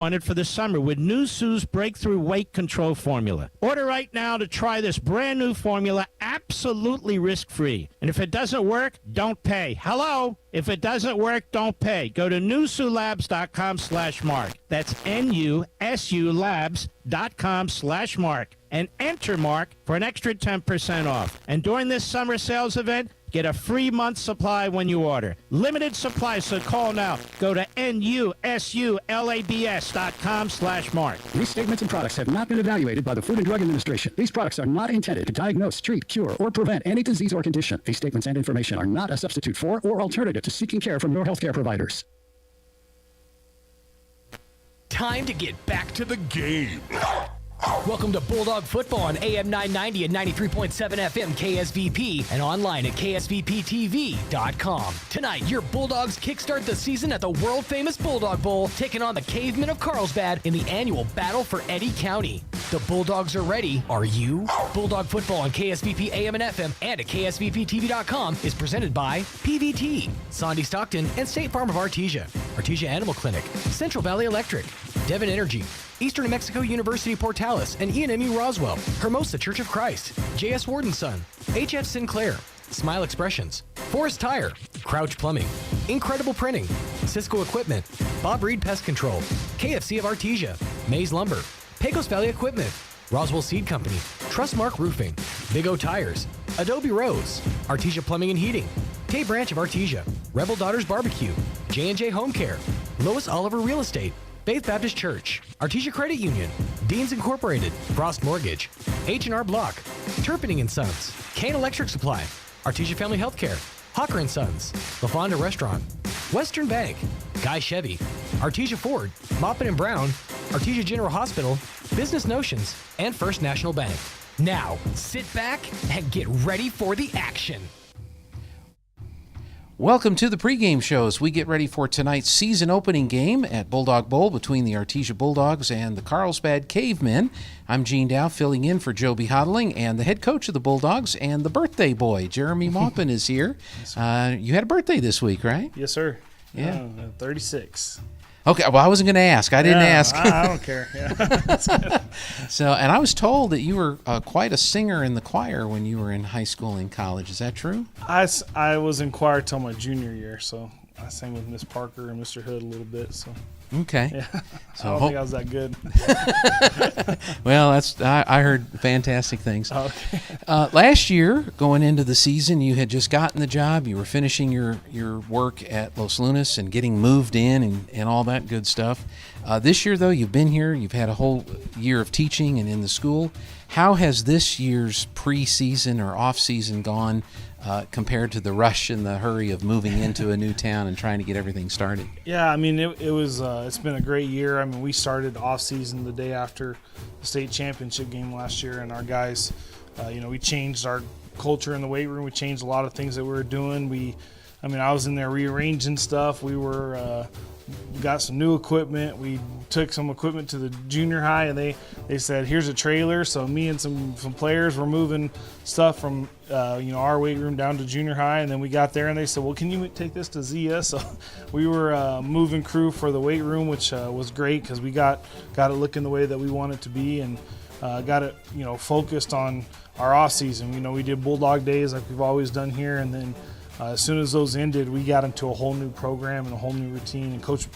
wanted for the summer with new Sue's breakthrough weight control formula. Order right now to try this brand new formula absolutely risk-free. And if it doesn't work, don't pay. Hello? If it doesn't work, don't pay. Go to nusulabs.com/mark. That's nusulabs.com/mark. And enter Mark for an extra 10% off. And during this summer sales event, get a free month supply when you order. Limited supply, so call now. Go to nusulabs.com/mark. These statements and products have not been evaluated by the Food and Drug Administration. These products are not intended to diagnose, treat, cure, or prevent any disease or condition. These statements and information are not a substitute for or alternative to seeking care from your healthcare providers. Time to get back to the game. Welcome to Bulldog Football on AM 990 and 93.7 FM KSVP and online at ksvptv.com. Tonight, your Bulldogs kickstart the season at the world-famous Bulldog Bowl, taking on the Cavemen of Carlsbad in the annual Battle for Eddy County. The Bulldogs are ready. Are you? Bulldog Football on KSVP AM and FM and at ksvptv.com is presented by PVT, Sondy Stockton, and State Farm of Artesia, Artesia Animal Clinic, Central Valley Electric, Devon Energy, Eastern New Mexico University Portales and ENMU Roswell, Hermosa Church of Christ, J.S. Ward & Son, H.F. Sinclair, Smile Expressions, Forest Tire, Crouch Plumbing, Incredible Printing, Cisco Equipment, Bob Reed Pest Control, KFC of Artesia, Maze Lumber, Pecos Valley Equipment, Roswell Seed Company, Trustmark Roofing, Big O Tires, Adobe Rose, Artesia Plumbing and Heating, Tay Branch of Artesia, Rebel Daughters Barbecue, J&J Home Care, Lois Oliver Real Estate, Faith Baptist Church, Artesia Credit Union, Deans Incorporated, Frost Mortgage, H&R Block, Turpinning & Sons, Kane Electric Supply, Artesia Family Healthcare, Hawker & Sons, La Fonda Restaurant, Western Bank, Guy Chevy, Artesia Ford, Maupin & Brown, Artesia General Hospital, Business Notions, and First National Bank. Now, sit back and get ready for the action. Welcome to the pregame show as we get ready for tonight's season opening game at Bulldog Bowl between the Artesia Bulldogs and the Carlsbad Cavemen. I'm Gene Dow filling in for Joby Hodling, and the head coach of the Bulldogs and the birthday boy, Jeremy Maupin, is here. You had a birthday this week, right? Yes, sir. Yeah. 36. Okay, well, I wasn't going to ask. I didn't ask. I don't care. Yeah. That's good. So, and I was told that you were quite a singer in the choir when you were in high school and college. Is that true? I was in choir till my junior year, so I sang with Miss Parker and Mr. Hood a little bit. So. Okay. Yeah. So I don't think I was that good. Well, I heard fantastic things. Okay. Last year, going into the season, you had just gotten the job. You were finishing your work at Los Lunas and getting moved in and all that good stuff. This year, though, you've been here. You've had a whole year of teaching and in the school. How has this year's preseason or off-season gone compared to the rush and the hurry of moving into a new town and trying to get everything started? Yeah, I mean, it's been a great year. I mean, we started off season the day after the state championship game last year, and our guys, we changed our culture in the weight room. We changed a lot of things that we were doing. I was in there rearranging stuff. We got some new equipment. We took some equipment to the junior high, and they said, here's a trailer. So me and some players were moving stuff from our weight room down to junior high, and then we got there and they said, well, can you take this to Zia? So we were moving crew for the weight room, which was great because we got it looking the way that we want it to be, and got it focused on our off season. We did Bulldog days like we've always done here, and then as soon as those ended, we got into a whole new program and a whole new routine, and Coach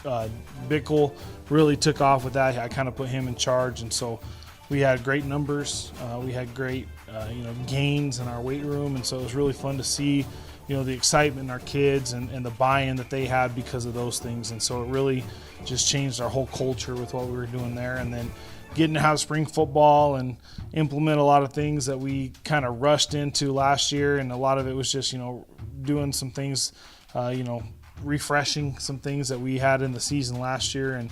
Bickle really took off with that. I kind of put him in charge, and so we had great numbers. We had great gains in our weight room, and so it was really fun to see the excitement in our kids and the buy-in that they had because of those things. And so it really just changed our whole culture with what we were doing there. And then getting to have spring football and implement a lot of things that we kind of rushed into last year, and a lot of it was just doing some things, refreshing some things that we had in the season last year, and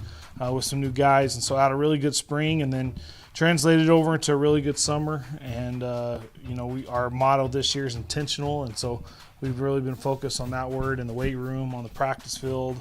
with some new guys. And so I had a really good spring, and then translated over into a really good summer. And our motto this year is intentional, and so we've really been focused on that word in the weight room, on the practice field.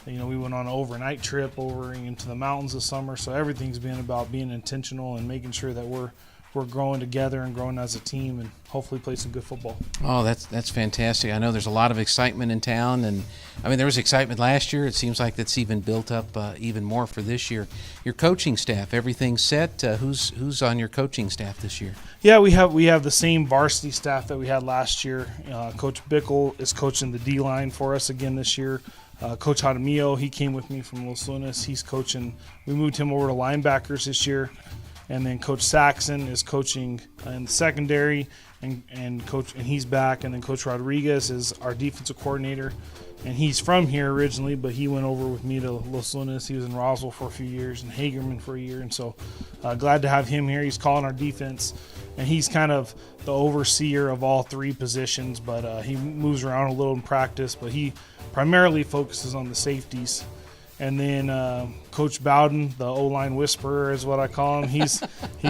We went on an overnight trip over into the mountains this summer, so everything's been about being intentional and making sure that we're we're growing together and growing as a team, and hopefully play some good football. Oh, that's fantastic. I know there's a lot of excitement in town, and I mean there was excitement last year. It seems like that's even built up even more for this year. Your coaching staff, everything's set. Who's on your coaching staff this year? Yeah, we have the same varsity staff that we had last year. Coach Bickle is coaching the D-line for us again this year. Coach Jaramillo, he came with me from Los Lunas. He's coaching. We moved him over to linebackers this year. And then Coach Saxon is coaching in the secondary, and he's back. And then Coach Rodriguez is our defensive coordinator, and he's from here originally, but he went over with me to Los Lunas. He was in Roswell for a few years and Hagerman for a year, and so glad to have him here. He's calling our defense, and he's kind of the overseer of all three positions, but he moves around a little in practice, but he primarily focuses on the safeties. And then Coach Bowden, the O-line whisperer is what I call him. He's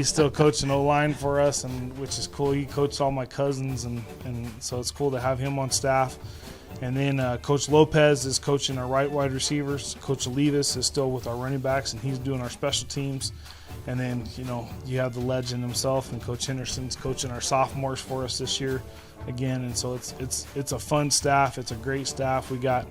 still coaching O-line for us, and which is cool. He coached all my cousins, and so it's cool to have him on staff. And then Coach Lopez is coaching our right wide receivers. Coach Olivas is still with our running backs, and he's doing our special teams. And then, you have the legend himself, and Coach Henderson's coaching our sophomores for us this year again. And so it's a fun staff. It's a great staff. We got,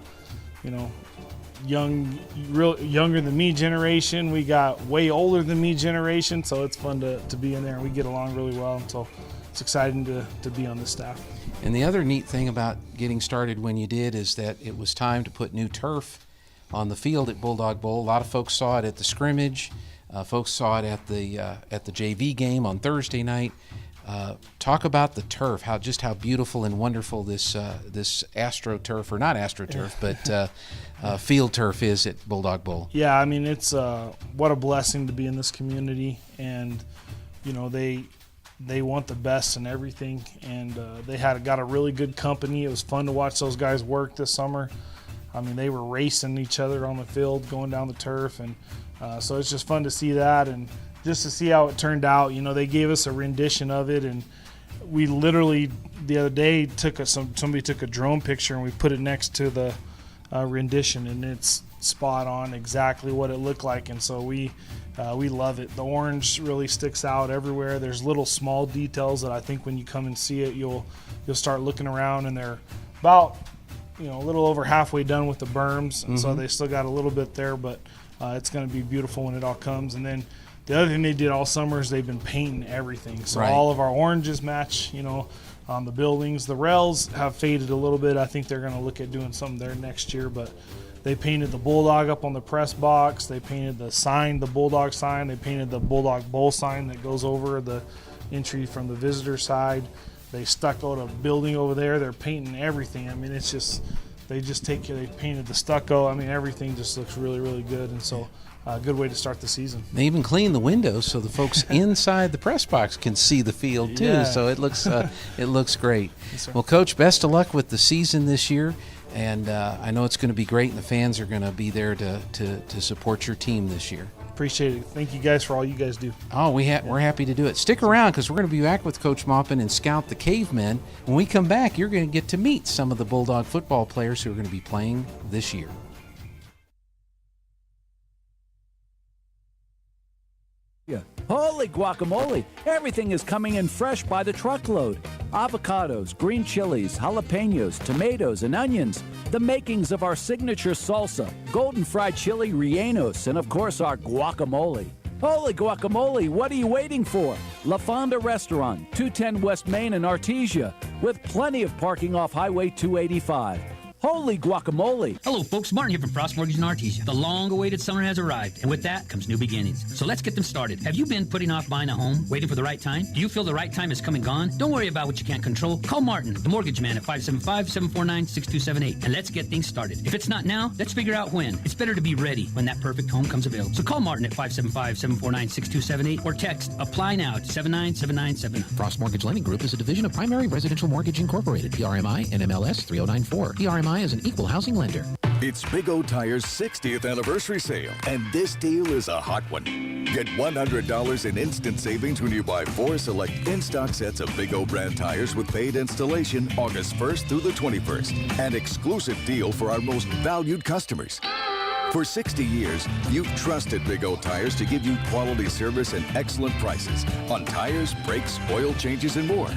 younger than me generation. We got way older than me generation, so it's fun to be in there, and we get along really well, and so it's exciting to be on the staff. And the other neat thing about getting started when you did is that it was time to put new turf on the field at Bulldog Bowl. A lot of folks saw it at the scrimmage. Folks saw it at the JV game on Thursday night. Talk about the turf, how beautiful and wonderful this AstroTurf, or not AstroTurf, but field turf is at Bulldog Bowl. Yeah, I mean, it's what a blessing to be in this community, and they want the best in everything, and they got a really good company. It was fun to watch those guys work this summer. I mean, they were racing each other on the field, going down the turf, and so it's just fun to see that, and just to see how it turned out. They gave us a rendition of it, and we literally the other day somebody took a drone picture and we put it next to the rendition, and it's spot on exactly what it looked like, and so we love it. The orange really sticks out everywhere. There's little small details that I think when you come and see it, you'll start looking around, and they're about a little over halfway done with the berms, and so they still got a little bit there, but it's going to be beautiful when it all comes. And then the other thing they did all summer is they've been painting everything. So all of our oranges match, on the buildings. The rails have faded a little bit. I think they're going to look at doing something there next year, but they painted the Bulldog up on the press box. They painted the sign, the Bulldog sign. They painted the Bulldog Bowl sign that goes over the entry from the visitor side. They stuck out a building over there. They're painting everything. I mean, they painted the stucco. I mean, everything just looks really, really good. And so a good way to start the season. They even clean the windows so the folks inside the press box can see the field too. Yeah. So it looks great. Yes, well, Coach, best of luck with the season this year, and I know it's going to be great, and the fans are going to be there to support your team this year. Appreciate it. Thank you guys for all you guys do. Oh, we're happy to do it. Stick around, because we're going to be back with Coach Maupin and scout the cavemen. When we come back, you're going to get to meet some of the Bulldog football players who are going to be playing this year. Holy guacamole! Everything is coming in fresh by the truckload. Avocados, green chilies, jalapenos, tomatoes, and onions. The makings of our signature salsa, golden fried chili rellenos, and of course our guacamole. Holy guacamole, what are you waiting for? La Fonda Restaurant, 210 West Main in Artesia, with plenty of parking off Highway 285. Holy guacamole! Hello, folks. Martin here from Frost Mortgage in Artesia. The long-awaited summer has arrived, and with that comes new beginnings. So let's get them started. Have you been putting off buying a home, waiting for the right time? Do you feel the right time has come and gone? Don't worry about what you can't control. Call Martin, the mortgage man, at 575-749-6278, and let's get things started. If it's not now, let's figure out when. It's better to be ready when that perfect home comes available. So call Martin at 575-749-6278 or text APPLY NOW to 797979. Frost Mortgage Lending Group is a division of Primary Residential Mortgage Incorporated, PRMI, and MLS 3094. PRMI is an equal housing lender. It's Big O Tire's 60th anniversary sale, and this deal is a hot one. Get $100 in instant savings when you buy 4 select in-stock sets of Big O brand tires with paid installation August 1st through the 21st. An exclusive deal for our most valued customers. For 60 years, you've trusted Big O Tires to give you quality service and excellent prices on tires, brakes, oil changes, and more.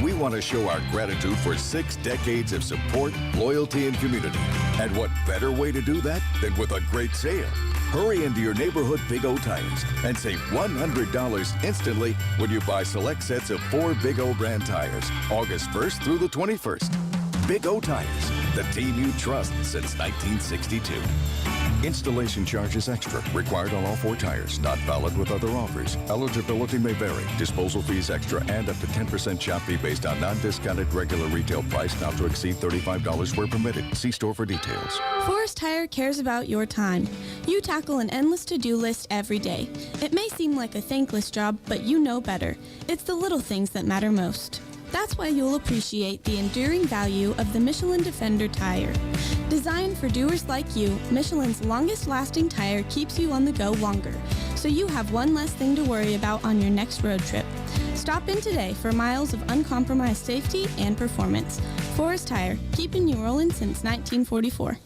We want to show our gratitude for 6 decades of support, loyalty, and community. And what better way to do that than with a great sale? Hurry into your neighborhood Big O Tires and save $100 instantly when you buy select sets of 4 Big O brand tires, August 1st through the 21st. Big O Tires, the team you trust since 1962. Installation charges extra. Required on all 4 tires. Not valid with other offers. Eligibility may vary. Disposal fees extra and up to 10% shop fee based on non-discounted regular retail price not to exceed $35 where permitted. See store for details. Forest Tire cares about your time. You tackle an endless to-do list every day. It may seem like a thankless job, but you know better. It's the little things that matter most. That's why you'll appreciate the enduring value of the Michelin Defender tire. Designed for doers like you, Michelin's longest-lasting tire keeps you on the go longer, so you have one less thing to worry about on your next road trip. Stop in today for miles of uncompromised safety and performance. Forest Tire, keeping you rolling since 1944.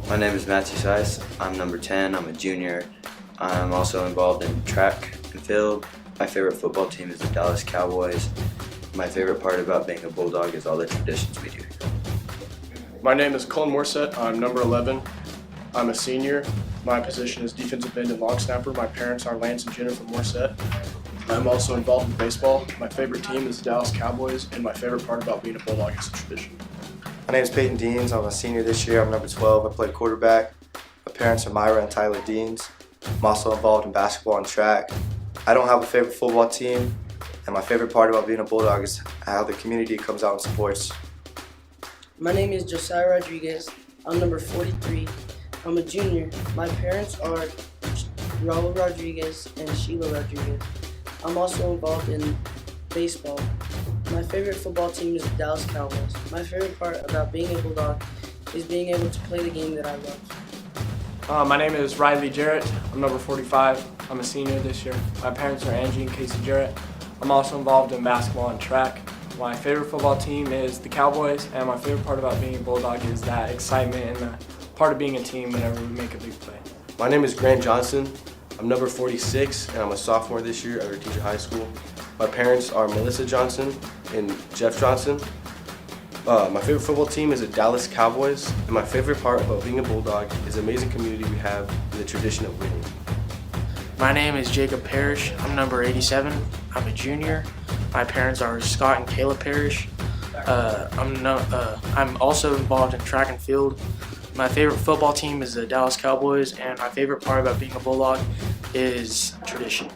My name is Matthew Seiss. I'm number 10. I'm a junior. I'm also involved in track and field. My favorite football team is the Dallas Cowboys. My favorite part about being a Bulldog is all the traditions we do. My name is Colin Morset. I'm number 11. I'm a senior. My position is defensive end and long snapper. My parents are Lance and Jennifer Morset. I'm also involved in baseball. My favorite team is the Dallas Cowboys, and my favorite part about being a Bulldog is the tradition. My name is Peyton Deans. I'm a senior this year. I'm number 12. I play quarterback. My parents are Myra and Tyler Deans. I'm also involved in basketball and track. I don't have a favorite football team, and my favorite part about being a Bulldog is how the community comes out and supports. My name is Josiah Rodriguez. I'm number 43. I'm a junior. My parents are Raul Rodriguez and Sheila Rodriguez. I'm also involved in baseball. My favorite football team is the Dallas Cowboys. My favorite part about being a Bulldog is being able to play the game that I love. My name is Riley Jarrett. I'm number 45. I'm a senior this year. My parents are Angie and Casey Jarrett. I'm also involved in basketball and track. My favorite football team is the Cowboys, and my favorite part about being a Bulldog is that excitement and the part of being a team whenever we make a big play. My name is Grant Johnson. I'm number 46, and I'm a sophomore this year at Artesia High School. My parents are Melissa Johnson and Jeff Johnson. My favorite football team is the Dallas Cowboys, and my favorite part about being a Bulldog is the amazing community we have and the tradition of winning. My name is Jacob Parrish. I'm number 87. I'm a junior. My parents are Scott and Kayla Parrish. I'm also involved in track and field. My favorite football team is the Dallas Cowboys, and my favorite part about being a Bulldog is tradition.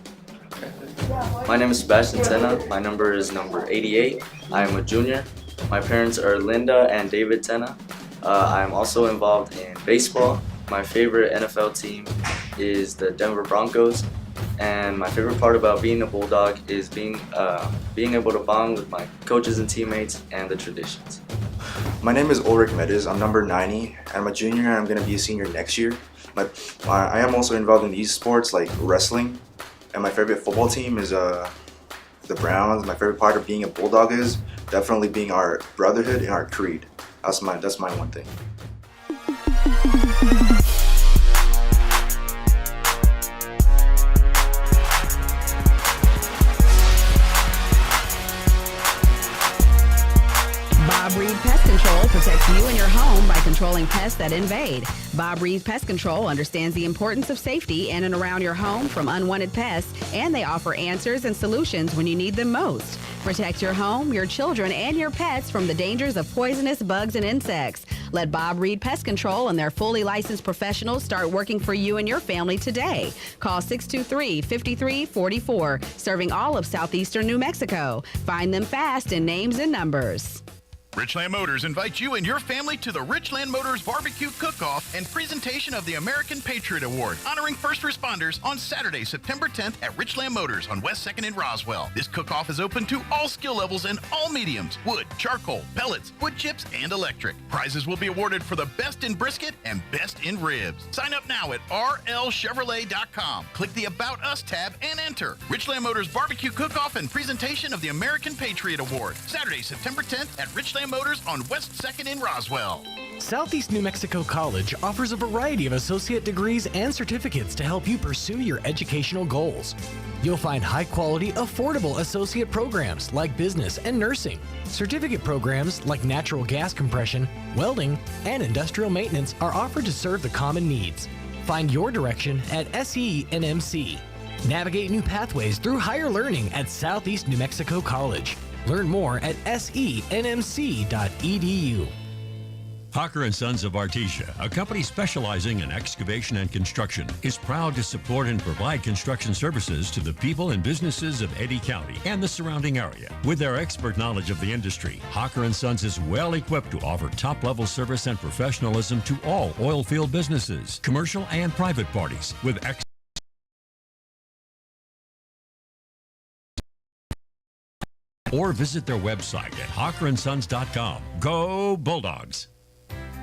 My name is Sebastian Tena. My number is number 88. I am a junior. My parents are Linda and David Tena. I am also involved in baseball. My favorite NFL team is the Denver Broncos. And my favorite part about being a Bulldog is being able to bond with my coaches and teammates and the traditions. My name is Ulrich Medes. I'm number 90. I'm a junior and I'm going to be a senior next year. I am also involved in these sports like wrestling. And my favorite football team is the Browns. My favorite part of being a Bulldog is definitely being our brotherhood and our creed. That's my one thing. Bob Reed Pest Control protects you and your home by controlling pests that invade. Bob Reed Pest Control understands the importance of safety in and around your home from unwanted pests, and they offer answers and solutions when you need them most. Protect your home, your children, and your pets from the dangers of poisonous bugs and insects. Let Bob Reed Pest Control and their fully licensed professionals start working for you and your family today. Call 623-5344, serving all of southeastern New Mexico. Find them fast in names and numbers. Richland Motors invites you and your family to the Richland Motors Barbecue Cook-Off and presentation of the American Patriot Award, honoring first responders on Saturday, September 10th at Richland Motors on West 2nd in Roswell. This cook-off is open to all skill levels and all mediums: wood, charcoal, pellets, wood chips, and electric. Prizes will be awarded for the best in brisket and best in ribs. Sign up now at rlchevrolet.com. Click the About Us tab and enter. Richland Motors Barbecue Cook-Off and presentation of the American Patriot Award, Saturday, September 10th at Richland Motors on West 2nd in Roswell. Southeast New Mexico College offers a variety of associate degrees and certificates to help you pursue your educational goals. You'll find high-quality, affordable associate programs like business and nursing. Certificate programs like natural gas compression, welding, and industrial maintenance are offered to serve the common needs. Find your direction at SENMC. Navigate new pathways through higher learning at Southeast New Mexico College. Learn more at senmc.edu. Hawker & Sons of Artesia, a company specializing in excavation and construction, is proud to support and provide construction services to the people and businesses of Eddy County and the surrounding area. With their expert knowledge of the industry, Hawker & Sons is well equipped to offer top-level service and professionalism to all oil field businesses, commercial and private parties, with or visit their website at hawkerandsons.com. Go Bulldogs!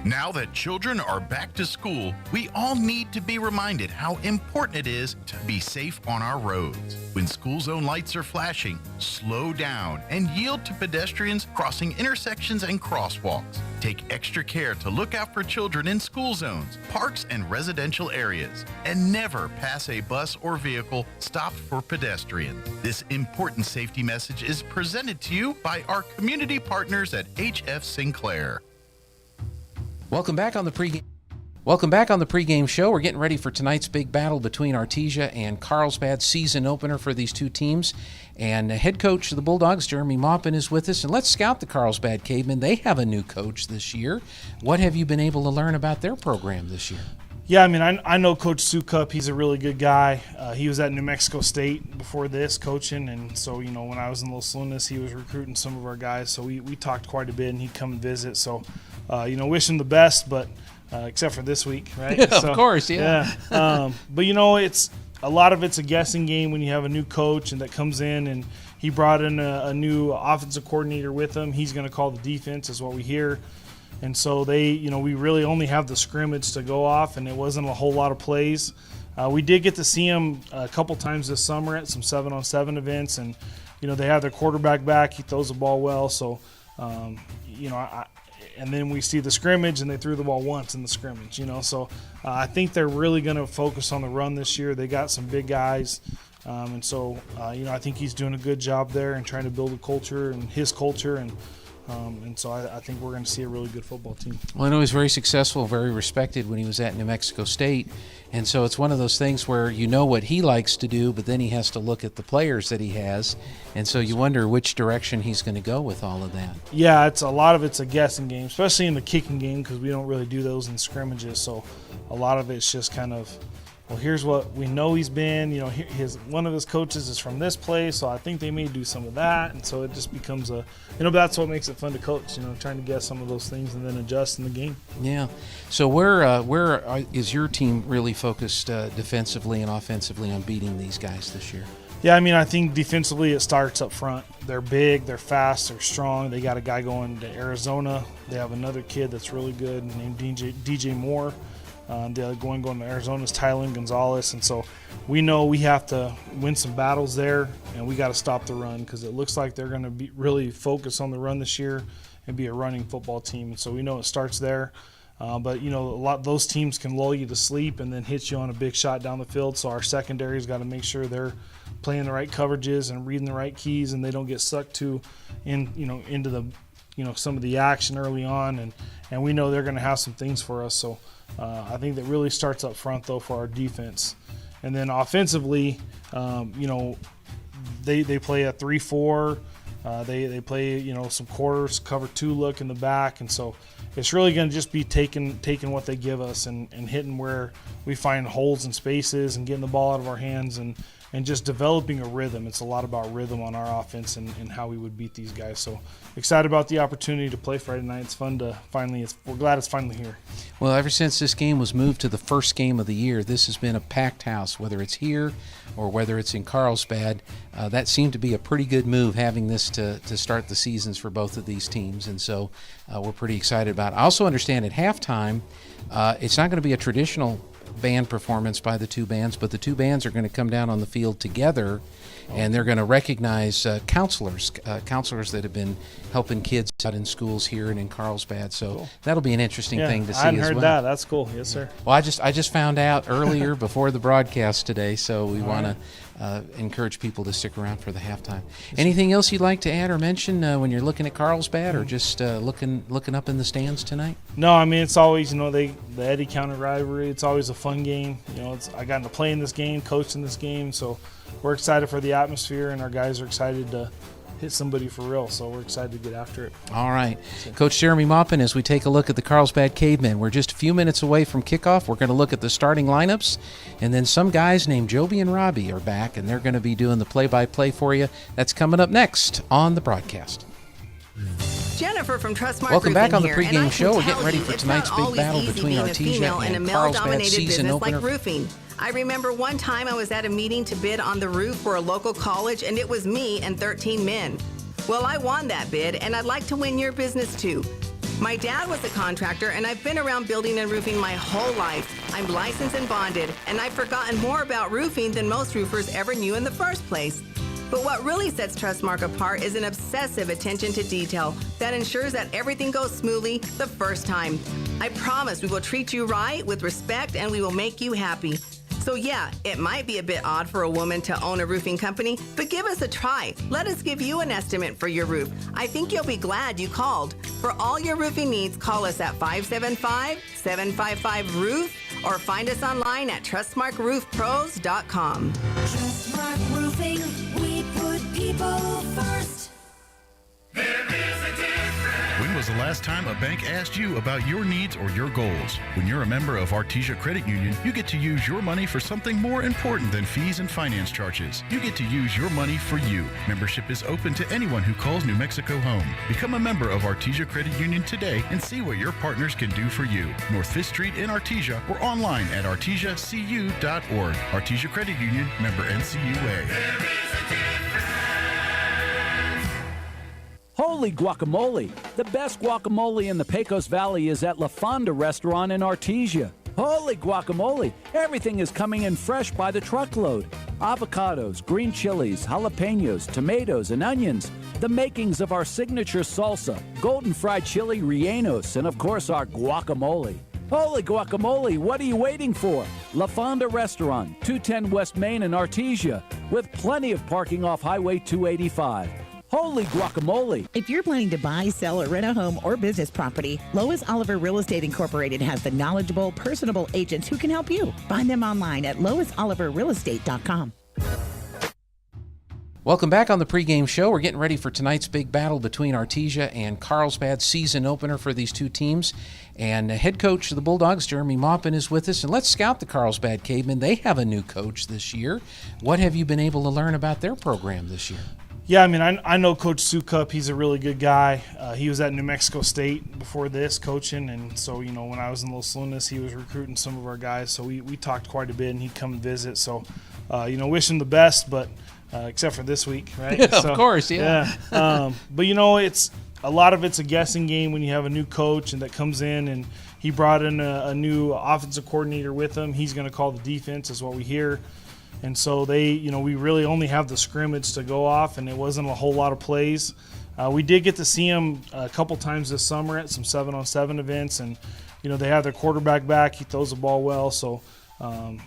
Now that children are back to school, we all need to be reminded how important it is to be safe on our roads. When school zone lights are flashing, slow down and yield to pedestrians crossing intersections and crosswalks. Take extra care to look out for children in school zones, parks, and residential areas. And never pass a bus or vehicle stopped for pedestrians. This important safety message is presented to you by our community partners at HF Sinclair. Welcome back on the pregame show. We're getting ready for tonight's big battle between Artesia and Carlsbad, season opener for these two teams. And head coach of the Bulldogs, Jeremy Maupin, is with us. And let's scout the Carlsbad Cavemen. They have a new coach this year. What have you been able to learn about their program this year? Yeah, I mean, I know Coach Sukup. He's a really good guy. He was at New Mexico State before this coaching, and so, you know, when I was in Los Lunas, he was recruiting some of our guys. So we talked quite a bit, and he'd come and visit. So, you know, wish him the best, but except for this week, right? Yeah, so, of course, yeah. But, you know, it's a lot of it's a guessing game when you have a new coach and that comes in, and he brought in a new offensive coordinator with him. He's going to call the defense, is what we hear. And so we really only have the scrimmage to go off, and it wasn't a whole lot of plays. We did get to see him a couple times this summer at some 7-on-7 events, and, you know, they have their quarterback back. He throws the ball well. So, you know, and then we see the scrimmage, and they threw the ball once in the scrimmage, you know. So I think they're really going to focus on the run this year. They got some big guys. And so, you know, I think he's doing a good job there and trying to build a culture and his culture, and so I think we're going to see a really good football team. Well, I know he was very successful, very respected when he was at New Mexico State. And so it's one of those things where you know what he likes to do, but then he has to look at the players that he has. And so you wonder which direction he's going to go with all of that. Yeah, a lot of it's a guessing game, especially in the kicking game, because we don't really do those in scrimmages. So a lot of it's just kind of, well, here's what we know he's been. You know, one of his coaches is from this place, so I think they may do some of that. And so it just becomes but that's what makes it fun to coach, you know, trying to guess some of those things and then adjust in the game. Yeah. So where is your team really focused defensively and offensively on beating these guys this year? Yeah, I mean, I think defensively it starts up front. They're big, they're fast, they're strong. They got a guy going to Arizona. They have another kid that's really good named DJ Moore. The other going to Arizona is Tylen Gonzalez, and so we know we have to win some battles there, and we got to stop the run, because it looks like they're going to be really focused on the run this year and be a running football team. And so we know it starts there. But, you know, a lot of those teams can lull you to sleep and then hit you on a big shot down the field. So our secondary's got to make sure they're playing the right coverages and reading the right keys, and they don't get sucked into the, you know, some of the action early on. And we know they're going to have some things for us. So I think that really starts up front, though, for our defense. And then offensively, you know, they play a 3-4. They play, you know, some quarters, cover 2 look in the back. And so it's really going to just be taking what they give us and hitting where we find holes and spaces and getting the ball out of our hands and and just developing a rhythm. It's a lot about rhythm on our offense and how we would beat these guys. So excited about the opportunity to play Friday night. It's fun to we're glad it's finally here. Well, ever since this game was moved to the first game of the year, this has been a packed house, whether it's here or whether it's in Carlsbad. That seemed to be a pretty good move, having this to start the seasons for both of these teams, and so we're pretty excited about it. I also understand at halftime, it's not going to be a traditional band performance by the two bands, but the two bands are going to come down on the field together, and they're going to recognize counselors that have been helping kids out in schools here and in Carlsbad. So cool. That'll be an interesting thing to see as well. I hadn't heard that. That's cool. Yes, sir. Well, I just found out earlier before the broadcast today, so we want to encourage people to stick around for the halftime. Anything else you'd like to add or mention when you're looking at Carlsbad, or just looking up in the stands tonight? No, I mean, it's always, the Eddy County rivalry. It's always a fun game. I got to play in this game, coach in this game, so we're excited for the atmosphere, and our guys are excited to hit somebody for real, so we're excited to get after it. All right. Coach Jeremy Maupin, as we take a look at the Carlsbad Cavemen, we're just a few minutes away from kickoff. We're going to look at the starting lineups, and then some guys named Joby and Robbie are back, and they're going to be doing the play-by-play for you. That's coming up next on the broadcast. Jennifer from Trustmark Welcome back on the here, pregame show. We're getting ready for tonight's big battle between Artesia and Carlsbad season opener. Like roofing. I remember one time I was at a meeting to bid on the roof for a local college, and it was me and 13 men. Well, I won that bid, and I'd like to win your business too. My dad was a contractor, and I've been around building and roofing my whole life. I'm licensed and bonded, and I've forgotten more about roofing than most roofers ever knew in the first place. But what really sets Trustmark apart is an obsessive attention to detail that ensures that everything goes smoothly the first time. I promise we will treat you right with respect, and we will make you happy. So yeah, it might be a bit odd for a woman to own a roofing company, but give us a try. Let us give you an estimate for your roof. I think you'll be glad you called. For all your roofing needs, call us at 575-755-ROOF or find us online at TrustmarkRoofPros.com. Trustmark Roofing, we put people first. When was the last time a bank asked you about your needs or your goals? When you're a member of Artesia Credit Union, you get to use your money for something more important than fees and finance charges. You get to use your money for you. Membership is open to anyone who calls New Mexico home. Become a member of Artesia Credit Union today and see what your partners can do for you. North 5th Street in Artesia or online at artesiacu.org. Artesia Credit Union, member NCUA. Holy guacamole! The best guacamole in the Pecos Valley is at La Fonda Restaurant in Artesia. Holy guacamole! Everything is coming in fresh by the truckload. Avocados, green chilies, jalapenos, tomatoes, and onions. The makings of our signature salsa, golden fried chili rellenos, and of course our guacamole. Holy guacamole, what are you waiting for? La Fonda Restaurant, 210 West Main in Artesia, with plenty of parking off Highway 285. Holy guacamole! If you're planning to buy, sell, or rent a home or business property, Lois Oliver Real Estate Incorporated has the knowledgeable, personable agents who can help you. Find them online at loisoliverrealestate.com. Welcome back on the pregame show. We're getting ready for tonight's big battle between Artesia and Carlsbad, season opener for these two teams. And head coach of the Bulldogs, Jeremy Maupin, is with us. And let's scout the Carlsbad Cavemen. They have a new coach this year. What have you been able to learn about their program this year? Yeah, I mean, I know Coach Sukup. He's a really good guy. He was at New Mexico State before this coaching, and so, when I was in Los Lunas, he was recruiting some of our guys, so we talked quite a bit, and he'd come and visit. So, wish him the best, but except for this week, right? Yeah, of course, yeah. But, it's a lot of it's a guessing game when you have a new coach and that comes in, and he brought in a new offensive coordinator with him. He's going to call the defense, is what we hear. And so we really only have the scrimmage to go off, and it wasn't a whole lot of plays. We did get to see him a couple times this summer at some 7-on-7 events, and, they have their quarterback back. He throws the ball well. So, and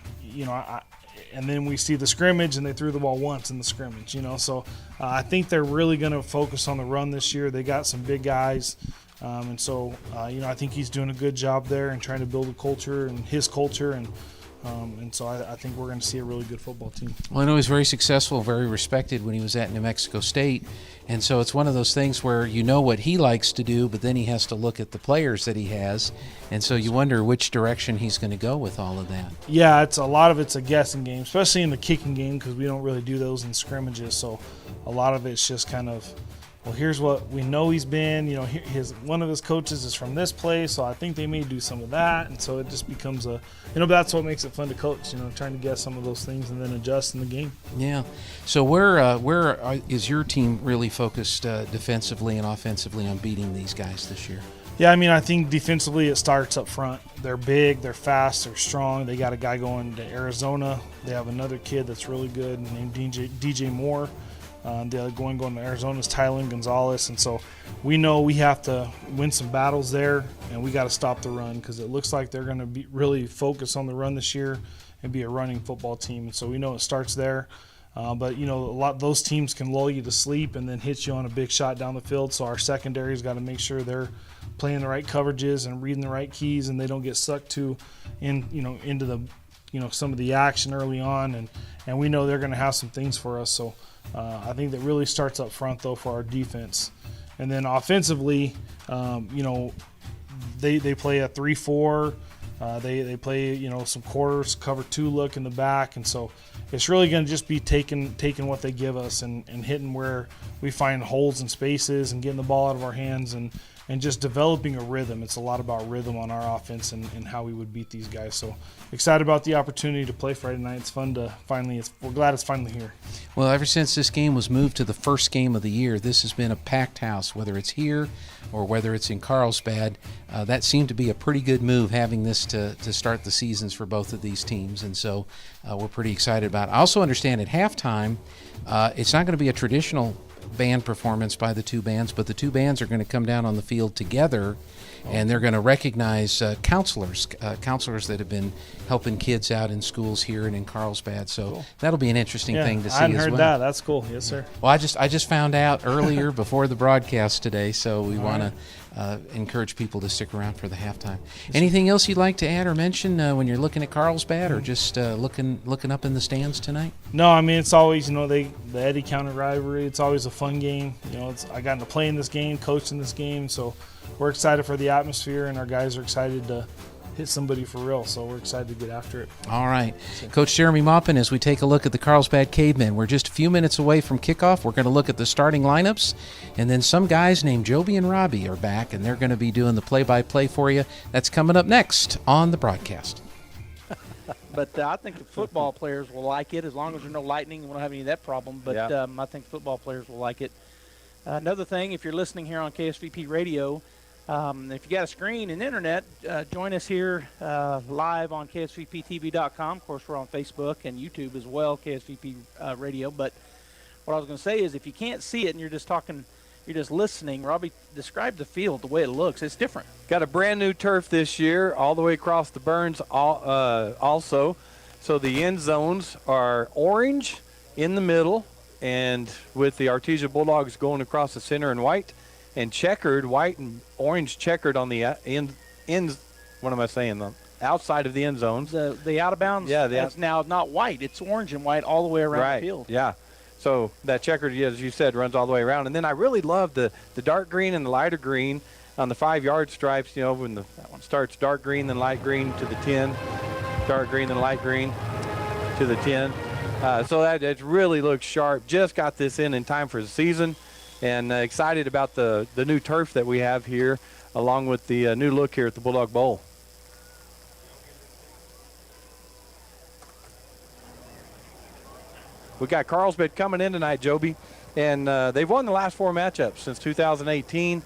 then we see the scrimmage, and they threw the ball once in the scrimmage, So I think they're really going to focus on the run this year. They got some big guys. And so, I think he's doing a good job there and trying to build a culture and his culture. And And so I think we're going to see a really good football team. Well, I know he's very successful, very respected when he was at New Mexico State. And so it's one of those things where you know what he likes to do, but then he has to look at the players that he has. And so you wonder which direction he's going to go with all of that. Yeah, it's a lot of it's a guessing game, especially in the kicking game, because we don't really do those in scrimmages. So a lot of it's just kind of, well, here's what we know he's been. You know, one of his coaches is from this place, so I think they may do some of that. And so it just becomes but that's what makes it fun to coach, trying to guess some of those things and then adjust in the game. Yeah. So where is your team really focused defensively and offensively on beating these guys this year? Yeah, I think defensively it starts up front. They're big, they're fast, they're strong. They got a guy going to Arizona. They have another kid that's really good named DJ Moore. The other going to Arizona is Tylen Gonzalez. And so we know we have to win some battles there, and we got to stop the run because it looks like they're going to be really focused on the run this year and be a running football team. And so we know it starts there. But a lot those teams can lull you to sleep and then hit you on a big shot down the field. So our secondary's got to make sure they're playing the right coverages and reading the right keys, and they don't get sucked into the some of the action early on. And we know they're going to have some things for us. So I think that really starts up front though for our defense, and then offensively, they play a 3-4. They play some quarters, cover 2 look in the back, and so it's really going to just be taking what they give us and hitting where we find holes and spaces and getting the ball out of our hands and just developing a rhythm. It's a lot about rhythm on our offense and how we would beat these guys. So excited about the opportunity to play Friday night. It's fun to we're glad it's finally here. Well, ever since this game was moved to the first game of the year, this has been a packed house, whether it's here or whether it's in Carlsbad. That seemed to be a pretty good move, having this to start the seasons for both of these teams, and so we're pretty excited about it. I also understand at halftime, it's not going to be a traditional band performance by the two bands, but the two bands are going to come down on the field together, and they're going to recognize counselors that have been helping kids out in schools here and in Carlsbad. So cool. That'll be an interesting thing to see as well. I hadn't heard that. That's cool. Yes, sir. Well, I just found out earlier before the broadcast today, so we want to encourage people to stick around for the halftime. Anything else you'd like to add or mention when you're looking at Carlsbad, or just looking up in the stands tonight? No, it's always the Eddie County rivalry. It's always a fun game. I got to play in this game, coach in this game, so we're excited for the atmosphere, and our guys are excited to hit somebody for real, so we're excited to get after it. All right. Coach Jeremy Maupin, as we take a look at the Carlsbad Cavemen, we're just a few minutes away from kickoff. We're going to look at the starting lineups, and then some guys named Joby and Robbie are back, and they're going to be doing the play-by-play for you. That's coming up next on the broadcast. But I think the football players will like it, as long as there's no lightning. We don't have any of that problem, but I think football players will like it. Another thing, if you're listening here on KSVP Radio, if you got a screen and internet, join us here live on KSVPTV.com. Of course, we're on Facebook and YouTube as well, KSVP Radio. But what I was going to say is, if you can't see it and you're just listening, Robbie, describe the field, the way it looks. It's different. Got a brand new turf this year, all the way across the Burns also. So the end zones are orange in the middle, and with the Artesia Bulldogs going across the center in white, and checkered, white and orange checkered on the ends. What am I saying? The outside of the end zones. The out of bounds. Yeah, it's now not white. It's orange and white all the way around the field. Yeah. So that checkered, as you said, runs all the way around. And then I really love the dark green and the lighter green on the 5-yard stripes. When that one starts dark green, then light green to the 10, dark green, then light green to the 10. So that it really looks sharp. Just got this in time for the season. And excited about the new turf that we have here, along with the new look here at the Bulldog Bowl. We got Carlsbad coming in tonight, Joby, and they've won the last 4 matchups since 2018.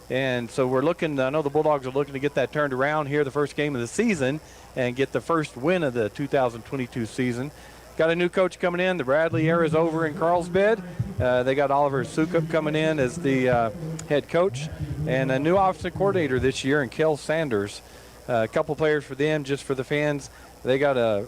And so we're looking, I know the Bulldogs are looking to get that turned around here the first game of the season and get the first win of the 2022 season. Got a new coach coming in. The Bradley era is over in Carlsbad. They got Oliver Sukup coming in as the head coach, and a new offensive coordinator this year in Kel Sanders. A couple players for them, just for the fans. They got a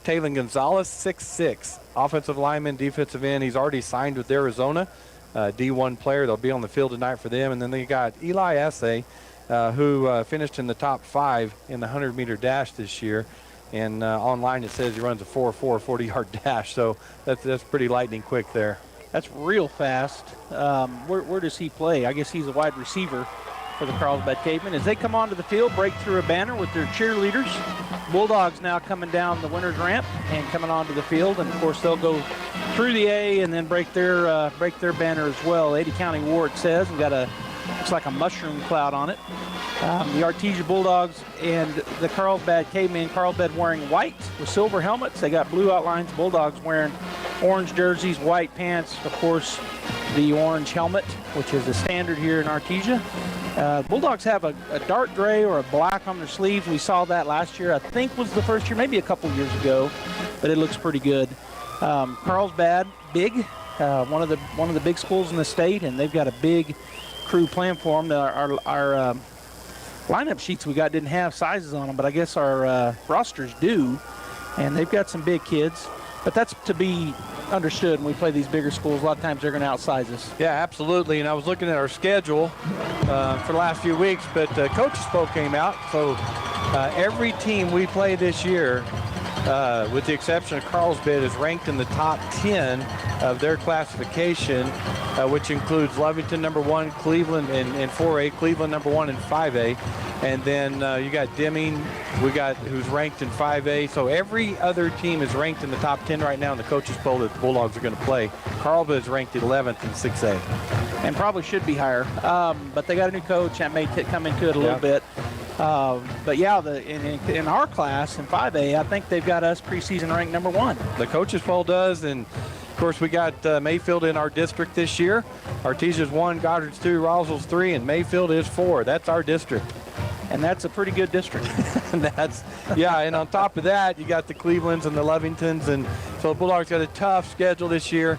Taylor Gonzalez, 6'6", offensive lineman, defensive end. He's already signed with Arizona, D1 player. They'll be on the field tonight for them. And then they got Eli Assay, who finished in the top 5 in the 100-meter dash this year. And online it says he runs a 4.4 40-yard dash, so that's pretty lightning quick there. That's real fast. Where does he play? I guess he's a wide receiver for the Carlsbad Cavemen. As they come onto the field, break through a banner with their cheerleaders. Bulldogs now coming down the winner's ramp and coming onto the field, and of course they'll go through the A and then break their banner as well. 80 County War, it says, and got looks like a mushroom cloud on it. The Artesia Bulldogs and the Carlsbad Cavemen. Carlsbad wearing white with silver helmets. They got blue outlines. Bulldogs wearing orange jerseys, white pants, of course, the orange helmet, which is a standard here in Artesia. Bulldogs have a dark gray or a black on their sleeves. We saw that last year. I think was the first year, maybe a couple years ago, but it looks pretty good. Carlsbad, big, one of the big schools in the state, and they've got a big crew plan for them. Our lineup sheets we got didn't have sizes on them, but I guess our rosters do, and they've got some big kids. But that's to be understood when we play these bigger schools. A lot of times they're going to outsize us. Yeah, absolutely. And I was looking at our schedule for the last few weeks, but coach's poll came out. So every team we play this year, with the exception of Carlsbad, is ranked in the top 10 of their classification, which includes Lovington number 1, Cleveland in 4A, Cleveland number 1 in 5A. And then you got Deming, who's ranked in 5A. So every other team is ranked in the top 10 right now in the coaches poll that the Bulldogs are going to play. Carlsbad is ranked 11th in 6A. And probably should be higher. But they got a new coach that may come into it a little bit. But yeah, in our class in 5A, I think they've got us preseason ranked number 1. The coaches poll does, and of course we got Mayfield in our district this year. Artesia's 1, Goddard's 2, Roswell's 3, and Mayfield is 4. That's our district. And that's a pretty good district. And on top of that, you got the Clevelands and the Lovingtons, and so the Bulldogs got a tough schedule this year,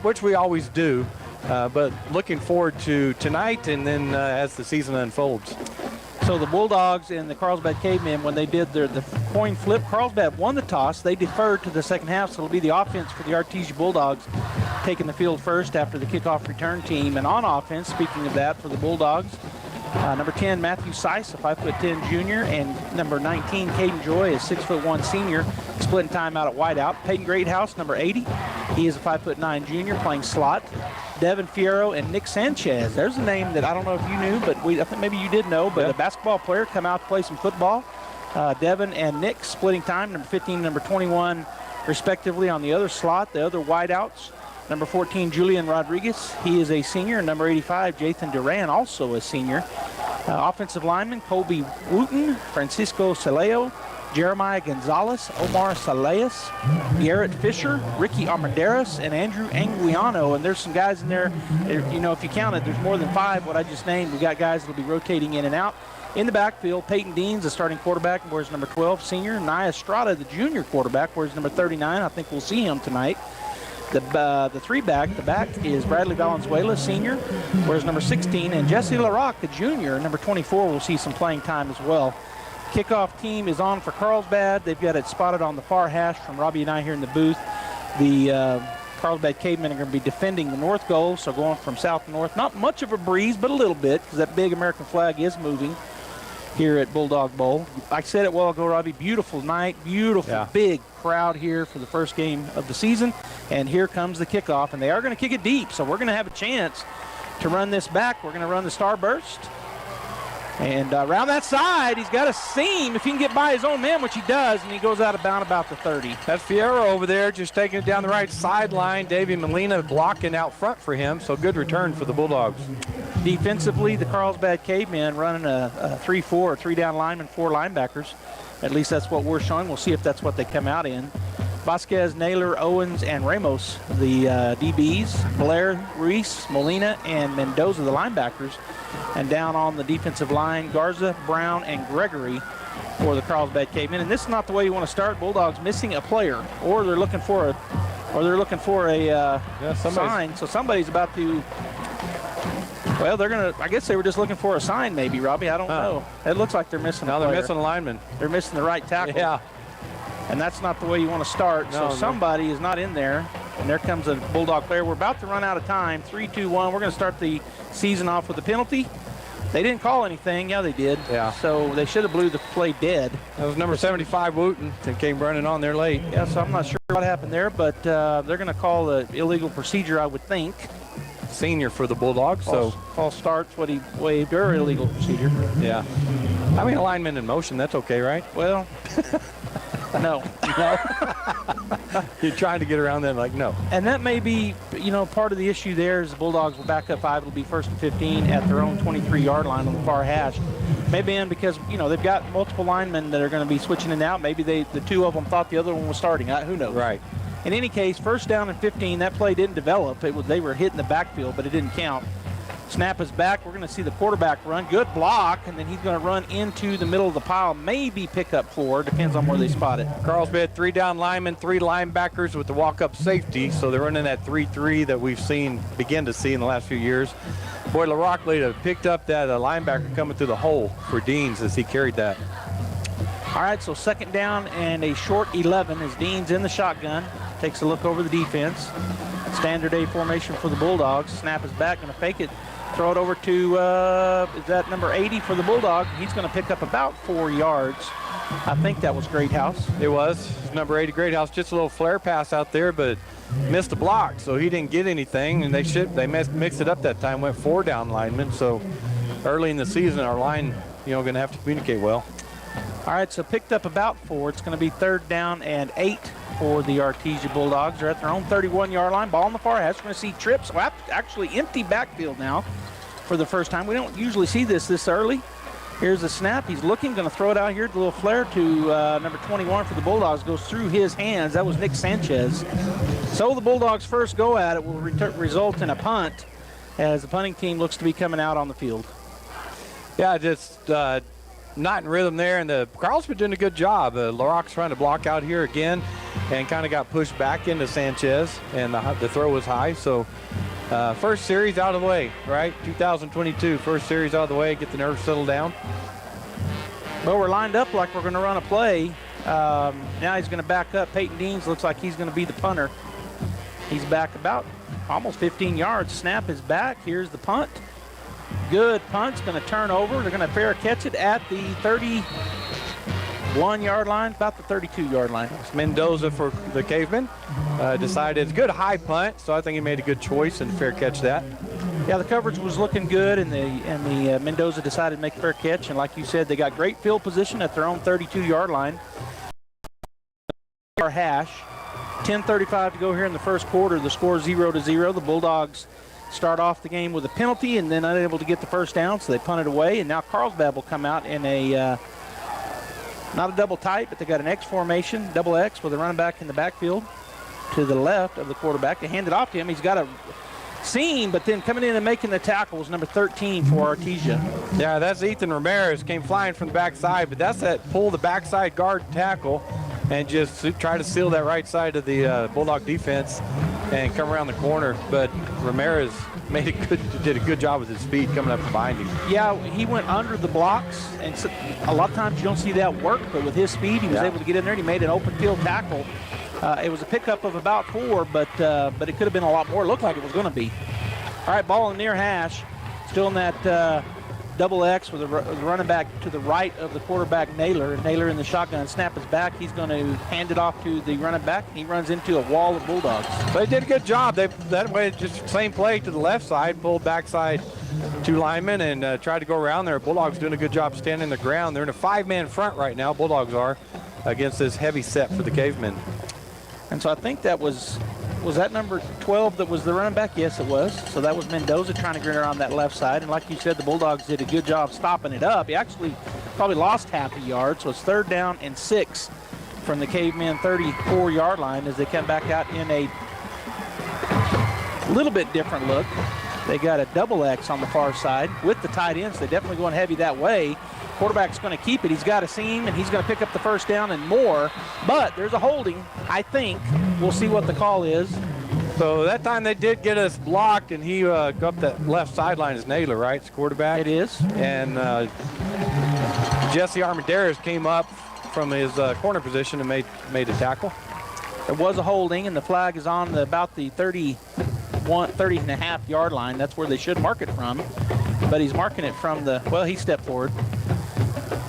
which we always do. But looking forward to tonight and then as the season unfolds. So the Bulldogs and the Carlsbad Cavemen, when they did the coin flip, Carlsbad won the toss. They deferred to the second half, so it'll be the offense for the Artesia Bulldogs taking the field first after the kickoff return team. And on offense, speaking of that, for the Bulldogs, number 10, Matthew Seiss, a 5'10" junior, and number 19, Caden Joy, a 6'1" senior, splitting time out at wideout. Peyton Greathouse, number 80, he is a 5'9" junior, playing slot. Devin Fierro and Nick Sanchez. There's a name that I don't know if you knew, but I think maybe you did know, but a basketball player come out to play some football. Devin and Nick splitting time, number 15, number 21, respectively, on the other slot. The other wideouts, number 14, Julian Rodriguez. He is a senior. Number 85, Jathan Duran, also a senior. Offensive lineman, Colby Wooten, Francisco Celeo, Jeremiah Gonzalez, Omar Saleas, Garrett Fisher, Ricky Armanderas, and Andrew Anguiano. And there's some guys in there, you know, if you count it, there's more than 5, what I just named. We got guys that'll be rotating in and out. In the backfield, Peyton Deans, the starting quarterback, wears number 12, senior. Nia Estrada, the junior quarterback, wears number 39. I think we'll see him tonight. The back is Bradley Valenzuela, senior, wears number 16. And Jesse LaRock, the junior, number 24, will see some playing time as well. Kickoff team is on for Carlsbad. They've got it spotted on the far hash from Robbie and I here in the booth. The Carlsbad Cavemen are going to be defending the north goal, so going from south to north. Not much of a breeze, but a little bit, because that big American flag is moving here at Bulldog Bowl. I said it a while ago, Robbie, beautiful night, beautiful big crowd here for the first game of the season. And here comes the kickoff, and they are going to kick it deep, so we're going to have a chance to run this back. We're going to run the starburst. And around that side, he's got a seam if he can get by his own man, which he does, and he goes out of bounds about the 30. That's Fierro over there just taking it down the right sideline. Davey Molina blocking out front for him, so good return for the Bulldogs. Defensively, the Carlsbad Cavemen running a 3-4, 3-down lineman, 4 linebackers. At least that's what we're showing. We'll see if that's what they come out in. Vasquez, Naylor, Owens, and Ramos, the DBs. Blair, Reese, Molina, and Mendoza, the linebackers. And down on the defensive line, Garza, Brown, and Gregory for the Carlsbad Cavemen. And this is not the way you want to start. Bulldogs missing a player, or they're looking for a sign. So somebody's about to. Well, they're gonna. I guess they were just looking for a sign, maybe, Robbie. I don't know. It looks like they're missing. No, they're missing a lineman. They're missing the right tackle. Yeah. And that's not the way you want to start. So somebody is not in there. And there comes a Bulldog player. We're about to run out of time. 3, 2, 1. We're going to start the season off with a penalty. They didn't call anything. Yeah, they did. Yeah. So they should have blew the play dead. That was number 75, Wooten, that came running on there late. Yeah, so I'm not sure what happened there, but they're going to call the illegal procedure, I would think. Senior for the Bulldogs. So false starts, what he waived, or illegal procedure. Yeah. I mean, alignment in motion, that's okay, right? Well, no. You're trying to get around that, like, no. And that may be, part of the issue there is the Bulldogs will back up 5. It'll be 1st and 15 at their own 23-yard line on the far hash. Maybe because, they've got multiple linemen that are going to be switching in and out. Maybe the two of them thought the other one was starting. Who knows? Right. In any case, 1st down and 15, that play didn't develop. They were hitting the backfield, but it didn't count. Snap is back. We're going to see the quarterback run. Good block, and then he's going to run into the middle of the pile. Maybe pick up 4. Depends on where they spot it. Carlsbad, 3 down linemen, 3 linebackers with the walk-up safety. So they're running that 3-3 that we've begin to see in the last few years. Boy, LaRockley picked up that linebacker coming through the hole for Deans as he carried that. All right, so 2nd down and a short 11 as Deans in the shotgun. Takes a look over the defense. Standard A formation for the Bulldogs. Snap is back, going to fake it. Throw it over to, is that number 80 for the Bulldog? He's going to pick up about 4 yards. I think that was Greathouse. It was. Number 80 Greathouse, just a little flare pass out there, but missed a block, so he didn't get anything, and they mixed it up that time, went 4 down linemen. So early in the season, our line, going to have to communicate well. All right, so picked up about 4. It's going to be 3rd down and 8 for the Artesia Bulldogs. They're at their own 31-yard line. Ball on the far hash. We're going to see trips. Well, actually empty backfield now for the first time. We don't usually see this early. Here's the snap. He's looking, going to throw it out here. The little flare to number 21 for the Bulldogs goes through his hands. That was Nick Sanchez. So the Bulldogs' first go at it will result in a punt as the punting team looks to be coming out on the field. Yeah, just not in rhythm there, and the Carlsbad doing a good job. LaRocque's trying to block out here again and kind of got pushed back into Sanchez, and the throw was high. So first series out of the way, right? 2022, first series out of the way, get the nerves settled down. Well, we're lined up like we're going to run a play. Now he's going to back up. Peyton Deans looks like he's going to be the punter. He's back about almost 15 yards. Snap is back. Here's the punt. Good punt's going to turn over. They're going to fair catch it at the 31-yard line, about the 32-yard line. It's Mendoza for the Cavemen. Decided it's a good high punt, so I think he made a good choice and fair catch that. Yeah, the coverage was looking good, and the Mendoza decided to make a fair catch. And like you said, they got great field position at their own 32-yard line. Our hash. 10:35 to go here in the first quarter. The score 0-0. The Bulldogs start off the game with a penalty and then unable to get the first down, so they punt it away. And now Carlsbad will come out in a, not a double tight, but they got an X formation, double X, with a running back in the backfield to the left of the quarterback. They hand it off to him. He's got a seam, but then coming in and making the tackle was number 13 for Artesia. Yeah, that's Ethan Ramirez, came flying from the backside, but that's that pull the backside guard tackle and just try to seal that right side of the Bulldog defense and come around the corner. But Ramirez did a good job with his speed coming up behind him. Yeah, he went under the blocks, and so, a lot of times you don't see that work, but with his speed, he was able to get in there and he made an open field tackle. It was a pickup of about 4, but it could have been a lot more. It looked like it was going to be. All right, ball in the near hash. Still in that double X with the running back to the right of the quarterback, Naylor. Naylor in the shotgun. Snap is back. He's going to hand it off to the running back. He runs into a wall of Bulldogs. They did a good job. That way, just same play to the left side, pulled backside 2 linemen and tried to go around there. Bulldogs doing a good job standing the ground. They're in a 5-man front right now, Bulldogs are, against this heavy set for the Cavemen. And so I think that was that number 12 that was the running back? Yes, it was. So that was Mendoza trying to get around that left side. And like you said, the Bulldogs did a good job stopping it up. He actually probably lost half a yard. So it's 3rd down and 6 from the Cavemen 34-yard line as they come back out in a little bit different look. They got a double X on the far side with the tight ends. They're definitely going heavy that way. Quarterback's going to keep it. He's got a seam, and he's going to pick up the first down and more. But there's a holding, I think. We'll see what the call is. So that time they did get us blocked, and he go up that left sideline is Naylor, right? It's quarterback. It is. And Jesse Armendariz came up from his corner position and made a tackle. There was a holding, and the flag is on about the 30 and a half yard line. That's where they should mark it from. but he's marking it from the, well, he stepped forward.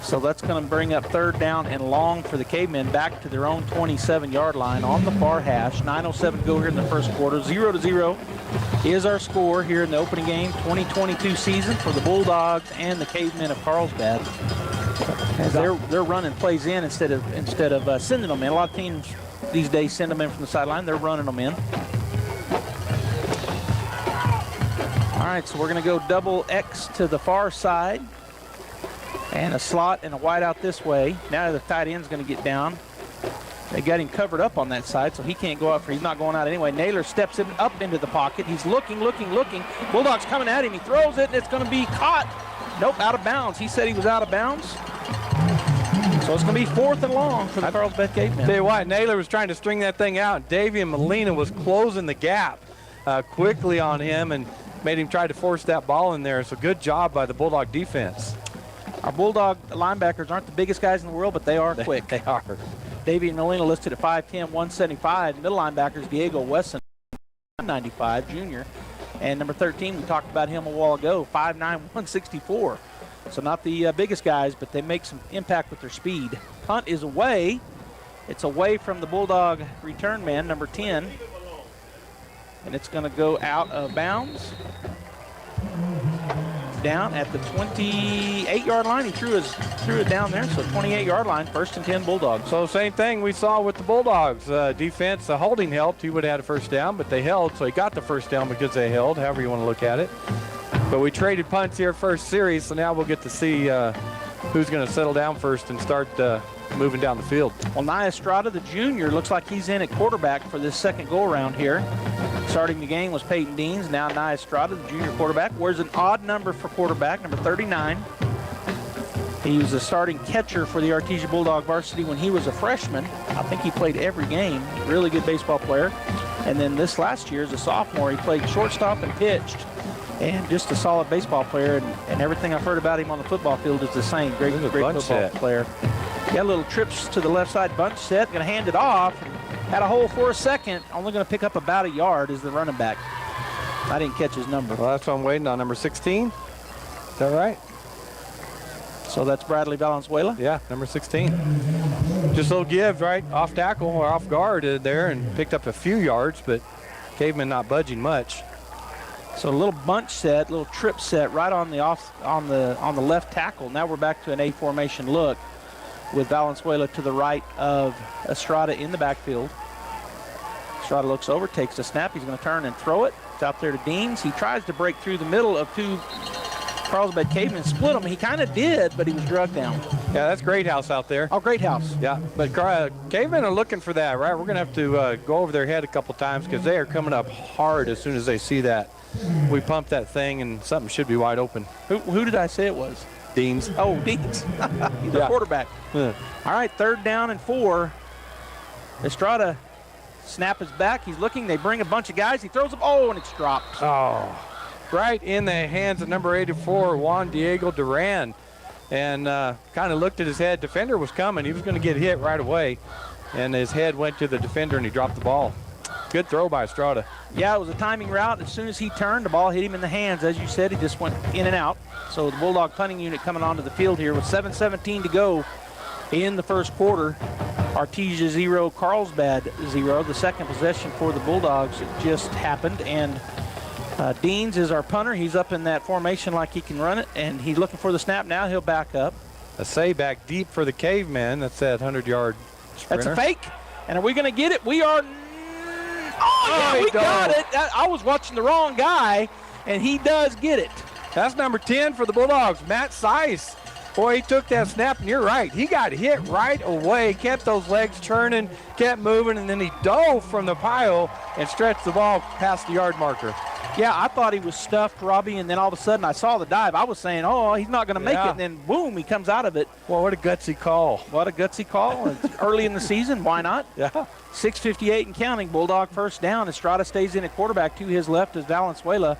So that's going to bring up 3rd down and long for the Cavemen back to their own 27-yard line on the far hash. 9:07 to go here in the first quarter. 0-0 is our score here in the opening game 2022 season for the Bulldogs and the Cavemen of Carlsbad. As they're running plays in instead of sending them in. A lot of teams these days send them in from the sideline. They're running them in. All right, so we're going to go double X to the far side. And a slot and a wide out this way. Now the tight end's going to get down. They got him covered up on that side, so he can't go out. He's not going out anyway. Naylor steps him up into the pocket. He's looking. Bulldogs coming at him. He throws it, and it's going to be caught. Nope, out of bounds. He said he was out of bounds. So it's going to be 4th and long for the Carlsbad Cavemen. Tell you what, Naylor was trying to string that thing out. Davian Molina was closing the gap quickly on him and made him try to force that ball in there. So good job by the Bulldog defense. Our Bulldog linebackers aren't the biggest guys in the world, but they are quick. They are. Davian Molina listed at 5'10", 175. Middle linebackers, Diego Wesson, 195, junior. And number 13, we talked about him a while ago, 5'9", 164. So not the biggest guys, but they make some impact with their speed. Punt is away. It's away from the Bulldog return man, number 10. And it's going to go out of bounds. Down at the 28-yard line. He threw it down there, so 28-yard line, 1st and 10 Bulldogs. So same thing we saw with the Bulldogs. Defense, the holding helped. He would have had a first down, but they held, so he got the first down because they held, however you want to look at it. But we traded punts here first series, so now we'll get to see who's going to settle down first and start moving down the field. Well, Nia Estrada, the junior, looks like he's in at quarterback for this second go-around here. Starting the game was Peyton Deans. Now Nia Estrada, the junior quarterback, wears an odd number for quarterback, number 39. He was a starting catcher for the Artesia Bulldog varsity when he was a freshman. I think he played every game. Really good baseball player. And then this last year as a sophomore, he played shortstop and pitched. And just a solid baseball player, and everything I've heard about him on the football field is the same. Great football player. Got little trips to the left side, bunch set, going to hand it off. Had a hole for a second, only going to pick up about a yard as the running back. I didn't catch his number. Well, that's what I'm waiting on, number 16. Is that right? So that's Bradley Valenzuela? Yeah, number 16. Just a little give, right? Off tackle or off guard there and picked up a few yards, but Caveman not budging much. So a little bunch set, little trip set right on the left tackle. Now we're back to an A formation look with Valenzuela to the right of Estrada in the backfield. Estrada looks over, takes the snap. He's going to turn and throw it. It's out there to Deans. He tries to break through the middle of two Carlsbad Cavemen, split them. He kind of did, but he was drugged down. Yeah, that's Great House out there. Oh, Great House. Yeah, but Cavemen are looking for that, right? We're going to have to go over their head a couple times because they are coming up hard as soon as they see that. We pumped that thing, and something should be wide open. Who did I say it was? Deans. Oh, Deans. He's a quarterback. Yeah. All right, 3rd down and 4. Estrada snap is back. He's looking. They bring a bunch of guys. He throws them. Oh, and it's dropped. Oh, right in the hands of number 84, Juan Diego Duran. And kind of looked at his head. Defender was coming. He was going to get hit right away. And his head went to the defender, and he dropped the ball. Good throw by Estrada. Yeah, it was a timing route. As soon as he turned, the ball hit him in the hands. As you said, he just went in and out. So the Bulldog punting unit coming onto the field here with 7:17 to go in the first quarter. Artesia 0, Carlsbad 0. The second possession for the Bulldogs just happened. And Deans is our punter. He's up in that formation like he can run it. And he's looking for the snap now. He'll back up. A say back deep for the Cavemen. That's that 100-yard sprinter. That's a fake. And are we going to get it? We are. Oh, yeah, we got it. I was watching the wrong guy, and he does get it. That's number 10 for the Bulldogs, Matt Seiss. Boy, he took that snap, and you're right. He got hit right away, kept those legs churning, kept moving, and then he dove from the pile and stretched the ball past the yard marker. Yeah, I thought he was stuffed, Robbie, and then all of a sudden I saw the dive. I was saying, oh, he's not going to make it, and then boom, he comes out of it. Well, what a gutsy call. What a gutsy call. It's early in the season, why not? Yeah. 6:58 and counting. Bulldog first down. Estrada stays in at quarterback. To his left is Valenzuela.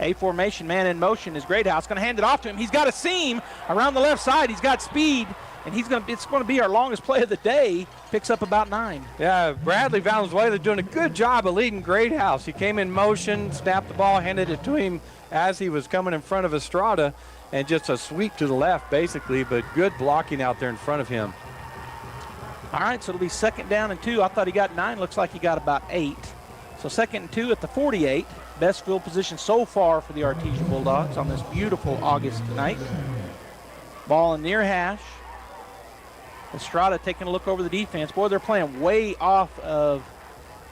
A formation, man in motion is Great House. Going to hand it off to him. He's got a seam around the left side. He's got speed, and it's going to be our longest play of the day. Picks up about 9. Yeah, Bradley Valenzuela doing a good job of leading Great House. He came in motion, snapped the ball, handed it to him as he was coming in front of Estrada, and just a sweep to the left, basically, but good blocking out there in front of him. All right, so it'll be 2nd down and 2. I thought he got 9. Looks like he got about 8. So 2nd and 2 at the 48. Best field position so far for the Artesia Bulldogs on this beautiful August night. Ball in near hash. Estrada taking a look over the defense. Boy, they're playing way off of,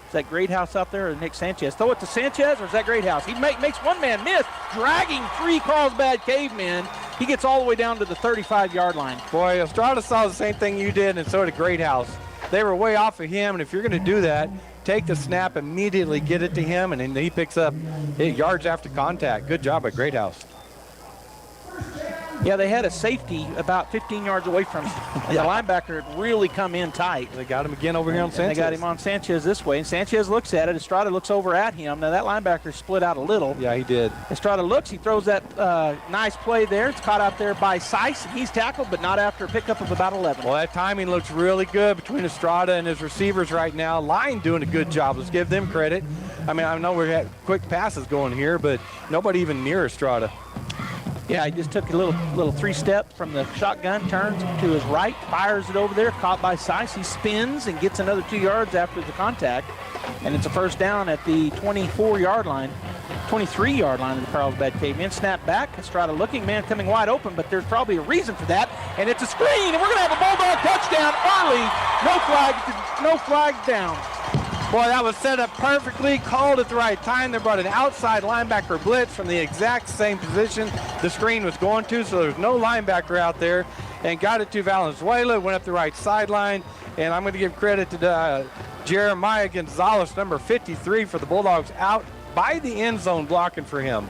is that Greathouse out there or Nick Sanchez? Throw it to Sanchez, or is that Greathouse? He makes one man miss, dragging 3 Carlsbad cavemen. He gets all the way down to the 35-yard line. Boy, Estrada saw the same thing you did, and so did Greathouse. They were way off of him, and if you're going to do that, take the snap, immediately get it to him, and then he picks up 8 yards after contact. Good job by Greathouse. Yeah, they had a safety about 15 yards away from him. And the linebacker had really come in tight. They got him again over here on Sanchez. They got him on Sanchez this way, and Sanchez looks at it. Estrada looks over at him. Now, that linebacker split out a little. Yeah, he did. Estrada looks. He throws that nice play there. It's caught out there by Seiss. He's tackled, but not after a pickup of about 11. Well, that timing looks really good between Estrada and his receivers right now. Line doing a good job. Let's give them credit. I mean, I know we had quick passes going here, but nobody even near Estrada. Yeah, he just took a little 3-step from the shotgun, turns to his right, fires it over there, caught by Seiss. He spins and gets another 2 yards after the contact, and it's a 1st down at the 24-yard line, 23-yard line of the Carlsbad Cavemen. Snap back, Estrada looking, man coming wide open, but there's probably a reason for that, and it's a screen, and we're going to have a Bulldog touchdown early. No flag down. Boy, that was set up perfectly, called at the right time. They brought an outside linebacker blitz from the exact same position the screen was going to, so there's no linebacker out there, and got it to Valenzuela, went up the right sideline, and I'm going to give credit to Jeremiah Gonzalez, number 53 for the Bulldogs, out by the end zone blocking for him.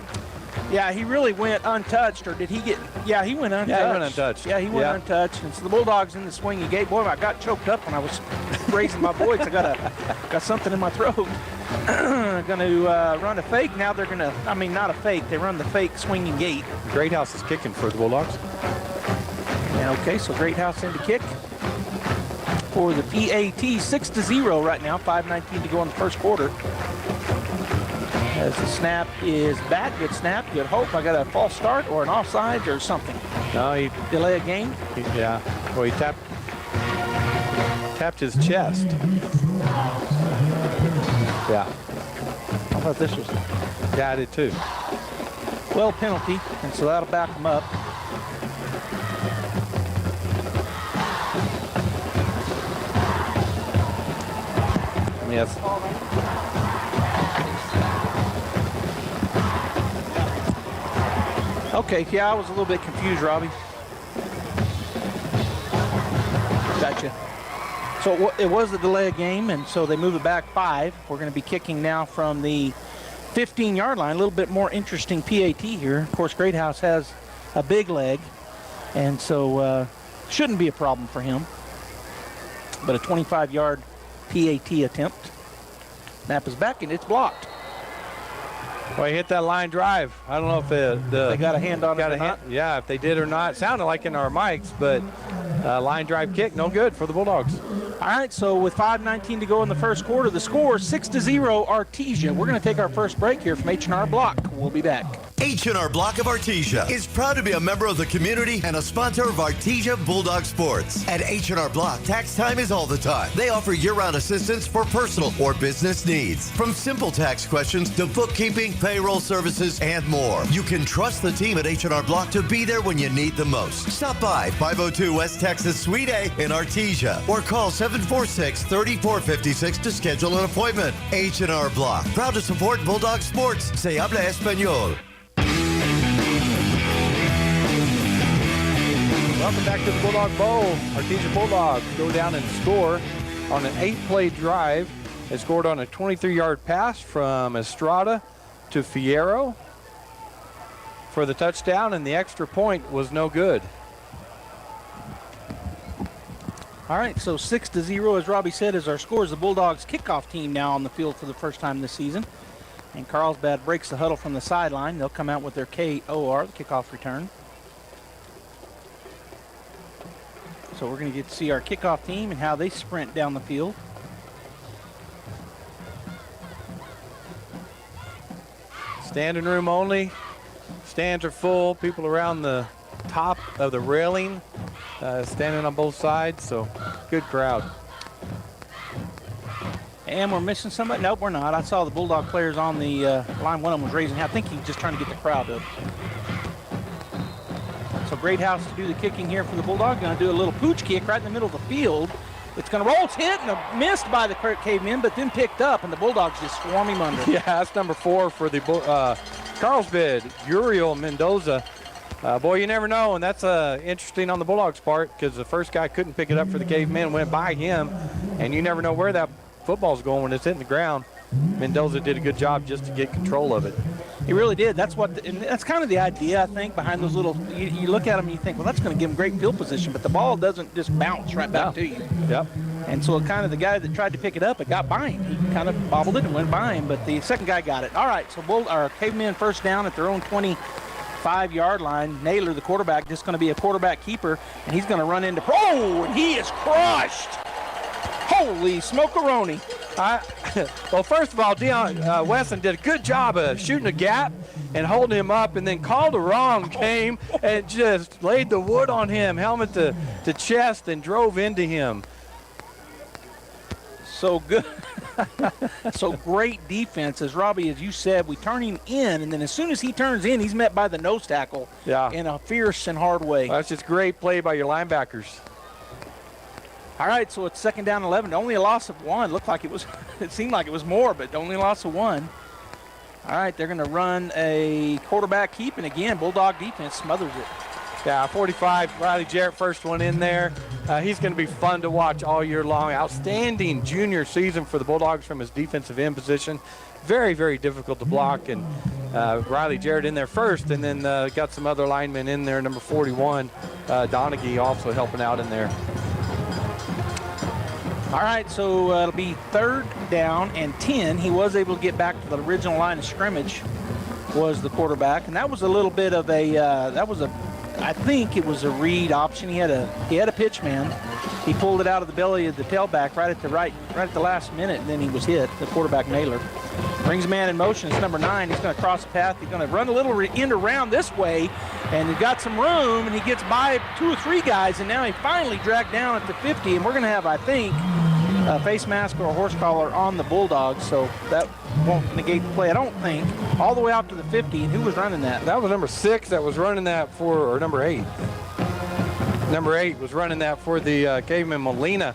Yeah, he really went untouched, or did he get? Yeah, he went untouched. Yeah, he went untouched. Yeah, he went untouched. And so the Bulldogs in the swinging gate. Boy, I got choked up when I was raising my voice. I got something in my throat. Going to run a fake. Now they're going to, I mean, not a fake. They run the fake swinging gate. Greathouse is kicking for the Bulldogs. And okay, so Greathouse in to kick for the PAT. 6-0 right now. 5:19 to go in the first quarter. As the snap is back, good snap, good hope. I got a false start or an offside or something. No, he delay a game. Yeah, well, he tapped his chest. Yeah. I thought this was. Yeah, I did too. Well, penalty, and so that'll back him up. Yes. Okay, yeah, I was a little bit confused, Robbie. Gotcha. So it was a delay of game, and so they move it back 5. We're going to be kicking now from the 15-yard line. A little bit more interesting PAT here. Of course, Greathouse has a big leg, and so shouldn't be a problem for him. But a 25-yard PAT attempt. Snap is back, and it's blocked. Well, he hit that line drive. I don't know if they got a hand on it or not. Yeah, if they did or not. It sounded like in our mics, but line drive kick, no good for the Bulldogs. All right, so with 5:19 to go in the first quarter, the score 6-0 Artesia. We're going to take our first break here from H&R Block. We'll be back. H&R Block of Artesia is proud to be a member of the community and a sponsor of Artesia Bulldog Sports. At H&R Block, tax time is all the time. They offer year-round assistance for personal or business needs. From simple tax questions to bookkeeping, payroll services, and more. You can trust the team at H&R Block to be there when you need the most. Stop by 502 West Texas Suite A in Artesia or call 746-3456 to schedule an appointment. H&R Block, proud to support Bulldog Sports. Se habla español. Welcome back to the Bulldog Bowl. Artesia Bulldogs go down and score on an 8-play drive. They scored on a 23-yard pass from Estrada to Fierro for the touchdown, and the extra point was no good. All right, so 6-0, as Robbie said, is our score. The Bulldogs kickoff team now on the field for the first time this season. And Carlsbad breaks the huddle from the sideline. They'll come out with their KOR, the kickoff return. So we're going to get to see our kickoff team and how they sprint down the field. Standing room only Stands are full. People around the top of the railing standing on both sides, so good crowd. And we're missing somebody. Nope, we're not. I saw the Bulldog players on the line. One of them was raising. I think he was just trying to get the crowd up. So Greathouse to do the kicking here for the Bulldog. Going to do a little pooch kick right in the middle of the field. It's going to roll. It's hit and missed by the cavemen, but then picked up, and the Bulldogs just swarm him under. Yeah, that's number 4 for the Carlsbad, Uriel Mendoza. Boy, you never know, and that's interesting on the Bulldogs' part because the first guy couldn't pick it up for the cavemen, went by him, and you never know where that football's going when it's hitting the ground. Mendoza did a good job just to get control of it. He really did. That's and that's kind of the idea, I think, behind those little. You look at them and you think, well, that's going to give him great field position, but the ball doesn't just bounce right back to you. Yep. And so kind of the guy that tried to pick it up, it got by him. He kind of bobbled it and went by him, but the second guy got it. All right, so our cavemen first down at their own 25-yard line. Naylor, the quarterback, just going to be a quarterback keeper, and he's going to run into. Oh, and he is crushed. Holy smokeroni. Well, first of all, Deion Wesson did a good job of shooting a gap and holding him up, and then Calderon came and just laid the wood on him, helmet to chest, and drove into him. So good. So great defense. As Robbie, as you said, we turn him in, and then as soon as he turns in, he's met by the nose tackle in a fierce and hard way. Well, that's just great play by your linebackers. All right, so it's second down 11. Only a loss of 1. Looked like it was. It seemed like it was more, but only a loss of 1. All right, they're going to run a quarterback keep, and again, Bulldog defense smothers it. Yeah, 45, Riley Jarrett, first one in there. He's going to be fun to watch all year long. Outstanding junior season for the Bulldogs from his defensive end position. Very, very difficult to block, and Riley Jarrett in there first, and then got some other linemen in there. Number 41, Donaghy, also helping out in there. All right, so it'll be third down and 10. He was able to get back to the original line of scrimmage, was the quarterback, and that was a little bit of a I think it was a read option. He had a pitch man. He pulled it out of the belly of the tailback right at the last minute, and then he was hit. The quarterback Naylor brings a man in motion. It's number 9. He's going to cross the path. He's going to run a little end around this way, and he's got some room, and he gets by 2 or 3 guys, and now he finally dragged down at the 50, and we're going to have, I think, a face mask or a horse collar on the Bulldogs, so that won't negate the play, I don't think. All the way out to the 50, and who was running that? That was number 6 that was running that or number 8. Number 8 was running that for the caveman Molina.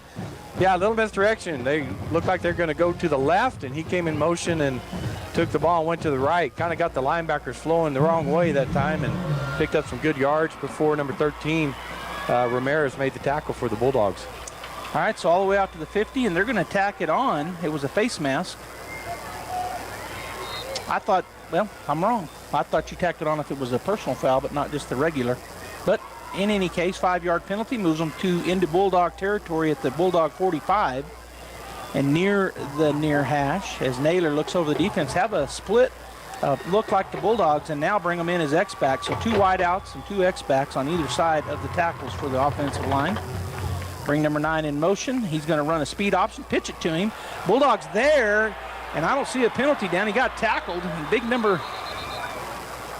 Yeah, a little misdirection. They looked like they're going to go to the left, and he came in motion and took the ball and went to the right. Kind of got the linebackers flowing the wrong way that time and picked up some good yards before number 13, Ramirez, made the tackle for the Bulldogs. All right, so all the way out to the 50, and they're going to tack it on. It was a face mask. I thought, well, I'm wrong. I thought you tacked it on if it was a personal foul, but not just the regular. But in any case, 5-yard penalty moves them into Bulldog territory at the Bulldog 45 and near the near hash as Naylor looks over the defense. Have a split look like the Bulldogs and now bring them in as X-backs. So 2 wideouts and 2 X-backs on either side of the tackles for the offensive line. Bring number 9 in motion. He's going to run a speed option, pitch it to him. Bulldogs there, and I don't see a penalty down. He got tackled. Big number,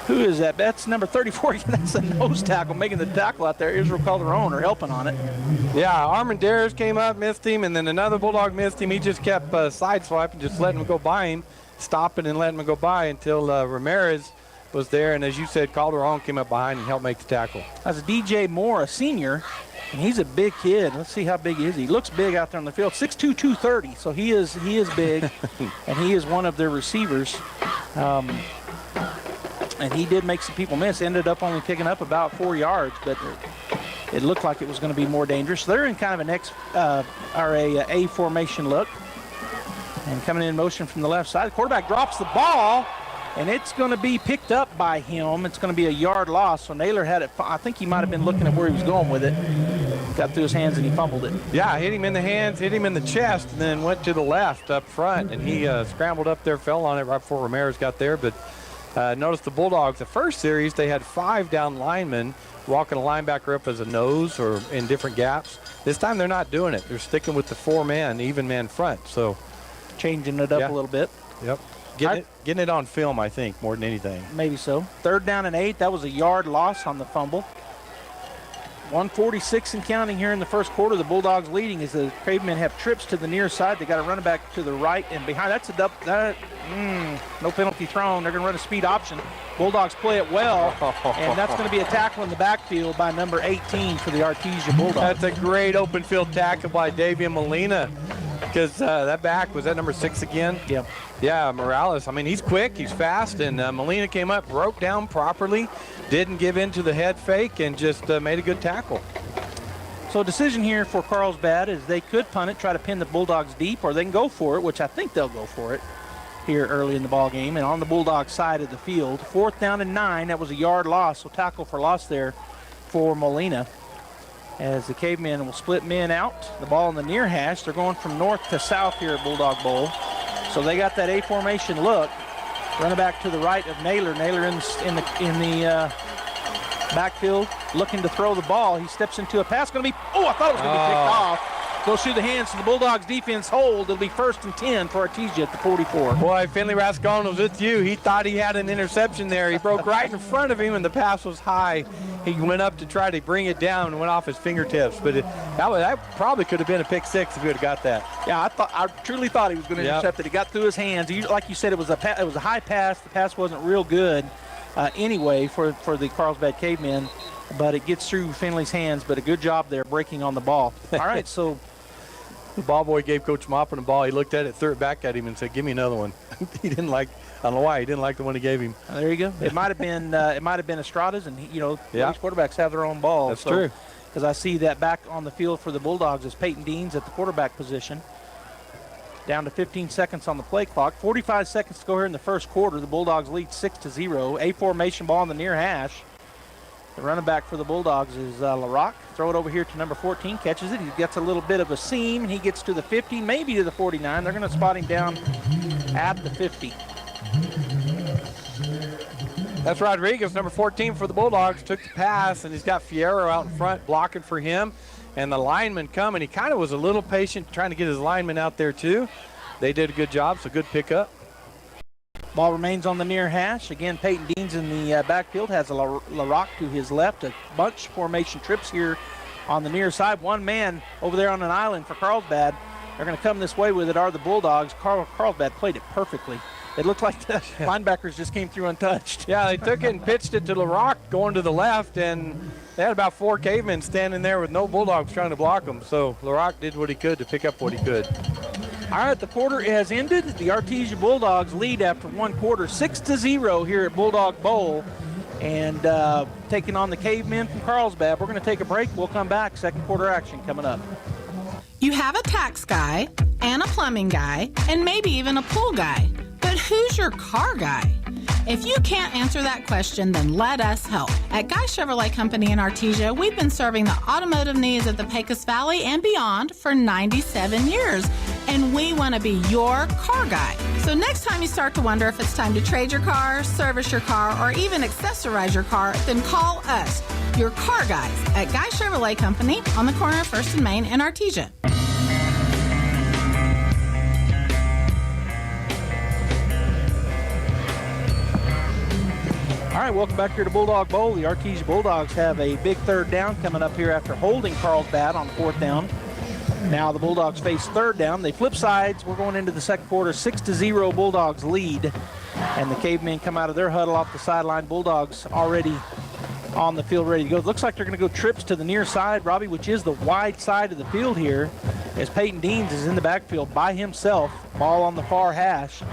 who is that? That's number 34. That's a nose tackle, making the tackle out there. Israel Calderon are helping on it. Yeah, Armendariz came up, missed him, and then another Bulldog missed him. He just kept sideswiping, just letting him go by him, stopping and letting him go by until Ramirez was there. And as you said, Calderon came up behind and helped make the tackle. That's DJ Moore, a senior. And he's a big kid. Let's see how big he is. He looks big out there on the field. 6'2", 230. So he is big, and he is one of their receivers. And he did make some people miss. Ended up only picking up about 4 yards, but it looked like it was going to be more dangerous. So they're in kind of an A formation look. And coming in motion from the left side. The quarterback drops the ball, and it's going to be picked up by him. It's going to be a yard loss. So Naylor had it. I think he might have been looking at where he was going with it. Got through his hands and he fumbled it. Yeah, hit him in the hands, hit him in the chest, and then went to the left up front. And he scrambled up there, fell on it right before Ramirez got there. But notice the Bulldogs, the first series, they had 5 down linemen walking a linebacker up as a nose or in different gaps. This time they're not doing it. They're sticking with the 4-man, even man front. So changing it up a little bit. Yep. Getting it on film, I think, more than anything. Maybe so. 3rd down and 8. That was a yard loss on the fumble. 1:46 and counting here in the first quarter. The Bulldogs leading as the Cavemen have trips to the near side. They got a running back to the right and behind. That's a no penalty thrown. They're going to run a speed option. Bulldogs play it well, and that's going to be a tackle in the backfield by number 18 for the Artesia Bulldogs. That's a great open field tackle by Davian Molina, because that back, was that number 6 again? Yep. Yeah, Morales. I mean, he's quick, he's fast, and Molina came up, broke down properly, didn't give in to the head fake, and just made a good tackle. So a decision here for Carlsbad is they could punt it, try to pin the Bulldogs deep, or they can go for it, which I think they'll go for it here early in the ball game. And on the Bulldog side of the field, 4th down and 9. That was a yard loss, so tackle for loss there for Molina. As the Cavemen will split men out, the ball in the near hash. They're going from north to south here at Bulldog Bowl. So they got that A formation look. Running back to the right of Naylor. Naylor in the backfield, looking to throw the ball. He steps into a pass. Going to be, I thought it was going to be picked off. Goes through the hands of the Bulldogs defense hold. It'll be 1st and 10 for Artesia at the 44. Boy, Finley Rascon was with you. He thought he had an interception there. He broke right in front of him, and the pass was high. He went up to try to bring it down and went off his fingertips. But that probably could have been a pick 6 if he would have got that. Yeah, I truly thought he was going to intercept it. He got through his hands. Like you said, it was a high pass. The pass wasn't real good anyway for the Carlsbad Cavemen, but it gets through Finley's hands. But a good job there breaking on the ball. All right, so the ball boy gave Coach Maupin the ball. He looked at it, threw it back at him, and said, "Give me another one." He didn't like. I don't know why he didn't like the one he gave him. There you go. It might have been Estrada's, and these quarterbacks have their own ball. That's true. Because I see that back on the field for the Bulldogs is Peyton Deans at the quarterback position. Down to 15 seconds on the play clock. 45 seconds to go here in the first quarter. The Bulldogs lead 6-0. A formation ball in the near hash. The running back for the Bulldogs is LaRock. Throw it over here to number 14. Catches it. He gets a little bit of a seam. And he gets to the 50, maybe to the 49. They're going to spot him down at the 50. That's Rodriguez, number 14 for the Bulldogs. Took the pass, and he's got Fierro out in front blocking for him. And the lineman coming. He kind of was a little patient trying to get his lineman out there too. They did a good job, so good pickup. Ball remains on the near hash. Again, Peyton Deans in the backfield has a LaRock to his left. A bunch formation trips here on the near side. One man over there on an island for Carlsbad. They're going to come this way with it are the Bulldogs. Carlsbad played it perfectly. It looked like the linebackers just came through untouched. Yeah, they took it and pitched it to LaRock going to the left, and they had about 4 cavemen standing there with no Bulldogs trying to block them. So LaRock did what he could to pick up what he could. All right, the quarter has ended. The Artesia Bulldogs lead after one quarter, 6-0 here at Bulldog Bowl. And taking on the Cavemen from Carlsbad. We're going to take a break. We'll come back. Second quarter action coming up. You have a tax guy and a plumbing guy and maybe even a pool guy. But who's your car guy? If you can't answer that question, then let us help. At Guy Chevrolet Company in Artesia, we've been serving the automotive needs of the Pecos Valley and beyond for 97 years. And we want to be your car guy. So next time you start to wonder if it's time to trade your car, service your car, or even accessorize your car, then call us, your car guys, at Guy Chevrolet Company on the corner of 1st and Main in Artesia. All right, welcome back here to Bulldog Bowl. The Artesia Bulldogs have a big 3rd down coming up here after holding Carlsbad on 4th down. Now the Bulldogs face 3rd down. They flip sides. We're going into the second quarter. 6-0 Bulldogs lead. And the Cavemen come out of their huddle off the sideline. Bulldogs already on the field ready to go. It looks like they're going to go trips to the near side, Robbie, which is the wide side of the field here, as Peyton Deans is in the backfield by himself. Ball on the far hash.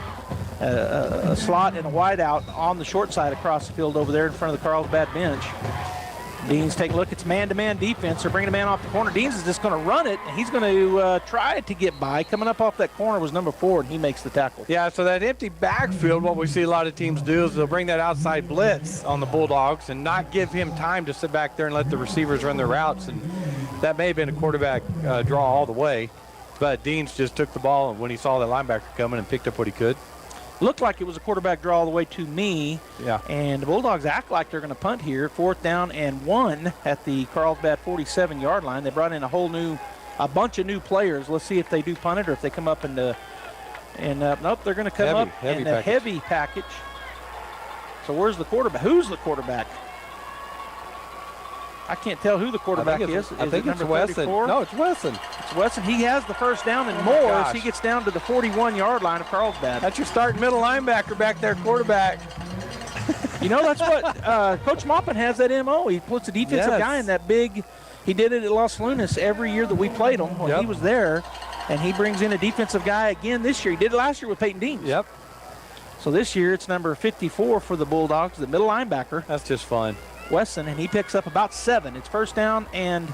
A slot and a wide out on the short side across the field over there in front of the Carlsbad bench. Deans take a look. It's man-to-man defense. They're bringing a man off the corner. Deans is just going to run it, and he's going to try to get by. Coming up off that corner was number 4, and he makes the tackle. Yeah, so that empty backfield, what we see a lot of teams do is they'll bring that outside blitz on the Bulldogs and not give him time to sit back there and let the receivers run their routes. And that may have been a quarterback draw all the way. But Deans just took the ball when he saw that linebacker coming and picked up what he could. Looked like it was a quarterback draw all the way to me. Yeah. And the Bulldogs act like they're going to punt here. 4th down and 1 at the Carlsbad 47-yard line. They brought in a bunch of new players. Let's see if they do punt it or if they come up and And nope, they're going to come up in a heavy package. So where's the quarterback? Who's the quarterback? I can't tell who the quarterback is. I think it's Wesson. No, it's Wesson. It's Wesson. He has the first down and more as he gets down to the 41-yard line of Carlsbad. That's your starting middle linebacker back there, quarterback. You know, that's what Coach Maupin has, that MO. He puts a defensive guy in that big. He did it at Los Lunas every year that we played him when he was there, and he brings in a defensive guy again this year. He did it last year with Peyton Deans. Yep. So this year it's number 54 for the Bulldogs, the middle linebacker. That's just fun. Wesson, and he picks up about 7. It's first down and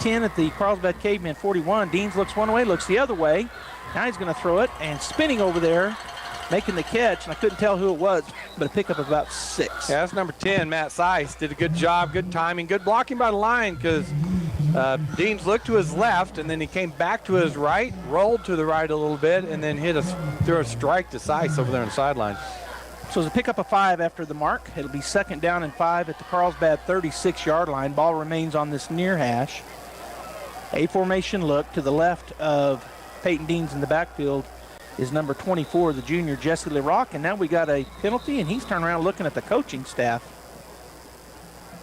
10 at the Carlsbad Cavemen 41. Deans looks one way, looks the other way. Now he's going to throw it, and spinning over there, making the catch, and I couldn't tell who it was, but a pickup of about 6. Yeah, that's number 10, Matt Seiss. Did a good job, good timing, good blocking by the line, because Deans looked to his left, and then he came back to his right, rolled to the right a little bit, and then threw a strike to Seiss over there on the sideline. So it's a pickup of 5 after the mark. It'll be second down and 5 at the Carlsbad 36-yard line. Ball remains on this near hash. A formation look to the left of Peyton Deans in the backfield is number 24, the junior Jesse LaRock. And now we got a penalty, and he's turning around looking at the coaching staff.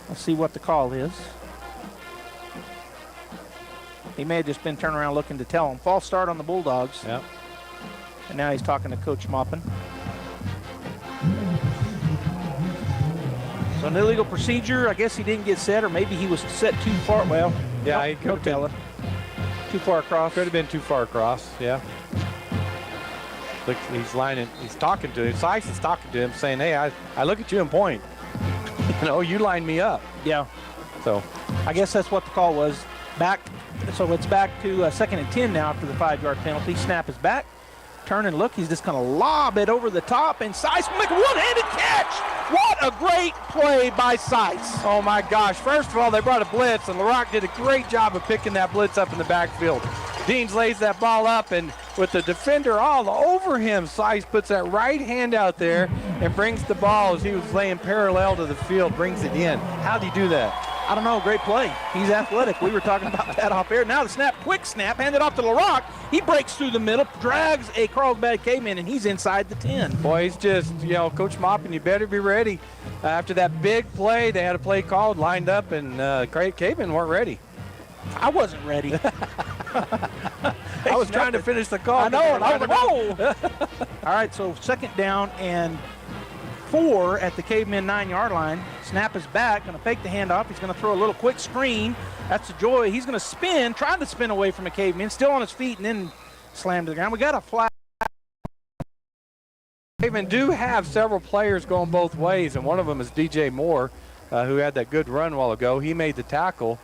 Let's see what the call is. He may have just been turning around looking to tell him. False start on the Bulldogs. Yep. And now he's talking to Coach Maupin. So an illegal procedure, I guess he didn't get set, or maybe he was set too far. Well, yeah, he could tell it. Too far across. Could have been too far across, yeah. Look, he's talking to him. Seiss is talking to him, saying, hey, I look at you and point. You line me up. Yeah. So I guess that's what the call was. So it's back to second and 10 now after the 5-yard penalty. Snap is back. Turn and look. He's just going to lob it over the top, and Seiss will make a one-handed catch. What a great play by Seiss. Oh, my gosh. First of all, they brought a blitz, and LaRock did a great job of picking that blitz up in the backfield. Deans lays that ball up, and with the defender all over him, Seiss puts that right hand out there and brings the ball as he was laying parallel to the field, brings it in. How'd he do that? I don't know, great play. He's athletic. We were talking about that off air. Now the snap, quick snap, handed off to LaRock. He breaks through the middle, drags a Carlsbad caveman, and he's inside the 10. Boy, he's just, Coach Maupin, you better be ready. After that big play, they had a play called, lined up, and cavemen weren't ready. I wasn't ready. I was trying to finish the call. I know, and I was like, whoa! All right, so second down and 4 at the cavemen 9-yard line. Snap is back, going to fake the handoff. He's going to throw a little quick screen. That's a joy. He's going to spin, trying to spin away from a caveman, still on his feet, and then slam to the ground. We got a flag. Cavemen do have several players going both ways, and one of them is DJ Moore, who had that good run a while ago. He made the tackle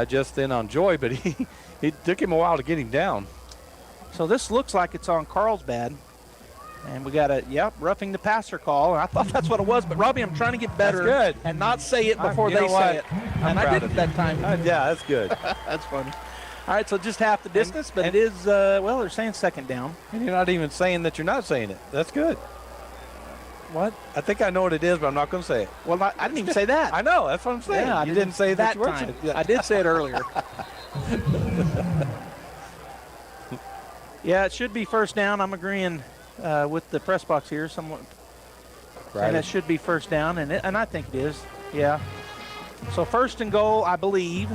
just then on Joy, but it took him a while to get him down. So this looks like it's on Carlsbad. And we got a, roughing the passer call. I thought that's what it was, but Robbie, I'm trying to get better. That's good. And not say it before they say it. And I did it that time. Yeah, that's good. That's funny. All right, so just half the distance, but it is, they're saying second down. And you're not even saying that you're not saying it. That's good. What? I think I know what it is, but I'm not going to say it. Well, I didn't even say that. I know. That's what I'm saying. Yeah, you didn't say that you time. I did say it earlier. Yeah, it should be first down. I'm agreeing with the press box here. Someone saying that should be first down, and I think it is. Yeah. So first and goal, I believe.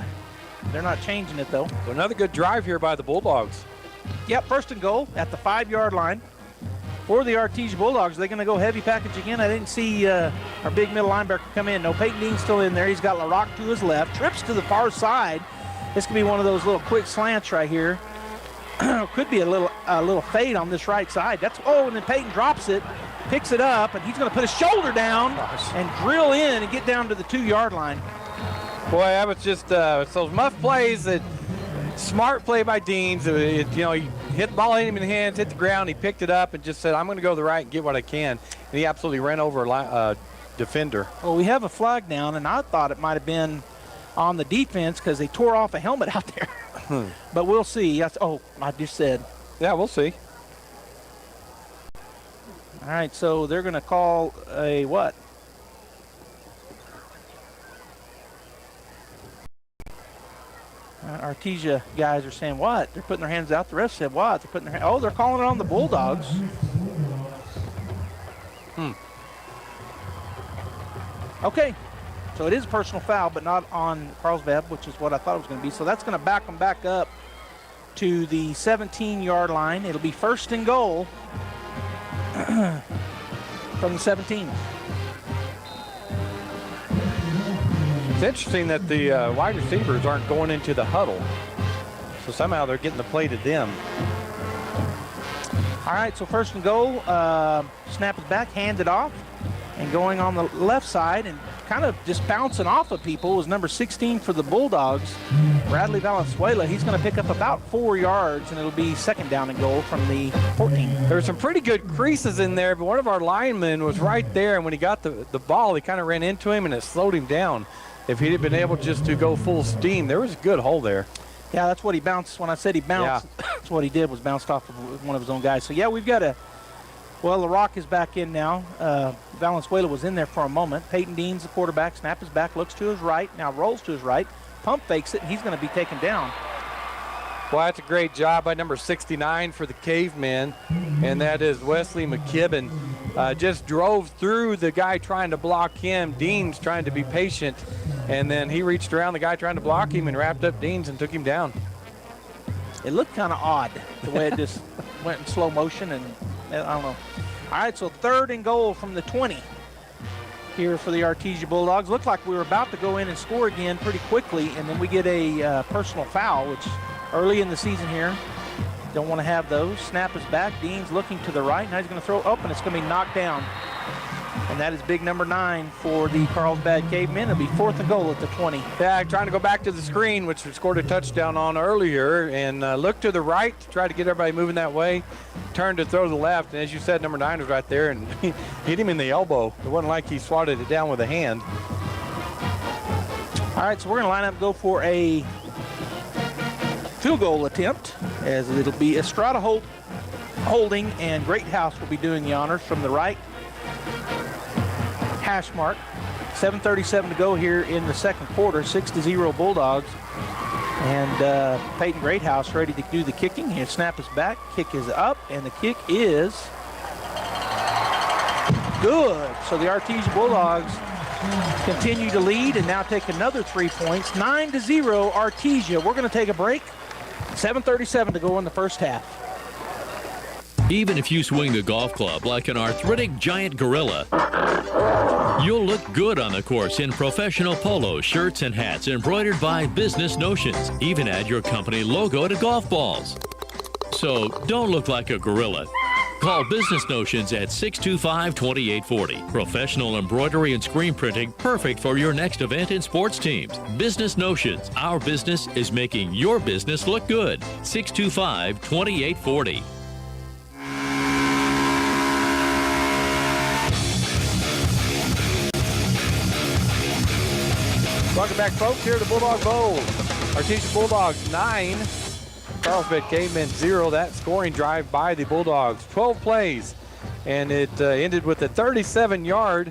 They're not changing it, though. So another good drive here by the Bulldogs. Yep, first and goal at the 5-yard line. For the Artesia Bulldogs, they're going to go heavy package again. I didn't see our big middle linebacker come in. No, Peyton Dean's still in there. He's got LaRock to his left, trips to the far side. This could be one of those little quick slants right here. Could be a little fade on this right side. And then Peyton drops it, picks it up, and he's going to put his shoulder down and drill in and get down to the 2-yard line. Boy, that was just it's those muff plays that smart play by Deans. He hit the ball, hit him in the hands, hit the ground, he picked it up and just said, I'm going to go to the right and get what I can. And he absolutely ran over a defender. Well, we have a flag down, and I thought it might have been on the defense because they tore off a helmet out there. But we'll see. I just said. Yeah, we'll see. All right, so they're going to call a what? Artesia guys are saying, what? They're putting their hands out. The ref said, what? They're putting their oh, they're calling it on the Bulldogs. Okay, so it is a personal foul, but not on Carlsbad, which is what I thought it was going to be. So that's going to back them back up to the 17-yard line. It'll be first and goal from the 17. It's interesting that the wide receivers aren't going into the huddle. So somehow they're getting the play to them. All right, so first and goal. Snap is back, hand it off. And going on the left side and kind of just bouncing off of people was number 16 for the Bulldogs, Bradley Valenzuela. He's going to pick up about 4 yards, and it'll be second down and goal from the 14. There were some pretty good creases in there, but one of our linemen was right there, and when he got the ball, he kind of ran into him, and it slowed him down. If he'd have been able just to go full steam, there was a good hole there. Yeah, that's what he bounced. When I said he bounced, that's what he did, was bounced off of one of his own guys. So, yeah, we've got a well, LaRock is back in now. Valenzuela was in there for a moment. Peyton Dean's the quarterback. Snap is back, looks to his right, now rolls to his right. Pump fakes it, and he's going to be taken down. Well, that's a great job by number 69 for the Cavemen, and that is Wesley McKibben. Just drove through the guy trying to block him. Dean's trying to be patient, and then he reached around the guy trying to block him and wrapped up Dean's and took him down. It looked kind of odd, the way it just went in slow motion, and I don't know. All right, so third and goal from the 20 here for the Artesia Bulldogs. Looked like we were about to go in and score again pretty quickly, and then we get a personal foul, which early in the season here, don't want to have those. Snap is back. Dean's looking to the right. Now he's going to throw up, and it's going to be knocked down. And that is big number 9 for the Carlsbad Cavemen. It'll be fourth and goal at the 20. Yeah, trying to go back to the screen, which we scored a touchdown on earlier, and look to the right to try to get everybody moving that way. Turn to throw to the left, and as you said, number 9 was right there and hit him in the elbow. It wasn't like he swatted it down with a hand. All right, so we're going to line up and go for a field goal attempt, as it'll be Estrada holding, and Great House will be doing the honors from the right hash mark. 7:37 to go here in the second quarter. 6-0 Bulldogs. And Peyton Greathouse ready to do the kicking. His snap is back, kick is up, and the kick is good. So the Artesia Bulldogs continue to lead and now take another 3 points. 9-0 Artesia. We're going to take a break. 7:37 to go in the first half. Even if you swing the golf club like an arthritic giant gorilla, you'll look good on the course in professional polos, shirts, and hats embroidered by Business Notions. Even add your company logo to golf balls. So don't look like a gorilla. Call Business Notions at 625-2840. Professional embroidery and screen printing, perfect for your next event and sports teams. Business Notions. Our business is making your business look good. 625-2840. Welcome back, folks, here at the Bulldog Bowl. Artesia Bulldogs 9, Carlsbad Cavemen 0. That scoring drive by the Bulldogs, 12 plays, and it ended with a 37-yard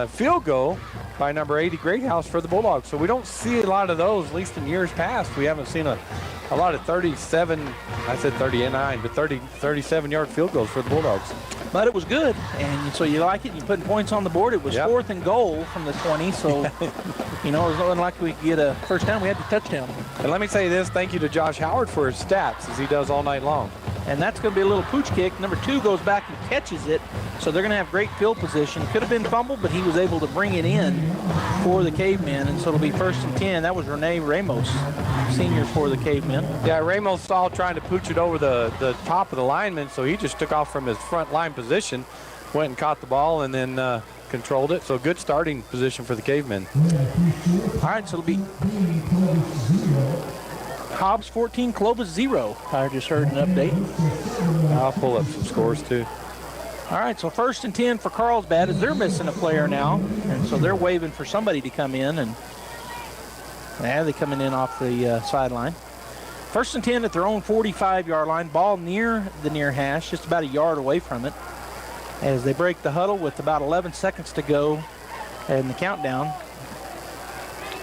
field goal by number 80 Greathouse for the Bulldogs. So we don't see a lot of those, at least in years past. We haven't seen a lot of 37, I said 39, but 37-yard field goals for the Bulldogs. But it was good, and so you like it. You're putting points on the board. It was fourth and goal from the 20, so, you know, it was nothing like we could get a first down. We had the touchdown. And let me say this, thank you to Josh Howard for his stats, as he does all night long. And that's going to be a little pooch kick. Number 2 goes back and catches it, so they're going to have great field position. Could have been fumbled, but he was able to bring it in for the Cavemen, and so it'll be first and 10. That was Rene Ramos, senior for the Cavemen. Yeah, Ramos saw trying to pooch it over the top of the lineman, so he just took off from his front line position, went and caught the ball, and then controlled it. So good starting position for the Cavemen. All right, so it'll be Hobbs 14, Clovis 0. I just heard an update. I'll pull up some scores too. All right, so first and 10 for Carlsbad, as they're missing a player now, and so they're waving for somebody to come in, and they're coming in off the sideline. First and 10 at their own 45-yard line, ball near the near hash, just about a yard away from it, as they break the huddle with about 11 seconds to go in the countdown.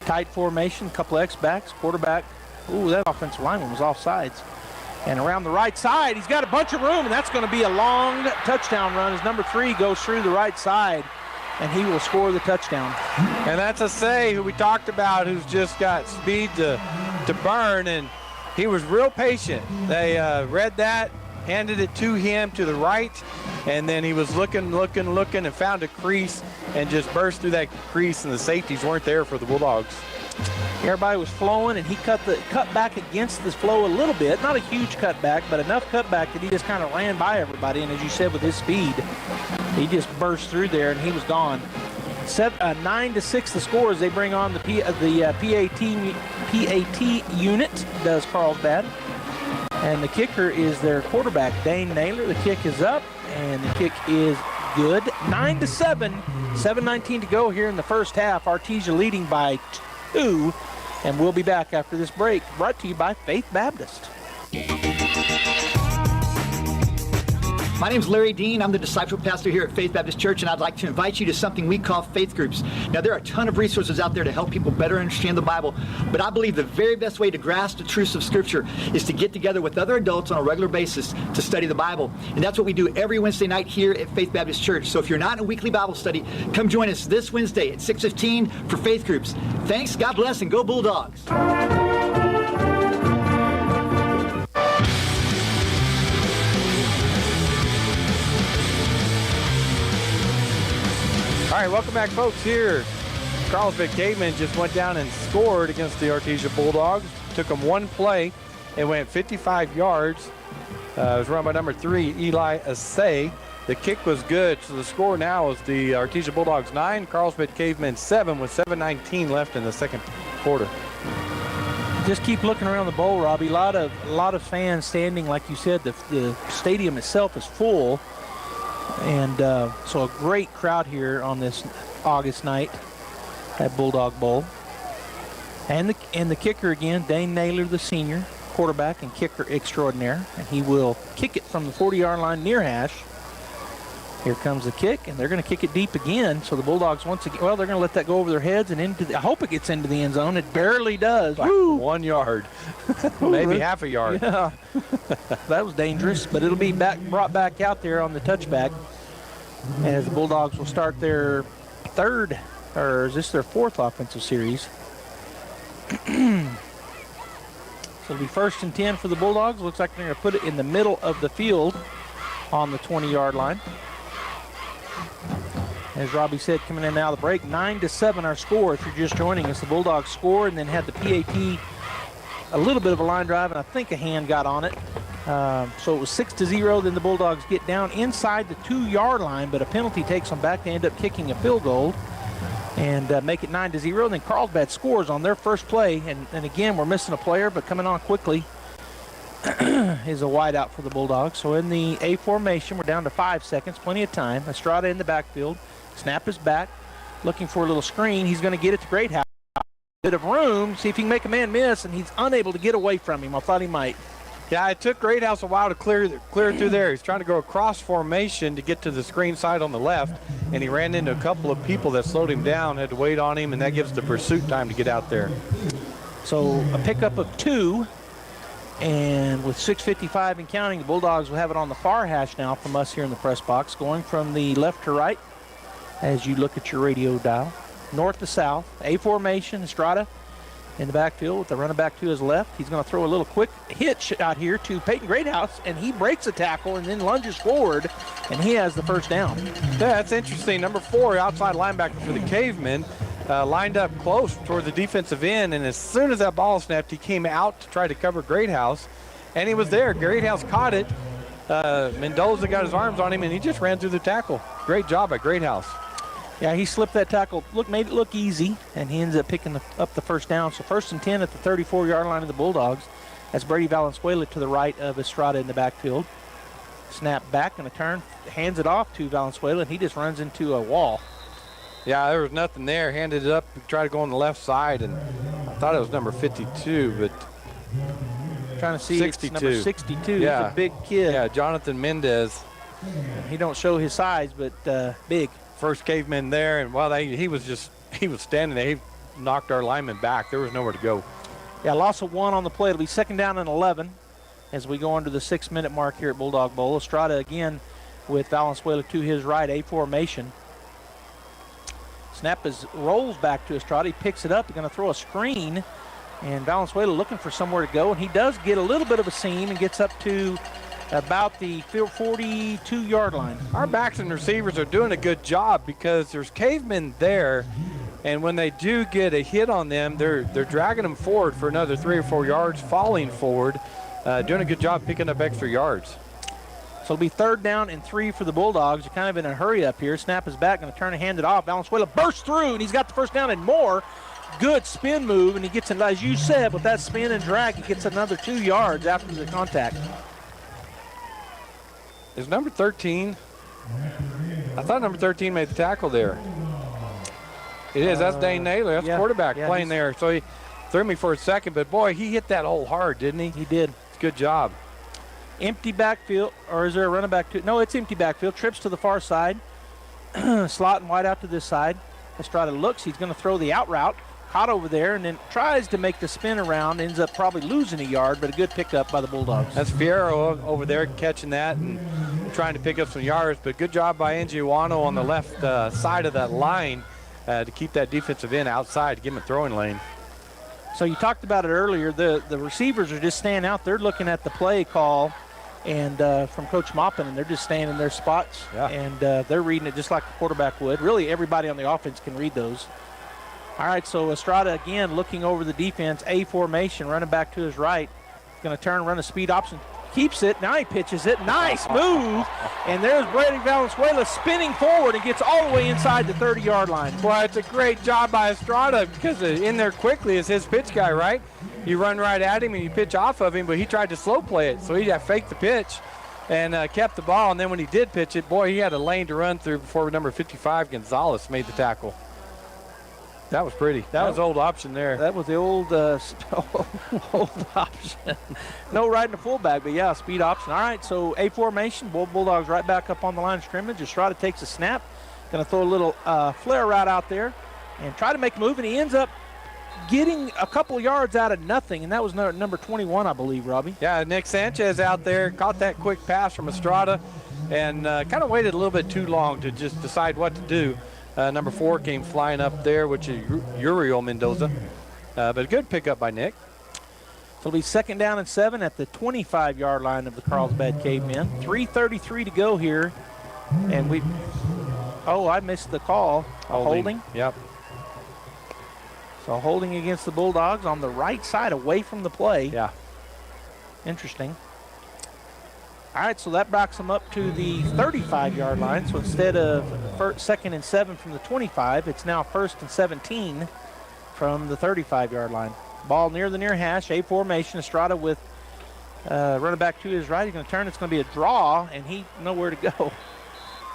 Tight formation, a couple of X-backs, quarterback Ooh, that offensive lineman was offsides. And around the right side, he's got a bunch of room, and that's going to be a long touchdown run as number 3 goes through the right side, and he will score the touchdown. And that's Asay, who we talked about, who's just got speed to burn, and he was real patient. They read that, handed it to him to the right, and then he was looking, and found a crease and just burst through that crease, and the safeties weren't there for the Bulldogs. Everybody was flowing, and he cut back against this flow a little bit. Not a huge cutback, but enough cutback that he just kind of ran by everybody. And as you said, with his speed, he just burst through there, and he was gone. 9-6 the score as they bring on the PAT unit, does Carlsbad. And the kicker is their quarterback, Dane Naylor. The kick is up, and the kick is good. 9-7, 7:19 to go here in the first half. Artesia leading by 2, and we'll be back after this break, brought to you by Faith Baptist. My name is Larry Dean. I'm the disciple pastor here at Faith Baptist Church, and I'd like to invite you to something we call faith groups. Now, there are a ton of resources out there to help people better understand the Bible, but I believe the very best way to grasp the truths of Scripture is to get together with other adults on a regular basis to study the Bible. And that's what we do every Wednesday night here at Faith Baptist Church. So if you're not in a weekly Bible study, come join us this Wednesday at 6:15 for faith groups. Thanks, God bless, and go Bulldogs. All right, welcome back, folks. Here, Carlsbad Cavemen just went down and scored against the Artesia Bulldogs. Took them one play. It went 55 yards. It was run by number 3, Eli Asay. The kick was good, so the score now is the Artesia Bulldogs 9, Carlsbad Cavemen 7, with 7:19 left in the second quarter. Just keep looking around the bowl, Robbie. A lot of fans standing, like you said. The stadium itself is full. And so a great crowd here on this August night at Bulldog Bowl. And the kicker again, Dane Naylor, the senior, quarterback and kicker extraordinaire. And he will kick it from the 40-yard line near hash. Here comes the kick, and they're going to kick it deep again. So the Bulldogs once again, well, they're going to let that go over their heads and I hope it gets into the end zone. It barely does. Like 1 yard, maybe half a yard. Yeah, that was dangerous, but it'll be brought back out there on the touchback as the Bulldogs will start their third, or is this their 4th offensive series? So it'll be 1st and 10 for the Bulldogs. Looks like they're going to put it in the middle of the field on the 20-yard line. As Robbie said, coming in now the break, 9-7 our score. If you're just joining us, the Bulldogs scored and then had the PAT a little bit of a line drive, and I think a hand got on it. So it was 6-0. Then the Bulldogs get down inside the 2-yard line, but a penalty takes them back. They end up kicking a field goal and make it 9-0. And then Carlsbad scores on their first play, and again we're missing a player, but coming on quickly is a wideout for the Bulldogs. So in the A formation, we're down to 5 seconds, plenty of time. Estrada in the backfield. Snap is back, looking for a little screen. He's going to get it to Greathouse. Bit of room, see if he can make a man miss, and he's unable to get away from him. I thought he might. Yeah, it took Greathouse a while to clear through there. He's trying to go across formation to get to the screen side on the left, and he ran into a couple of people that slowed him down, had to wait on him, and that gives the pursuit time to get out there. So a pickup of 2, and with 6:55 and counting, the Bulldogs will have it on the far hash now from us here in the press box, going from the left to right as you look at your radio dial. North to south, A formation, Estrada in the backfield with the running back to his left. He's going to throw a little quick hitch out here to Peyton Greathouse, and he breaks a tackle and then lunges forward, and he has the first down. Yeah, that's interesting. Number 4, outside linebacker for the Cavemen, lined up close toward the defensive end, and as soon as that ball snapped, he came out to try to cover Greathouse, and he was there. Greathouse caught it. Mendoza got his arms on him, and he just ran through the tackle. Great job by Greathouse. Yeah, he slipped that tackle, made it look easy, and he ends up picking up the first down. So 1st and 10 at the 34-yard line of the Bulldogs. That's Brady Valenzuela to the right of Estrada in the backfield. Snap back and a turn, hands it off to Valenzuela, and he just runs into a wall. Yeah, there was nothing there. Handed it up, tried to go on the left side, and I thought it was number 52, but trying to see 62. It's number 62. Yeah. He's a big kid. Yeah, Jonathan Mendez. He don't show his size, but big. First Caveman there, and he was standing there. He knocked our lineman back. There was nowhere to go. Yeah, loss of 1 on the play. It'll be 2nd down and 11 as we go under the 6-minute mark here at Bulldog Bowl. Estrada again with Valenzuela to his right, A formation. Snap rolls back to Estrada. He picks it up. He's going to throw a screen. And Valenzuela looking for somewhere to go. And he does get a little bit of a seam and gets up to about the 42-yard line. Our backs and receivers are doing a good job because there's cavemen there. And when they do get a hit on them, they're dragging them forward for another 3 or 4 yards, falling forward, doing a good job picking up extra yards. So it'll be 3rd down and 3 for the Bulldogs. They're kind of in a hurry up here. Snap is back, going to turn and hand it off. Valenzuela bursts through, and he's got the 1st down and more. Good spin move, and he gets, as you said, with that spin and drag, he gets another 2 yards after the contact. Is number 13? I thought number 13 made the tackle there. It is. That's Dane Naylor. That's the quarterback playing there. So he threw me for a second, but boy, he hit that hole hard, didn't he? He did. Good job. Empty backfield, or is there a running back? No, it's empty backfield. Trips to the far side. Slot and wide out to this side. Estrada looks. He's going to throw the out route. Caught over there and then tries to make the spin around. Ends up probably losing a yard, but a good pickup by the Bulldogs. That's Fierro over there catching that and trying to pick up some yards, but good job by Ngiwano on the left side of that line to keep that defensive end outside to give him a throwing lane. So you talked about it earlier. The receivers are just standing out. They're looking at the play call and from Coach Maupin, and they're just staying in their spots. Yeah. And they're reading it just like the quarterback would. Really, everybody on the offense can read those. All right, so Estrada again looking over the defense. A formation, running back to his right. Going to turn, run a speed option. Keeps it. Now he pitches it. Nice move. And there's Brady Valenzuela spinning forward and gets all the way inside the 30-yard line. Well, it's a great job by Estrada because in there quickly is his pitch guy, right? You run right at him and you pitch off of him, but he tried to slow play it. So he faked the pitch and kept the ball. And then when he did pitch it, boy, he had a lane to run through before number 55, Gonzalez, made the tackle. That was pretty. That was old option there. That was the old old option. No riding the fullback, but yeah, speed option. All right, so A formation. Bulldogs right back up on the line of scrimmage. Estrada takes a snap. Going to throw a little flare route out there and try to make a move, and he ends up getting a couple yards out of nothing, and that was number 21, I believe, Robbie. Yeah, Nick Sanchez out there caught that quick pass from Estrada and kind of waited a little bit too long to just decide what to do. Number 4 came flying up there, which is Uriel Mendoza. But a good pickup by Nick. So it'll be 2nd down and 7 at the 25-yard line of the Carlsbad Cavemen. 3:33 to go here. And I missed the call. Holding. Yep. So holding against the Bulldogs on the right side away from the play. Yeah. Interesting. All right, so that backs them up to the 35-yard line. So instead of 2nd and 7 from the 25, it's now 1st and 17 from the 35-yard line. Ball near the near hash, A formation. Estrada with running back to his right. He's going to turn. It's going to be a draw, and he nowhere to go.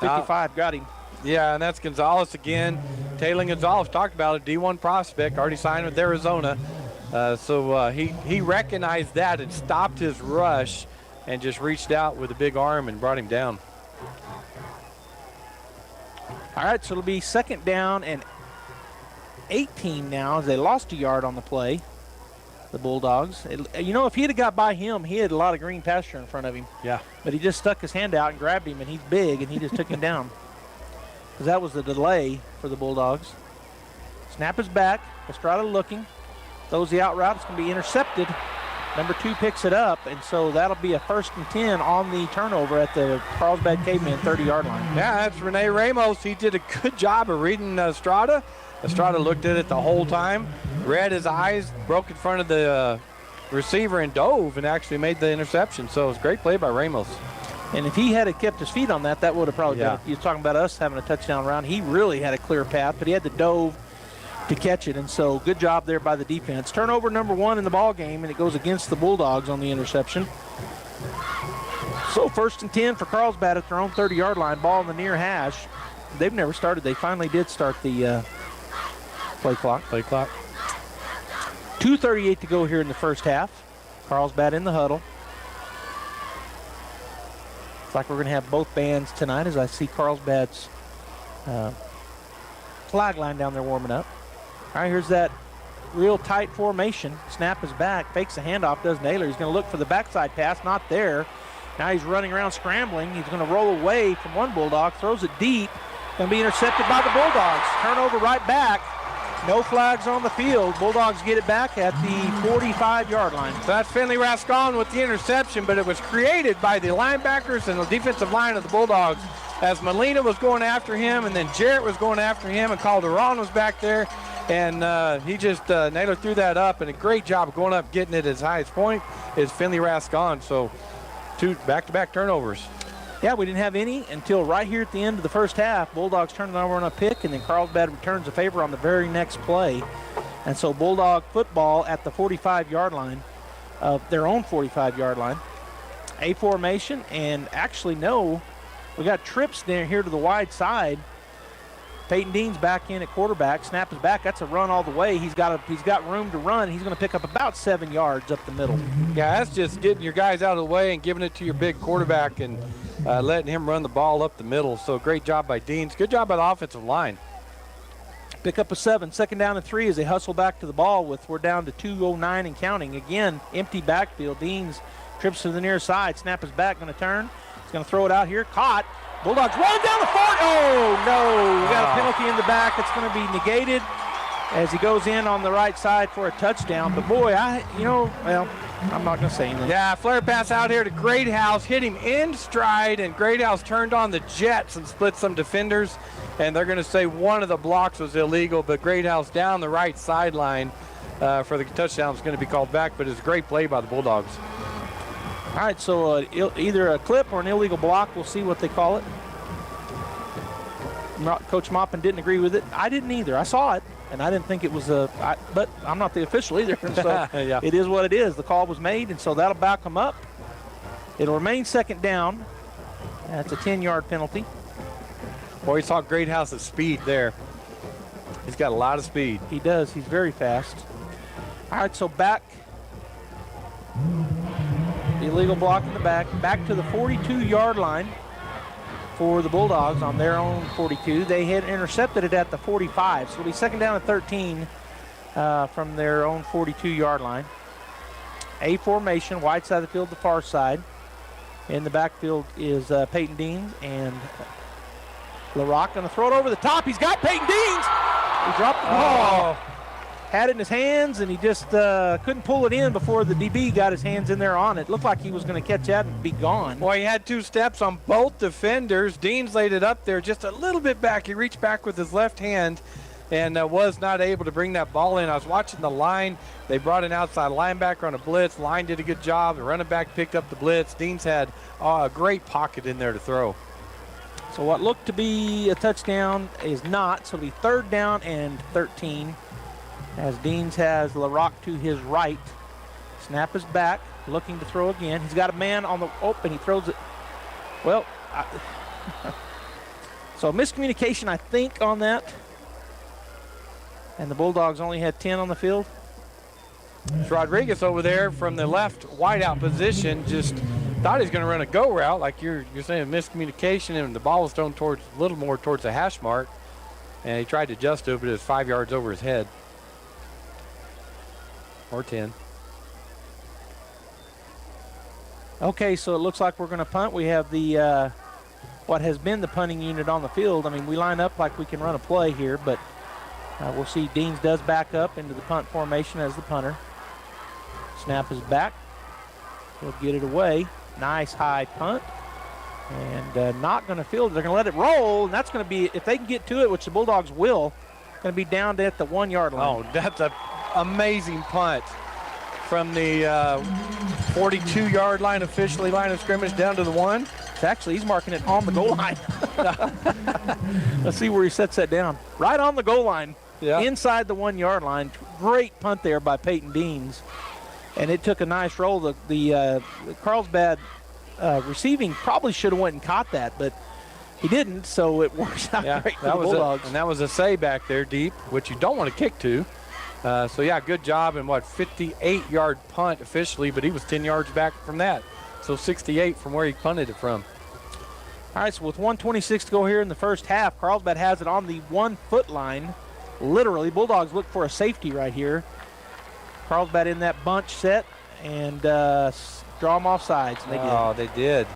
55 got him. Yeah, and that's Gonzalez again. Taylor Gonzalez talked about it, D1 prospect, already signed with Arizona. So he recognized that and stopped his rush and just reached out with a big arm and brought him down. All right, so it'll be 2nd down and 18 now as they lost a yard on the play, the Bulldogs. If he'd have got by him, he had a lot of green pasture in front of him. Yeah. But he just stuck his hand out and grabbed him, and he's big, and he just took him down. Because that was the delay for the Bulldogs. Snap is back. Estrada looking. Throws the out route. It's going to be intercepted. Number 2 picks it up, and so that'll be a 1st and 10 on the turnover at the Carlsbad Cavemen 30-yard line. Yeah, that's Rene Ramos. He did a good job of reading Estrada. Estrada looked at it the whole time, read his eyes, broke in front of the receiver and dove and actually made the interception. So it was a great play by Ramos. And if he had kept his feet on that, that would have probably Yeah. been it. He was talking about us having a touchdown round. He really had a clear path, but he had to dove to catch it, and so good job there by the defense. Turnover number 1 in the ball game, and it goes against the Bulldogs on the interception. So 1st and 10 for Carlsbad at their own 30-yard line. Ball in the near hash. They've never started. They finally did start the play clock. 2:38 to go here in the first half. Carlsbad in the huddle. Looks like we're going to have both bands tonight as I see Carlsbad's flag line down there warming up. All right, here's that real tight formation. Snap is back, fakes the handoff, does Naylor. He's going to look for the backside pass, not there. Now he's running around scrambling. He's going to roll away from one Bulldog, throws it deep. Going to be intercepted by the Bulldogs. Turnover right back. No flags on the field. Bulldogs get it back at the 45-yard line. So that's Finley Rascon with the interception, but it was created by the linebackers and the defensive line of the Bulldogs as Molina was going after him, and then Jarrett was going after him, and Calderon was back there, and he just, Naylor threw that up, and a great job of going up, getting it at his highest point is Finley Rascon. So 2 back-to-back turnovers. Yeah, we didn't have any until right here at the end of the first half. Bulldogs turned it over on a pick, and then Carlsbad returns the favor on the very next play. And so Bulldog football at the 45-yard line, their own 45-yard line. A formation, and actually no, we got trips there here to the wide side. Peyton Dean's back in at quarterback. Snap is back. That's a run all the way. He's got room to run. He's going to pick up about 7 yards up the middle. Yeah, that's just getting your guys out of the way and giving it to your big quarterback and letting him run the ball up the middle. So great job by Deans. Good job by the offensive line. Pick up a 7. 2nd down and 3 as they hustle back to the ball we're down to 2:09 and counting. Again, empty backfield. Deans trips to the near side. Snap is back, going to turn. He's going to throw it out here. Caught. Bulldogs rolling down the 40. Oh, no. We got a penalty in the back. It's going to be negated as he goes in on the right side for a touchdown. But, boy, I'm not going to say anything. Yeah, flare pass out here to Greathouse. Hit him in stride, and Greathouse turned on the Jets and split some defenders. And they're going to say one of the blocks was illegal, but Greathouse down the right sideline for the touchdown is going to be called back. But it's a great play by the Bulldogs. All right, so either a clip or an illegal block. We'll see what they call it. Coach Maupin didn't agree with it. I didn't either. I saw it, and I didn't think it was but I'm not the official either. So yeah. It is what it is. The call was made, and so that'll back them up. It'll remain 2nd down. That's a 10-yard penalty. Boy, you saw Greathouse's speed there. He's got a lot of speed. He does. He's very fast. All right, so back. The illegal block in the back to the 42-yard line for the Bulldogs on their own 42. They had intercepted it at the 45, so it'll be 2nd down and 13 from their own 42-yard line. A formation, wide side of the field, the far side. In the backfield is Peyton Deans, and LaRock going to throw it over the top. He's got Peyton Deans. He dropped the ball. Had it in his hands, and he just couldn't pull it in before the DB got his hands in there on it. Looked like he was going to catch that and be gone. Boy, he had 2 steps on both defenders. Deans laid it up there just a little bit back. He reached back with his left hand and was not able to bring that ball in. I was watching the line. They brought an outside linebacker on a blitz. Line did a good job. The running back picked up the blitz. Deans had a great pocket in there to throw. So what looked to be a touchdown is not. So it'll be 3rd down and 13. As Deans has LaRock to his right. Snap is back, looking to throw again. He's got a man on the open. He throws it. Well, so miscommunication, I think, on that. And the Bulldogs only had 10 on the field. It's Rodriguez over there from the left wideout position. Just thought he was going to run a go route, like you're saying, miscommunication, and the ball was thrown towards a little more towards the hash mark. And he tried to adjust to it, but it was 5 yards over his head. Or 10. Okay, so it looks like we're going to punt. We have the what has been the punting unit on the field. I mean, we line up like we can run a play here, but we'll see. Deans does back up into the punt formation as the punter. Snap is back. He'll get it away. Nice high punt. And not going to field it. They're going to let it roll, and that's going to be, if they can get to it, which the Bulldogs will, going to be down at the 1 yard line. Oh, that's a amazing punt from the 42-yard line, officially line of scrimmage, down to the 1. Actually, he's marking it on the goal line. Let's see where he sets that down. Right on the goal line, inside the 1 yard line. Great punt there by Peyton Deans. And it took a nice roll. The Carlsbad receiving probably should have went and caught that, but he didn't, so it works out great for the Bulldogs. And that was a save back there deep, which you don't want to kick to. So, yeah, good job. And 58-yard punt officially, but he was 10 yards back from that. So 68 from where he punted it from. All right, so with 1:26 to go here in the first half, Carlsbad has it on the 1 foot line. Literally, Bulldogs look for a safety right here. Carlsbad in that bunch set and draw them off sides. And they did.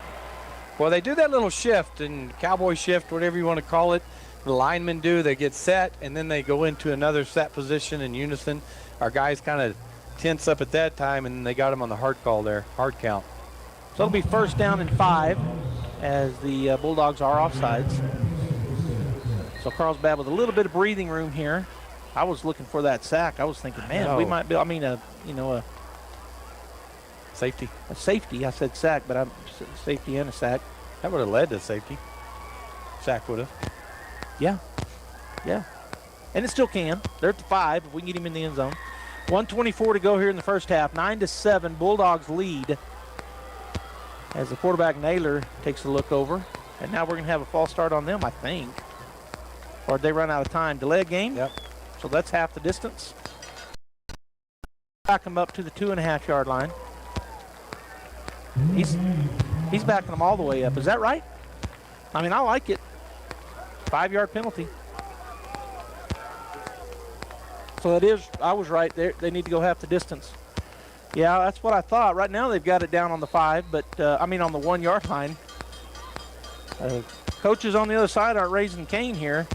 Well, they do that little shift, and cowboy shift, whatever you want to call it. The linemen do. They get set, and then they go into another set position in unison. Our guys kind of tense up at that time, and they got them on the hard call there, hard count. So it'll be 1st down and 5 as the Bulldogs are offsides. So Carlsbad with a little bit of breathing room here. I was looking for that sack. I was thinking, man, we might be, a safety. A safety. I said sack, but I'm safety and a sack. That would have led to safety. Sack would have. Yeah. Yeah. And it still can. They're at the 5. If we can get him in the end zone. 1:24 to go here in the first half. 9-7. Bulldogs lead as the quarterback Naylor takes a look over. And now we're going to have a false start on them, I think. Or they run out of time. Delay a game? Yep. So that's half the distance. Back them up to the 2.5-yard line. He's backing them all the way up. Is that right? I mean, I like it. 5-yard penalty. So it is, I was right there. They need to go half the distance. Yeah, that's what I thought. Right now they've got it down on the 5, but on the 1-yard line. Coaches on the other side aren't raising Cain here.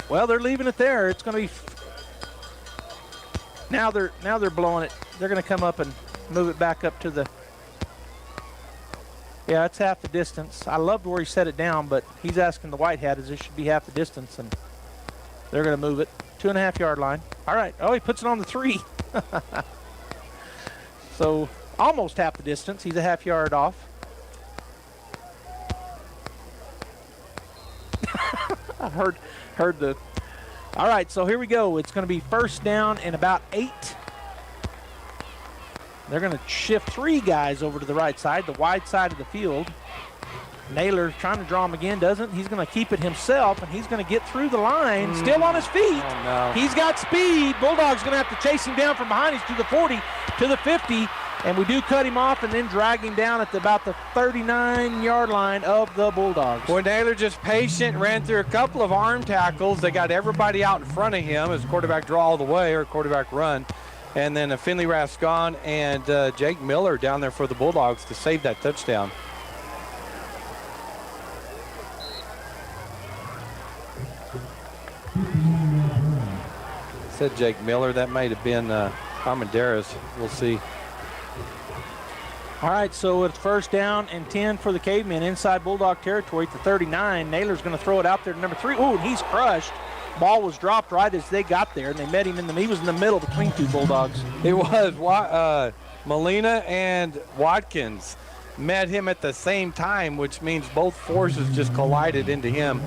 Well, they're leaving it there. It's going to be now they're blowing it. They're going to come up and move it back up to the. Yeah, it's half the distance. I loved where he set it down, but he's asking the white hat as this should be half the distance, and they're going to move it 2.5-yard line. All right. Oh, he puts it on the 3. So almost half the distance. He's a half-yard off. I heard the. All right, so here we go. It's going to be 1st down and about 8. They're going to shift 3 guys over to the right side, the wide side of the field. Naylor trying to draw him again, doesn't. He's going to keep it himself, and he's going to get through the line, still on his feet. Oh, no. He's got speed. Bulldogs going to have to chase him down from behind. He's to the 40, to the 50, and we do cut him off and then drag him down at about the 39-yard line of the Bulldogs. Boy, Naylor just patient, ran through a couple of arm tackles. They got everybody out in front of him as quarterback draw all the way or quarterback run. And then Finley Rascon and Jake Miller down there for the Bulldogs to save that touchdown. Said Jake Miller. That might have been Armendariz. We'll see. All right, so it's 1st down and 10 for the Cavemen inside Bulldog territory at the 39. Naylor's going to throw it out there to number 3. Ooh, and he's crushed. Ball was dropped right as they got there, and they met him he was in the middle between 2 Bulldogs. It was Molina and Watkins met him at the same time, which means both forces just collided into him,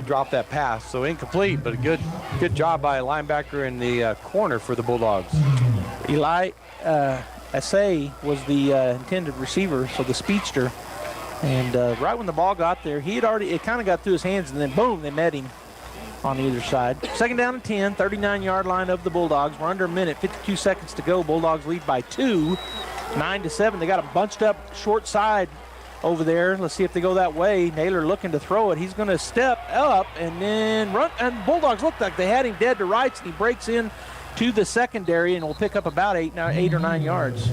dropped that pass. So incomplete, but a good job by a linebacker in the corner for the Bulldogs. Eli Assay was the intended receiver, so the speedster. And right when the ball got there, it kind of got through his hands, and then boom, they met him on either side. 2nd down and 10, 39-yard line of the Bulldogs. We're under a minute, 52 seconds to go. Bulldogs lead by 2, 9-7. They got them bunched up short side over there. Let's see if they go that way. Naylor looking to throw it. He's going to step up and then run. And Bulldogs looked like they had him dead to rights, and he breaks in to the secondary and will pick up about 8 or 9 yards.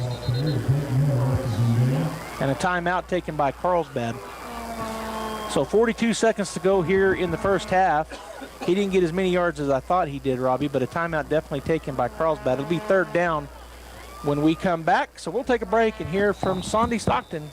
And a timeout taken by Carlsbad. So 42 seconds to go here in the first half. He didn't get as many yards as I thought he did, Robbie, but a timeout definitely taken by Carlsbad. It'll be 3rd down when we come back. So we'll take a break and hear from Sandy Stockton.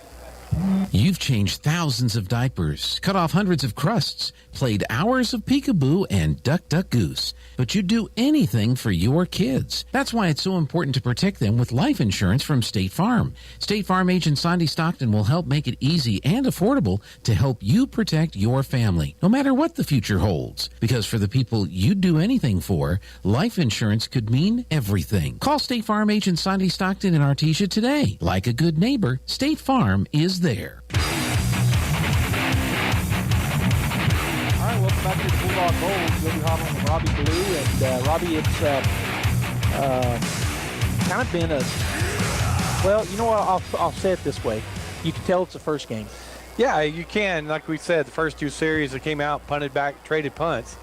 You've changed thousands of diapers, cut off hundreds of crusts, played hours of peekaboo and duck, duck, goose. But you'd do anything for your kids. That's why it's so important to protect them with life insurance from State Farm. State Farm agent Sandy Stockton will help make it easy and affordable to help you protect your family, no matter what the future holds. Because for the people you'd do anything for, life insurance could mean everything. Call State Farm agent Sandy Stockton in Artesia today. Like a good neighbor, State Farm is there. All right, welcome back to the Bulldog Bowl. Joby Hodlin and Robbie Blue. And Robbie, it's kind of been well, you know what, I'll say it this way. You can tell it's the first game. Yeah, you can. Like we said, the first 2 series that came out, punted back, traded punts.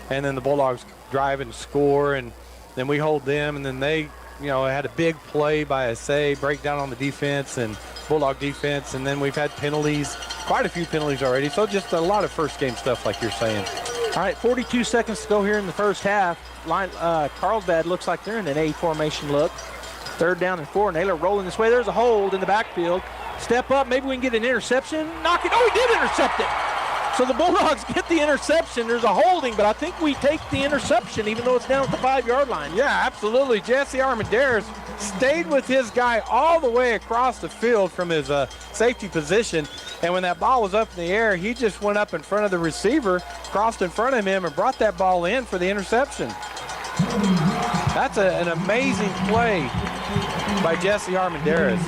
And then the Bulldogs drive and score, and then we hold them, and then they, had a big play by SA, breakdown on the defense and Bulldog defense, and then we've had penalties, quite a few penalties already, so just a lot of first game stuff like you're saying. All right, 42 seconds to go here in the first half. Carlsbad looks like they're in an A formation look. 3rd down and 4. Naylor rolling this way. There's a hold in the backfield. Step up. Maybe we can get an interception. Knock it. Oh, he did intercept it. So the Bulldogs get the interception. There's a holding, but I think we take the interception even though it's down at the 5-yard line. Yeah, absolutely. Jesse Armendariz stayed with his guy all the way across the field from his safety position. And when that ball was up in the air, he just went up in front of the receiver, crossed in front of him, and brought that ball in for the interception. That's an amazing play by Jesse Armendariz.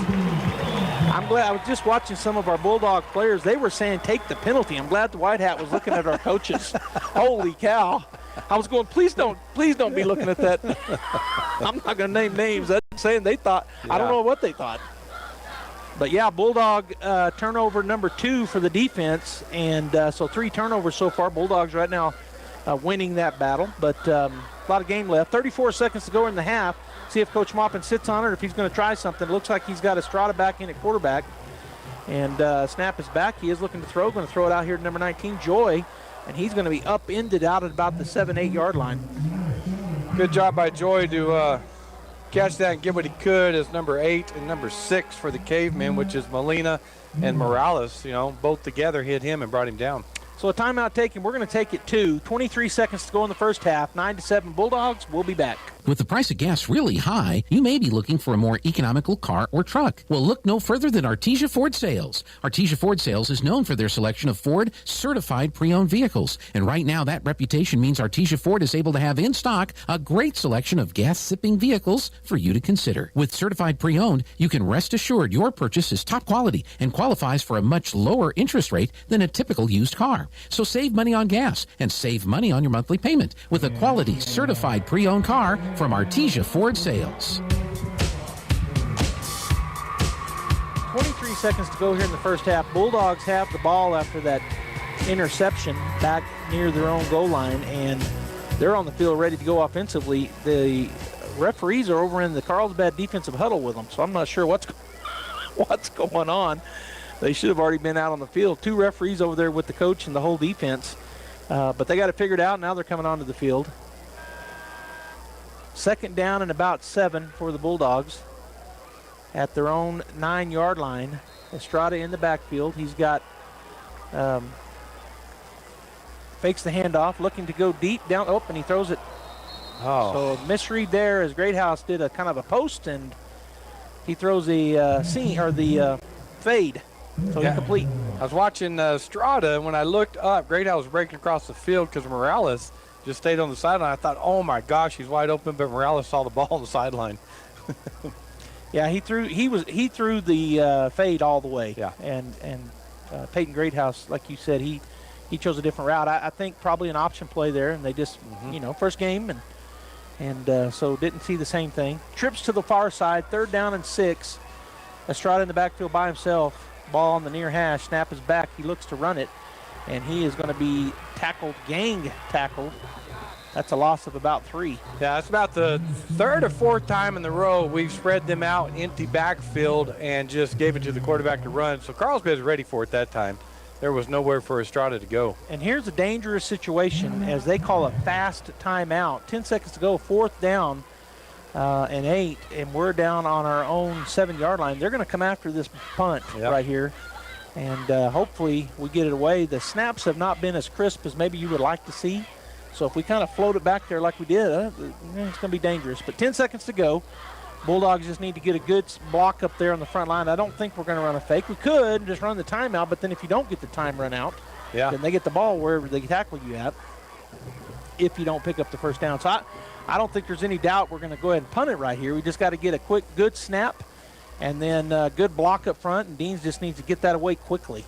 I'm glad. I was just watching some of our Bulldog players. They were saying take the penalty. I'm glad the White Hat was looking at our coaches. Holy cow. I was going, please don't be looking at that. I'm not going to name names. That's saying they thought. Yeah. I don't know what they thought. But, yeah, Bulldog turnover number 2 for the defense. And so 3 turnovers so far. Bulldogs right now winning that battle. But a lot of game left. 34 seconds to go in the half. See if Coach Maupin sits on it or if he's going to try something. It looks like he's got Estrada back in at quarterback. And snap is back. He is looking to throw. Going to throw it out here to number 19, Joy. And he's going to be upended out at about the 7-8 yard line. Good job by Joy to catch that and get what he could as number 8 and number 6 for the Cavemen, which is Molina and Morales. Both together hit him and brought him down. So a timeout taken. We're going to take it 23 seconds to go in the first half. 9-7 Bulldogs. We'll be back. With the price of gas really high, you may be looking for a more economical car or truck. Well, look no further than Artesia Ford Sales. Artesia Ford Sales is known for their selection of Ford certified pre-owned vehicles. And right now, that reputation means Artesia Ford is able to have in stock a great selection of gas-sipping vehicles for you to consider. With certified pre-owned, you can rest assured your purchase is top quality and qualifies for a much lower interest rate than a typical used car. So save money on gas and save money on your monthly payment with a quality certified pre-owned car from Artesia Ford Sales. 23 seconds to go here in the first half. Bulldogs have the ball after that interception back near their own goal line, and they're on the field ready to go offensively. The referees are over in the Carlsbad defensive huddle with them, so I'm not sure what's going on. They should have already been out on the field. 2 referees over there with the coach and the whole defense, but they got it figured out. Now they're coming onto the field. 2nd down and about 7 for the Bulldogs at their own 9-yard line. Estrada in the backfield. He's got fakes the handoff, looking to go deep down. Oh, and he throws it. Oh. So misread there as Greathouse did a kind of a post, and he throws the fade. So incomplete. I was watching Estrada, and when I looked up, Greathouse was breaking across the field because Morales just stayed on the sideline. I thought, oh my gosh, he's wide open, but Morales saw the ball on the sideline. Yeah, he threw the fade all the way. Yeah. And Peyton Greathouse, like you said, he chose a different route. I think probably an option play there, and they just first game and so didn't see the same thing. Trips to the far side, 3rd down and 6. Estrada in the backfield by himself. Ball on the near hash. Snap is back. He looks to run it, and he is going to be gang tackled. That's a loss of about 3. Yeah, it's about the 3rd or 4th time in the row we've spread them out, empty backfield, and just gave it to the quarterback to run. So Carlsbad is ready for it that time. There was nowhere for Estrada to go. And here's a dangerous situation as they call a fast timeout. 10 seconds to go, 4th down and 8, and we're down on our own 7-yard line. They're going to come after this punt right here, and hopefully we get it away. The snaps have not been as crisp as maybe you would like to see. So if we kind of float it back there like we did, it's going to be dangerous. But 10 seconds to go. Bulldogs just need to get a good block up there on the front line. I don't think we're going to run a fake. We could just run the timeout, but then if you don't get the time run out, then they get the ball wherever they tackle you at if you don't pick up the first down. So I don't think there's any doubt we're going to go ahead and punt it right here. We just got to get a quick, good snap and then good block up front, and Deans just needs to get that away quickly.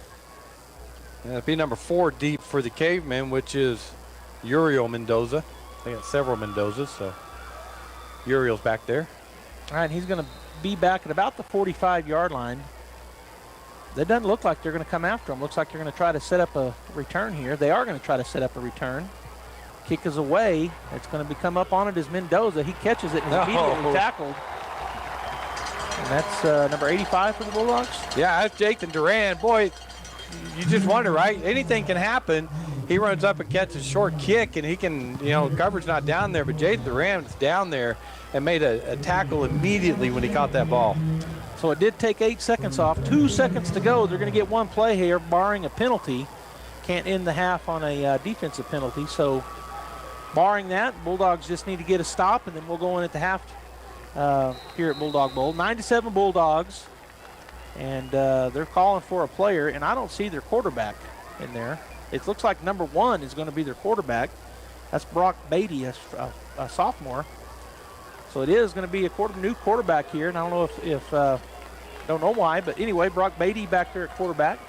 It'll be number 4 deep for the Cavemen, which is Uriel Mendoza. They got several Mendozas, so Uriel's back there. All right, he's going to be back at about the 45-yard line. That doesn't look like they're going to come after him. Looks like they're going to try to set up a return here. They are going to try to set up a return. Kick is away. It's going to come up on it as Mendoza. He catches it and is immediately tackled. And that's number 85 for the Bulldogs. Yeah, that's Jathan Duran. Boy, you just wonder, right? Anything can happen. He runs up and catches a short kick, and he can, coverage not down there, but Jathan Duran is down there and made a tackle immediately when he caught that ball. So it did take 8 seconds off. 2 seconds to go. They're going to get one play here, barring a penalty. Can't end the half on a defensive penalty. So barring that, Bulldogs just need to get a stop, and then we'll go in at the half here at Bulldog Bowl. 9-7 Bulldogs, and they're calling for a player, and I don't see their quarterback in there. It looks like number 1 is going to be their quarterback. That's Brock Beatty, a sophomore. So it is going to be a new quarterback here, and I don't know if don't know why, but anyway, Brock Beatty back there at quarterback.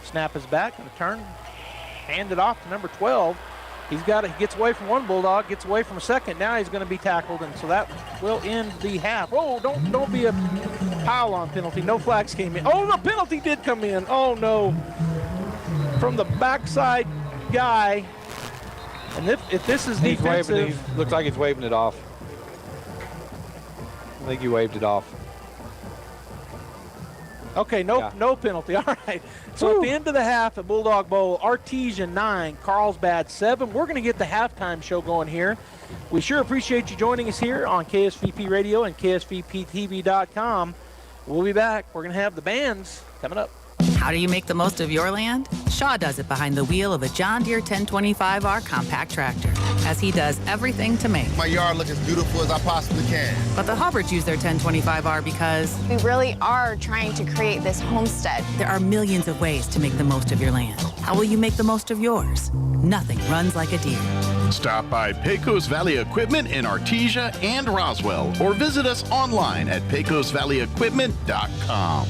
Snap is back, and a turn, hand it off to number 12. He gets away from one Bulldog, gets away from a second. Now he's going to be tackled, and so that will end the half. Oh, don't be a pile-on penalty. No flags came in. Oh, the penalty did come in. Oh, no. From the backside guy. And if this is defensive. Looks like he's waving it off. I think he waved it off. Okay, no penalty. All right. So at the end of the half at Bulldog Bowl, Artesia 9, Carlsbad 7. We're going to get the halftime show going here. We sure appreciate you joining us here on KSVP Radio and KSVPTV.com. We'll be back. We're going to have the bands coming up. How do you make the most of your land? Shaw does it behind the wheel of a John Deere 1025R compact tractor, as he does everything to make my yard look as beautiful as I possibly can. But the Hubbards use their 1025R because we really are trying to create this homestead. There are millions of ways to make the most of your land. How will you make the most of yours? Nothing runs like a Deere. Stop by Pecos Valley Equipment in Artesia and Roswell, or visit us online at pecosvalleyequipment.com.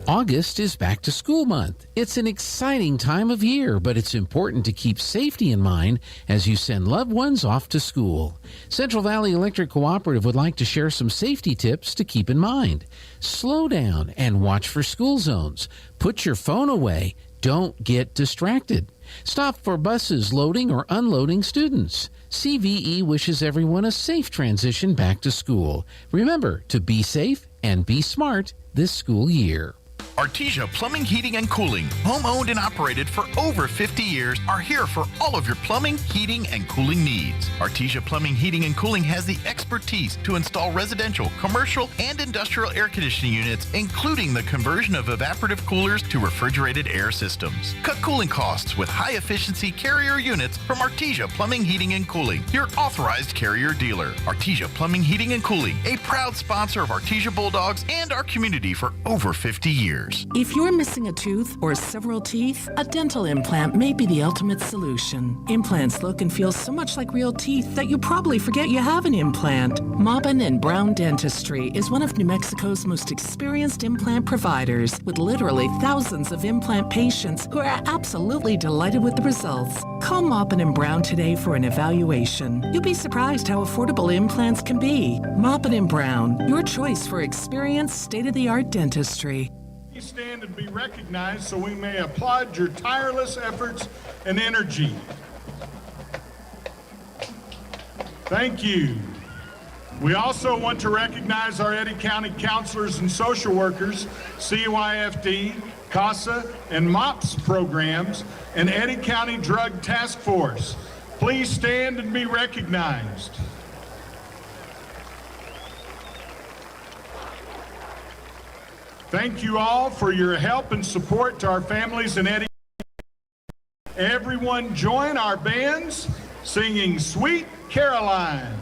August is back to school month. It's an exciting time of year, but it's important to keep safety in mind as you send loved ones off to school. Central Valley Electric Cooperative would like to share some safety tips to keep in mind. Slow down and watch for school zones. Put your phone away. Don't get distracted. Stop for buses loading or unloading students. CVE wishes everyone a safe transition back to school. Remember to be safe and be smart this school year. Artesia Plumbing, Heating, and Cooling, home-owned and operated for over 50 years, are here for all of your plumbing, heating, and cooling needs. Artesia Plumbing, Heating, and Cooling has the expertise to install residential, commercial, and industrial air conditioning units, including the conversion of evaporative coolers to refrigerated air systems. Cut cooling costs with high-efficiency Carrier units from Artesia Plumbing, Heating, and Cooling, your authorized Carrier dealer. Artesia Plumbing, Heating, and Cooling, a proud sponsor of Artesia Bulldogs and our community for over 50 years. If you're missing a tooth or several teeth, a dental implant may be the ultimate solution. Implants look and feel so much like real teeth that you probably forget you have an implant. Maupin and Brown Dentistry is one of New Mexico's most experienced implant providers, with literally thousands of implant patients who are absolutely delighted with the results. Call Maupin and Brown today for an evaluation. You'll be surprised how affordable implants can be. Maupin and Brown, your choice for experienced, state-of-the-art dentistry. Stand and be recognized so we may applaud your tireless efforts and energy. Thank you. We also want to recognize our Eddy County counselors and social workers, CYFD, CASA, and MOPS programs, and Eddy County Drug Task Force. Please stand and be recognized. Thank you all for your help and support to our families in Eddy. Everyone join our bands singing Sweet Caroline.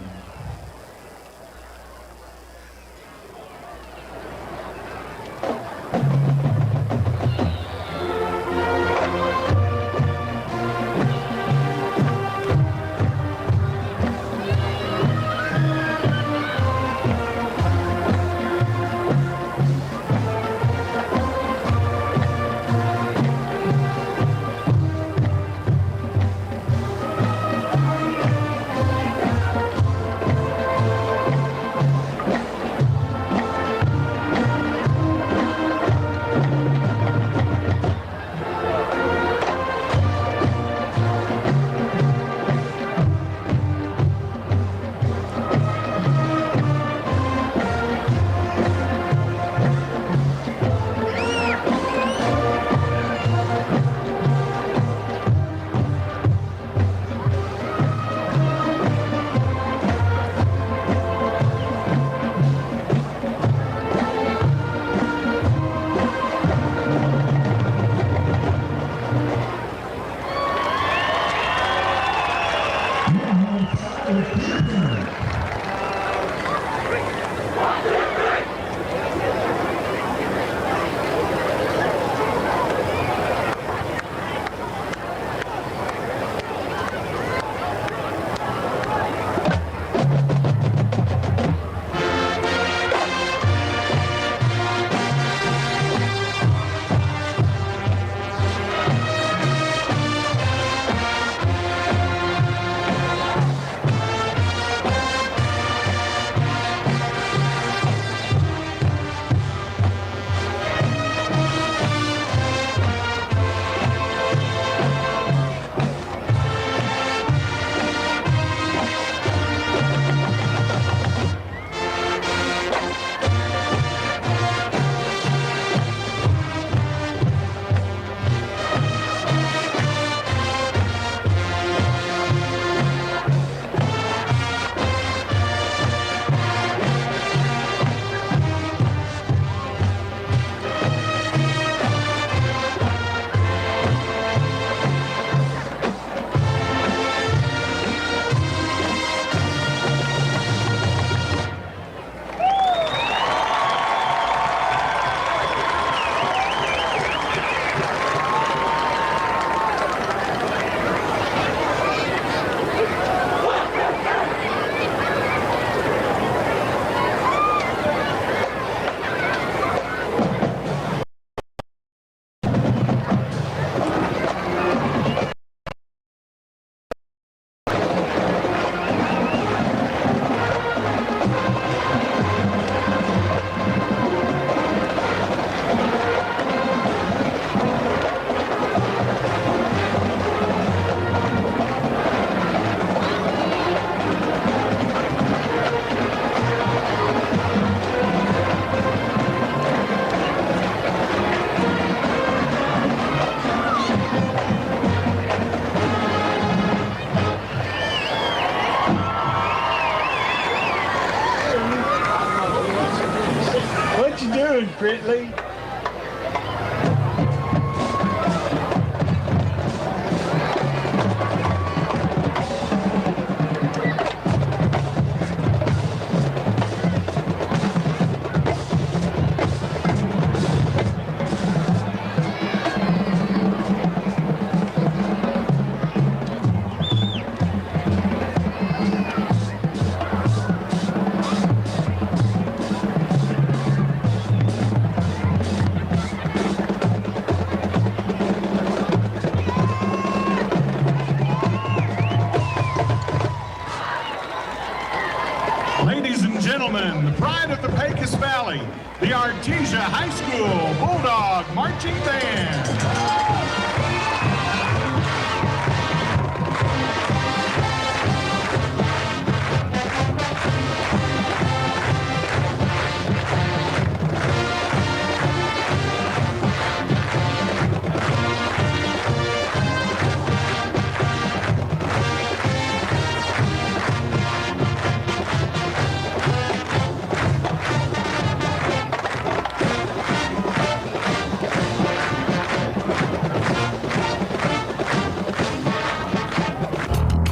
move, Critley. Ladies and gentlemen, the pride of the Pecos Valley, the Artesia High School Bulldog Marching Band.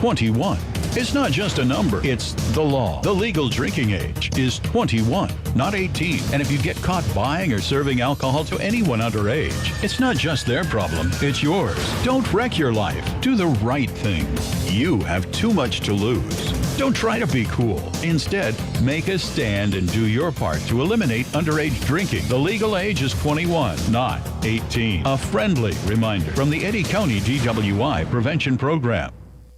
"21. It's not just a number, it's the law. The legal drinking age is 21, not 18. And if you get caught buying or serving alcohol to anyone underage, it's not just their problem, it's yours. Don't wreck your life. Do the right thing. You have too much to lose. Don't try to be cool. Instead, make a stand and do your part to eliminate underage drinking. The legal age is 21, not 18. A friendly reminder from the Eddy County DWI Prevention Program.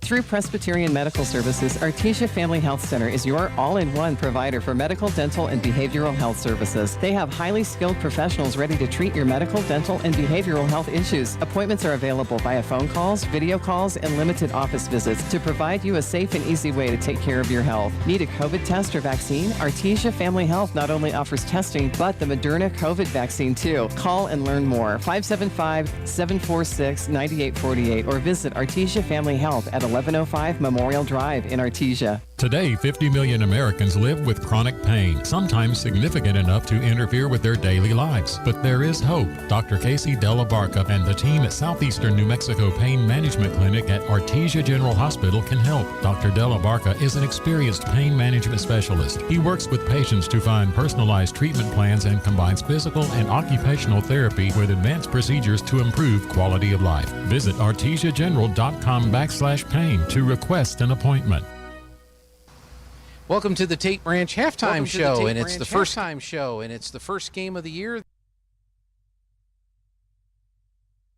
Through Presbyterian Medical Services, Artesia Family Health Center is your all-in-one provider for medical, dental, and behavioral health services. They have highly skilled professionals ready to treat your medical, dental, and behavioral health issues. Appointments are available via phone calls, video calls, and limited office visits to provide you a safe and easy way to take care of your health. Need a COVID test or vaccine? Artesia Family Health not only offers testing, but the Moderna COVID vaccine too. Call and learn more. 575-746-9848 or visit Artesia Family Health at 1105 Memorial Drive in Artesia. Today, 50 million Americans live with chronic pain, sometimes significant enough to interfere with their daily lives. But there is hope. Dr. Casey Della Barca and the team at Southeastern New Mexico Pain Management Clinic at Artesia General Hospital can help. Dr. Della Barca is an experienced pain management specialist. He works with patients to find personalized treatment plans and combines physical and occupational therapy with advanced procedures to improve quality of life. Visit artesiageneral.com/pain to request an appointment. Welcome to the Tate Branch halftime show, and it's the first time show, and it's the first game of the year.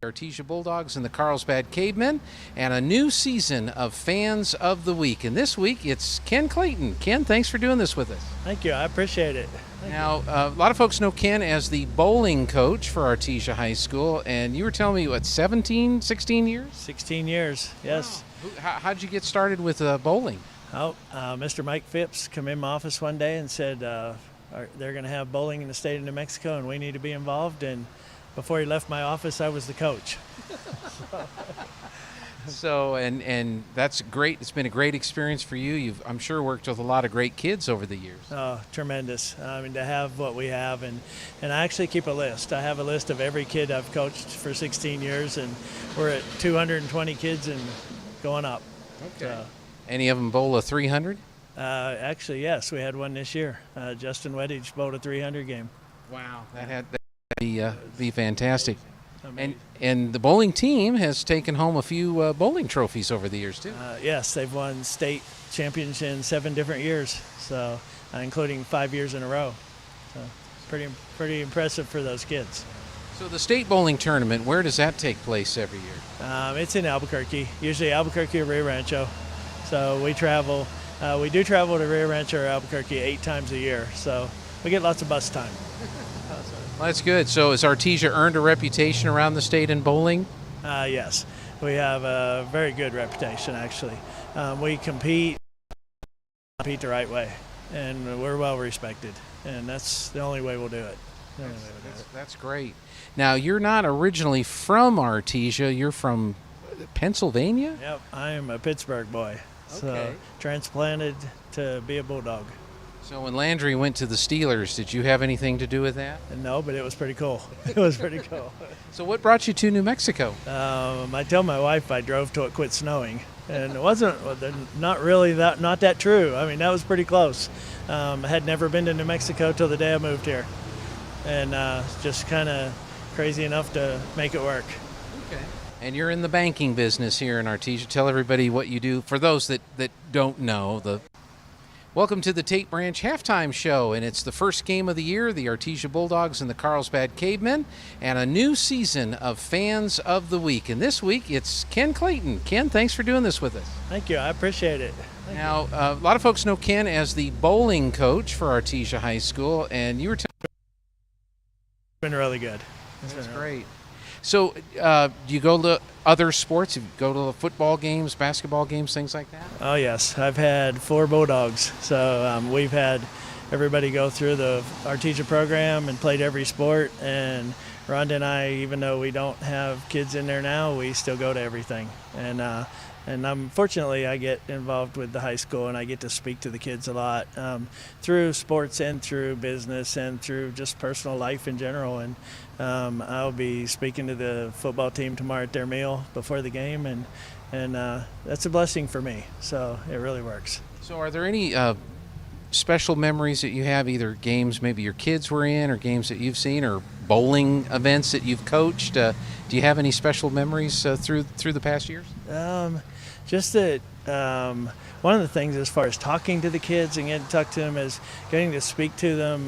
Artesia Bulldogs and the Carlsbad Cavemen, and a new season of Fans of the Week. And this week, it's Ken Clayton. Ken, thanks for doing this with us. Thank you. I appreciate it. Now, a lot of folks know Ken as the bowling coach for Artesia High School, and you were telling me, what, 17, 16 years? 16 years, yes. Wow. How did you get started with bowling? Mr. Mike Phipps come in my office one day and said they're going to have bowling in the state of New Mexico and we need to be involved. And before he left my office, I was the coach. So, and that's great. It's been a great experience for you. You've, I'm sure, worked with a lot of great kids over the years. Oh, tremendous. I mean, to have what we have, and I actually keep a list. I have a list of every kid I've coached for 16 years, and we're at 220 kids and going up. Okay. Any of them bowl a 300? Actually, yes. We had one this year. Justin Weddage bowled a 300 game. Wow. That'd be fantastic. And the bowling team has taken home a few bowling trophies over the years, too. Yes, they've won state champions in 7 different years, so including 5 years in a row. So pretty impressive for those kids. So the state bowling tournament, where does that take place every year? It's in Albuquerque, usually Albuquerque or Rio Rancho. So we travel. We do travel to Rio Rancho or Albuquerque 8 times a year, so we get lots of bus time. Well, that's good. So has Artesia earned a reputation around the state in bowling? Yes, we have a very good reputation, actually. We compete the right way, and we're well respected, and that's the only way we'll do it. That's great. Now, you're not originally from Artesia. You're from Pennsylvania? Yep, I am a Pittsburgh boy, so transplanted to be a Bulldog. So when Landry went to the Steelers, did you have anything to do with that? No, but it was pretty cool. It was pretty cool. So what brought you to New Mexico? I tell my wife I drove till it quit snowing, and it wasn't not that true. I mean, that was pretty close. I had never been to New Mexico till the day I moved here, and just kind of crazy enough to make it work. Okay. And you're in the banking business here in Artesia. Tell everybody what you do. For those that don't know, welcome to the Tate Branch Halftime Show, and it's the first game of the year, the Artesia Bulldogs and the Carlsbad Cavemen, and a new season of Fans of the Week. And this week, it's Ken Clayton. Ken, thanks for doing this with us. Thank you. I appreciate it. Now, a lot of folks know Ken as the bowling coach for Artesia High School, and you were telling me. It's been really good. That's great. So, do you go to other sports? You go to football games, basketball games, things like that? Oh, yes. I've had 4 Bulldogs. So we've had everybody go through the Artesia program and played every sport. And Rhonda and I, even though we don't have kids in there now, we still go to everything. And fortunately, I get involved with the high school, and I get to speak to the kids a lot through sports and through business and through just personal life in general. And I'll be speaking to the football team tomorrow at their meal before the game, and that's a blessing for me. So it really works. So are there any special memories that you have, either games maybe your kids were in or games that you've seen or bowling events that you've coached? Do you have any special memories through the past years? Just that one of the things as far as talking to the kids and getting to talk to them is getting to speak to them.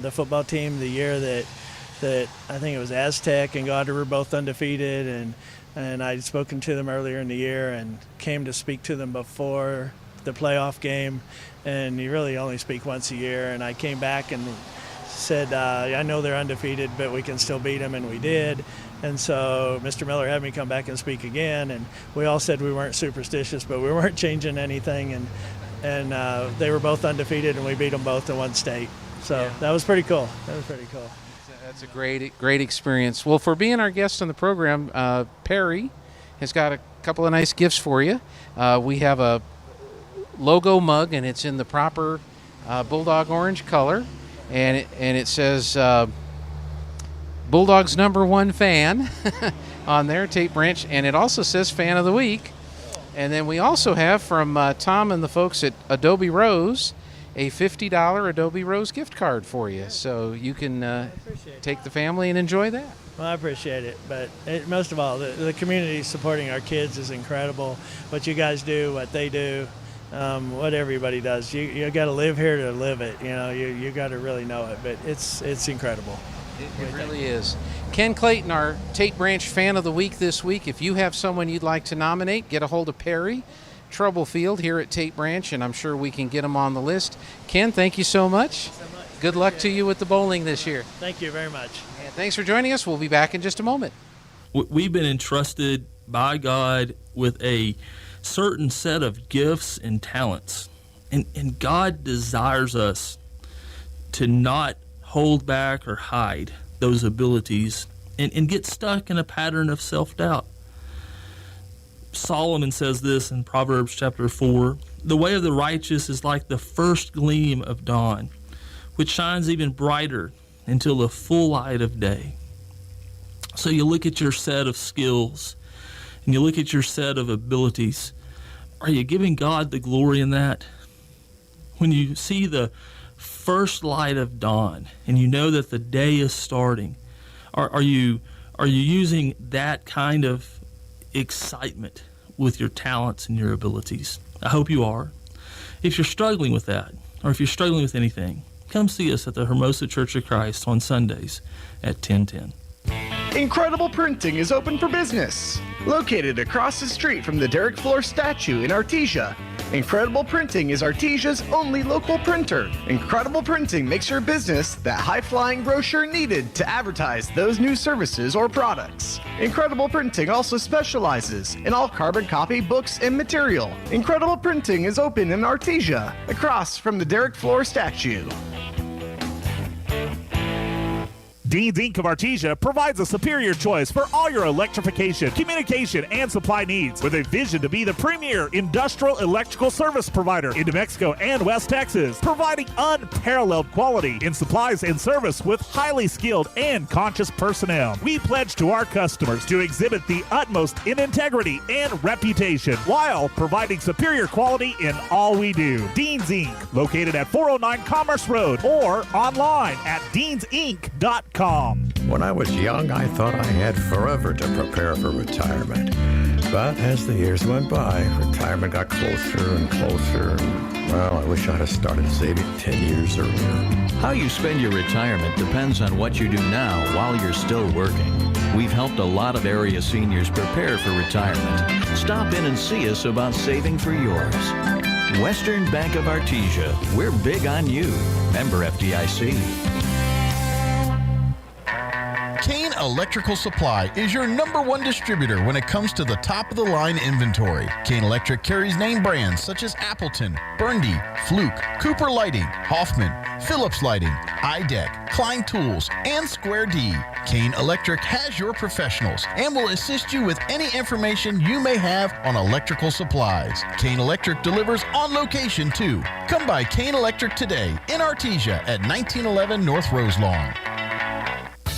The football team, the year that I think it was Aztec and Goddard were both undefeated, and I'd spoken to them earlier in the year and came to speak to them before the playoff game, and you really only speak once a year. And I came back and said, I know they're undefeated, but we can still beat them, and we did. And so Mr. Miller had me come back and speak again, and we all said we weren't superstitious, but we weren't changing anything, and they were both undefeated, and we beat them both in one state. So That was pretty cool. That's a great experience. Well, for being our guest on the program, Perry has got a couple of nice gifts for you. We have a logo mug, and it's in the proper Bulldog orange color, and it says Bulldogs #1 fan on there, Tate Branch, and it also says Fan of the Week. And then we also have from Tom and the folks at Adobe Rose a $50 Adobe Rose gift card for you, so you can take the family and enjoy that. Well, I appreciate it, but most of all, the community supporting our kids is incredible. What you guys do, what they do, what everybody does, you got to live here to live it. You got to really know it, but it's incredible. It really is. Ken Clayton, our Tate Branch Fan of the Week this week. If you have someone you'd like to nominate, get a hold of Perry Troublefield here at Tate Branch, and I'm sure we can get him on the list. Ken, thank you so much. Good luck to you with the bowling this year. Thank you very much. And thanks for joining us. We'll be back in just a moment. We've been entrusted by God with a certain set of gifts and talents, and God desires us to not hold back or hide those abilities and get stuck in a pattern of self-doubt. Solomon says this in Proverbs chapter 4, "The way of the righteous is like the first gleam of dawn, which shines even brighter until the full light of day." So you look at your set of skills and you look at your set of abilities. Are you giving God the glory in that? When you see the first light of dawn and you know that the day is starting, are you using that kind of excitement with your talents and your abilities? I hope you are. If you're struggling with that, or if you're struggling with anything, come see us at the Hermosa Church of Christ on Sundays at 10:10. Incredible Printing is open for business. Located across the street from the Derek Floor statue in Artesia, Incredible Printing is Artesia's only local printer. Incredible Printing makes your business that high-flying brochure needed to advertise those new services or products. Incredible Printing also specializes in all carbon copy books and material. Incredible Printing is open in Artesia, across from the Derek Floor statue. Dean's Inc. of Artesia provides a superior choice for all your electrification, communication, and supply needs, with a vision to be the premier industrial electrical service provider in New Mexico and West Texas, providing unparalleled quality in supplies and service with highly skilled and conscious personnel. We pledge to our customers to exhibit the utmost in integrity and reputation while providing superior quality in all we do. Dean's Inc., located at 409 Commerce Road or online at deansinc.com. When I was young, I thought I had forever to prepare for retirement. But as the years went by, retirement got closer and closer. Well, I wish I'd have started saving 10 years earlier. How you spend your retirement depends on what you do now while you're still working. We've helped a lot of area seniors prepare for retirement. Stop in and see us about saving for yours. Western Bank of Artesia. We're big on you. Member FDIC. Kane Electrical Supply is your #1 distributor when it comes to the top-of-the-line inventory. Kane Electric carries name brands such as Appleton, Burndy, Fluke, Cooper Lighting, Hoffman, Phillips Lighting, iDeck, Klein Tools, and Square D. Kane Electric has your professionals and will assist you with any information you may have on electrical supplies. Kane Electric delivers on location too. Come by Kane Electric today in Artesia at 1911 North Roselawn.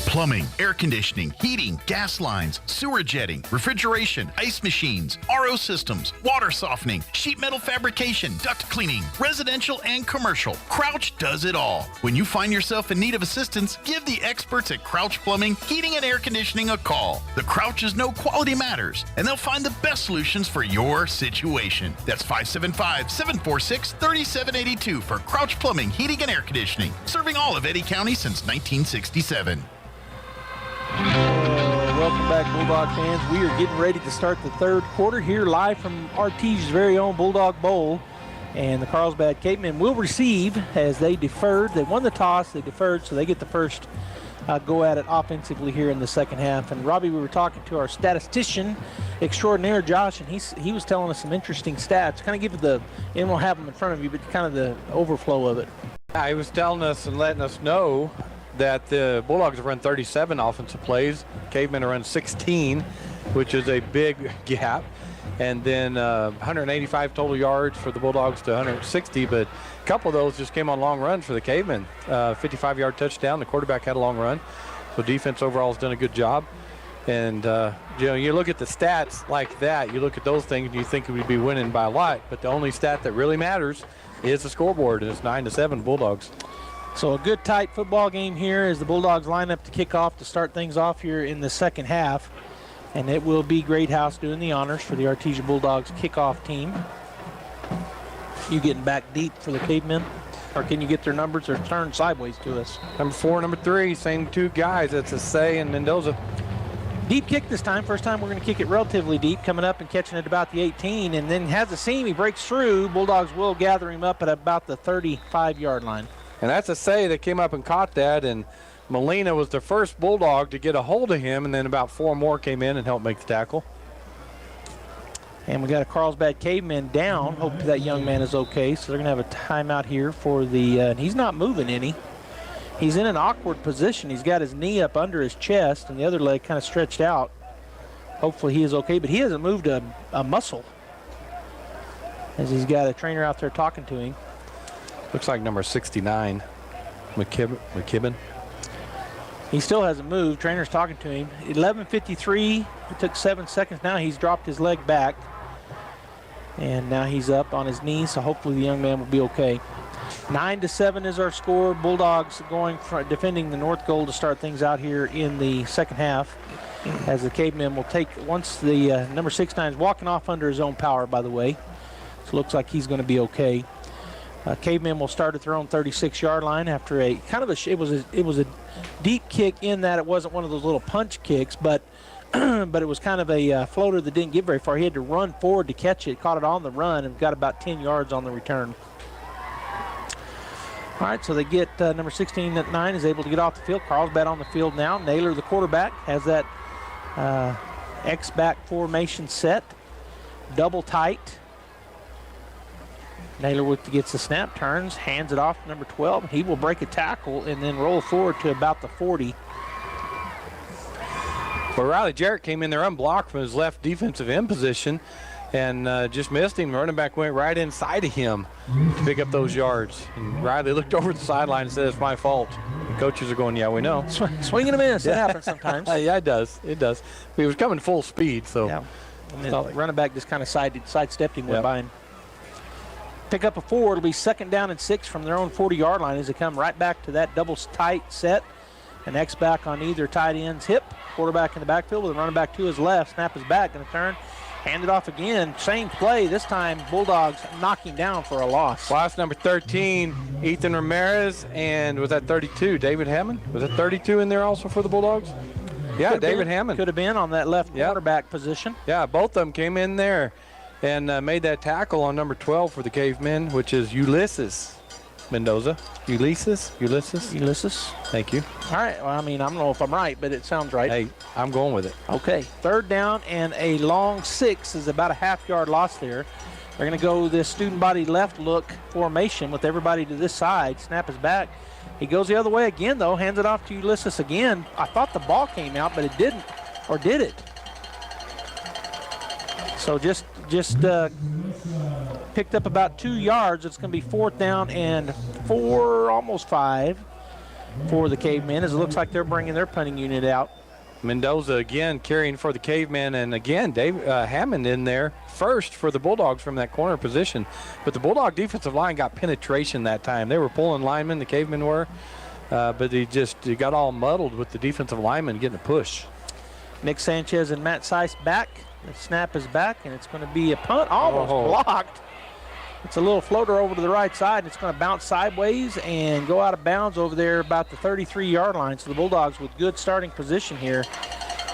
Plumbing, air conditioning, heating, gas lines, sewer jetting, refrigeration, ice machines, RO systems, water softening, sheet metal fabrication, duct cleaning, residential and commercial. Crouch does it all. When you find yourself in need of assistance, give the experts at Crouch Plumbing, Heating and Air Conditioning a call. The Crouches know quality matters, and they'll find the best solutions for your situation. That's 575-746-3782 for Crouch Plumbing, Heating and Air Conditioning, serving all of Eddy County since 1967. Welcome back, Bulldog fans. We are getting ready to start the third quarter here live from Artesia's very own Bulldog Bowl. And the Carlsbad cavemen will receive as they deferred. They won the toss, they deferred, so they get the first go at it offensively here in the second half. And Robbie, we were talking to our statistician extraordinaire, Josh, and he was telling us some interesting stats. Kind of give the, and we'll have them in front of you, but kind of the overflow of it. He was telling us and letting us know that the Bulldogs have run 37 offensive plays. Cavemen have run 16, which is a big gap. And then 185 total yards for the Bulldogs to 160, but a couple of those just came on long runs for the Cavemen. 55-yard touchdown. The quarterback had a long run. So defense overall has done a good job. And, you look at the stats like that, you look at those things, and you think we'd be winning by a lot. But the only stat that really matters is the scoreboard, and it's 9-7 Bulldogs. So a good tight football game here as the Bulldogs line up to kick off to start things off here in the second half. And it will be Great House doing the honors for the Artesia Bulldogs kickoff team. You getting back deep for the Cavemen? Or can you get their numbers or turn sideways to us? Number 4, number 3, same two guys. That's Asay and Mendoza. Deep kick this time. First time we're going to kick it relatively deep, coming up and catching it about the 18. And then has a seam. He breaks through. Bulldogs will gather him up at about the 35-yard line. And that's Asay that came up and caught that, and Molina was the first Bulldog to get a hold of him, and then about 4 more came in and helped make the tackle. And we got a Carlsbad caveman down. Hope that young man is okay. So they're going to have a timeout here for the, and he's not moving any. He's in an awkward position. He's got his knee up under his chest and the other leg kind of stretched out. Hopefully he is okay, but he hasn't moved a muscle as he's got a trainer out there talking to him. Looks like number 69, McKibben. He still hasn't moved. Trainer's talking to him. 11:53. It took 7 seconds. Now he's dropped his leg back. And now he's up on his knees, so hopefully the young man will be okay. 9-7 is our score. Bulldogs going for defending the north goal to start things out here in the second half. As the Cavemen will take, once the number 69 is walking off under his own power, by the way. So it looks like he's going to be okay. Cavemen will start at their own 36-yard line after a kind of it was a deep kick in that it wasn't one of those little punch kicks, but but it was kind of a floater that didn't get very far. He had to run forward to catch it, caught it on the run, and got about 10 yards on the return. All right, so they get number 16 at 9 is able to get off the field. Carlsbad on the field now. Naylor, the quarterback, has that X-back formation set, double tight. Naylorwood gets the snap, turns, hands it off to number 12, and he will break a tackle and then roll forward to about the 40. Well, Riley Jarrett came in there unblocked from his left defensive end position and just missed him. The running back went right inside of him to pick up those yards. And Riley looked over the sideline and said, it's my fault. The coaches are going, yeah, we know. Swing and a miss. That happens sometimes. Yeah, it does. It does. He was coming full speed, so. Yeah. And then the running back just kind of sidestepped him, went by him. Pick up a 4. It'll be 2nd down and 6 from their own 40-yard line as they come right back to that double tight set. An X-back on either tight end's hip. Quarterback in the backfield with a running back to his left. Snap is back, going to turn. Hand it off again. Same play. This time, Bulldogs knock him down for a loss. Loss number 13, Ethan Ramirez, and was that 32, David Hammond? Was that 32 in there also for the Bulldogs? Yeah, David Hammond. Could have been on that left quarterback position. Yeah, both of them came in there and made that tackle on number 12 for the Cavemen, which is Ulysses Mendoza. Ulysses. Thank you. All right. Well, I mean, I don't know if I'm right, but it sounds right. Hey, I'm going with it. Okay. 3rd down and a long 6 is about a half-yard loss there. They're going to go this student body left look formation with everybody to this side. Snap is back. He goes the other way again, though. Hands it off to Ulysses again. I thought the ball came out, but it didn't. Or did it? So just picked up about 2 yards. It's going to be 4th down and 4, almost 5 for the Cavemen, as it looks like they're bringing their punting unit out. Mendoza again carrying for the Cavemen, and again Hammond in there first for the Bulldogs from that corner position. But the Bulldog defensive line got penetration that time. They were pulling linemen, the Cavemen were, but he got all muddled with the defensive linemen getting a push. Nick Sanchez and Matt Seiss back. The snap is back, and it's going to be a punt, almost blocked. It's a little floater over to the right side, and it's going to bounce sideways and go out of bounds over there about the 33-yard line. So the Bulldogs with good starting position here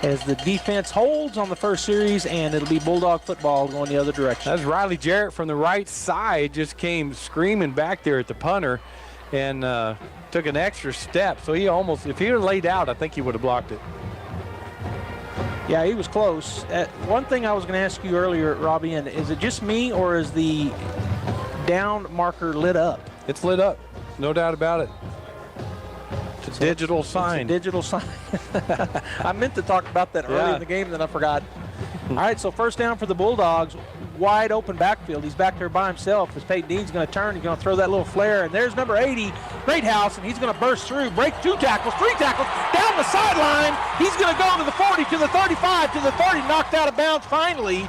as the defense holds on the first series, and it'll be Bulldog football going the other direction. That's Riley Jarrett from the right side, just came screaming back there at the punter and took an extra step. So he almost, if he would have laid out, I think he would have blocked it. Yeah, he was close. One thing I was going to ask you earlier, Robbie, and is it just me or is the down marker lit up? It's lit up, no doubt about it. It's a digital sign. It's a digital sign. I meant to talk about that early in the game, then I forgot. All right, so 1st down for the Bulldogs. Wide open backfield. He's back there by himself as Peyton Dean's going to turn. He's going to throw that little flare, and there's number 80, Greathouse, and he's going to burst through, break 2 tackles, 3 tackles, down the sideline. He's going to go to the 40, to the 35, to the 30, knocked out of bounds finally.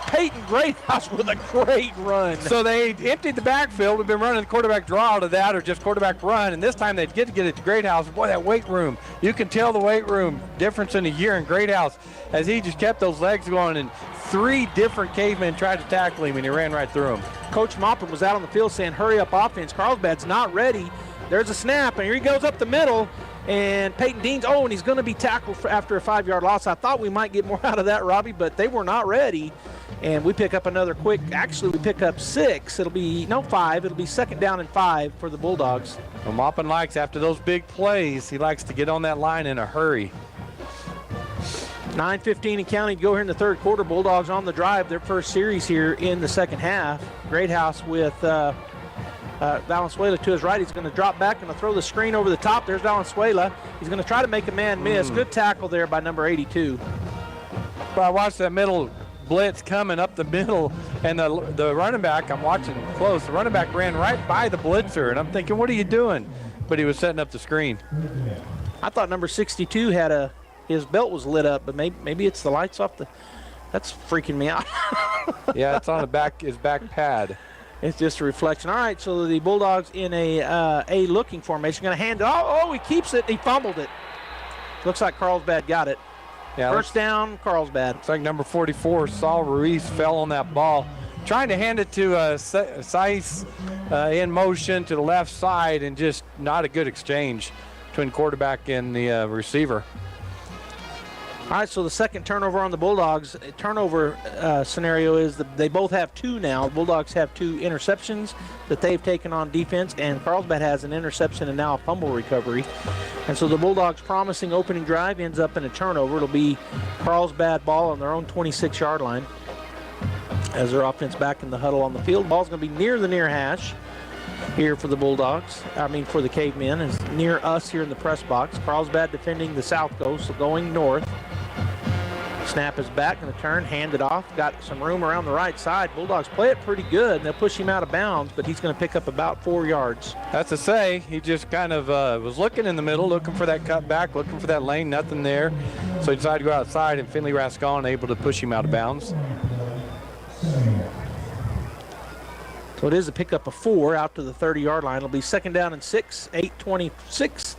Peyton Greathouse with a great run. So they emptied the backfield. We've been running the quarterback draw out of that or just quarterback run, and this time they'd get it to Greathouse. Boy, that weight room. You can tell the weight room difference in a year in Greathouse as he just kept those legs going, and 3 different Cavemen tried to tackle him, and he ran right through him. Coach Maupin was out on the field saying, hurry up offense. Carlsbad's not ready. There's a snap, and here he goes up the middle. And Peyton Dean's, and he's going to be tackled after a 5-yard loss. I thought we might get more out of that, Robbie, but they were not ready. And we pick up another quick, actually we pick up 6. It'll be, 5. It'll be 2nd down and 5 for the Bulldogs. Well, Maupin likes, after those big plays, he likes to get on that line in a hurry. 9:15 and counting to go here in the 3rd quarter. Bulldogs on the drive, their first series here in the 2nd half. Greathouse with Valenzuela to his right. He's going to drop back and throw the screen over the top. There's Valenzuela. He's going to try to make a man miss. Good tackle there by number 82. Well, I watched that middle blitz coming up the middle, and the running back, I'm watching close, the running back ran right by the blitzer, and I'm thinking, what are you doing? But he was setting up the screen. I thought number 62 had his belt was lit up, but maybe it's the lights off the. That's freaking me out. Yeah, it's on his back pad. It's just a reflection. All right, so the Bulldogs in a looking formation. Going to hand it. Oh, he keeps it. He fumbled it. Looks like Carlsbad got it. Yeah, First down, Carlsbad. Looks like number 44, Saul Ruiz, fell on that ball. Trying to hand it to Seiss in motion to the left side, and just not a good exchange between quarterback and the receiver. All right, so the second turnover on the Bulldogs, turnover scenario is they both have 2 now. The Bulldogs have 2 interceptions that they've taken on defense, and Carlsbad has an interception and now a fumble recovery. And so the Bulldogs' promising opening drive ends up in a turnover. It'll be Carlsbad ball on their own 26-yard line. as their offense back in the huddle on the field. Ball's going to be near the near hash here for the Bulldogs. For the Cavemen. Is near us here in the press box. Carlsbad defending the south coast, so going north. Snap is back in the turn, hand it off. Got some room around the right side. Bulldogs play it pretty good, and they'll push him out of bounds, but he's going to pick up about 4 yards. That's to say, he just kind of was looking in the middle, looking for that cut back, looking for that lane, nothing there. So he decided to go outside, and Finley Rascon able to push him out of bounds. So it is a pickup of 4 out to the 30-yard line. It'll be 2nd down and 6, 8:26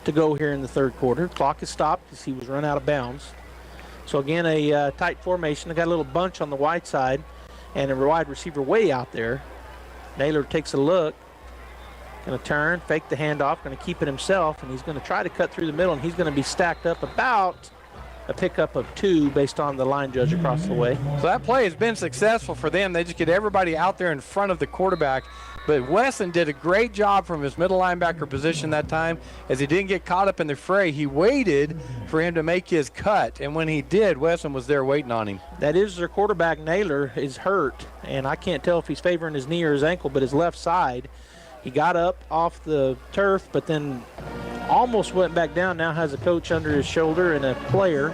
to go here in the third quarter. Clock is stopped as he was run out of bounds. So again, a tight formation. They got a little bunch on the wide side and a wide receiver way out there. Naylor takes a look, going to turn, fake the handoff, going to keep it himself, and he's going to try to cut through the middle, and he's going to be stacked up about a pickup of 2 based on the line judge across the way. So that play has been successful for them. They just get everybody out there in front of the quarterback. But Wesson did a great job from his middle linebacker position that time. As he didn't get caught up in the fray, he waited for him to make his cut. And when he did, Wesson was there waiting on him. That is their quarterback. Naylor is hurt, and I can't tell if he's favoring his knee or his ankle, but his left side. He got up off the turf, but then almost went back down. Now has a coach under his shoulder and a player.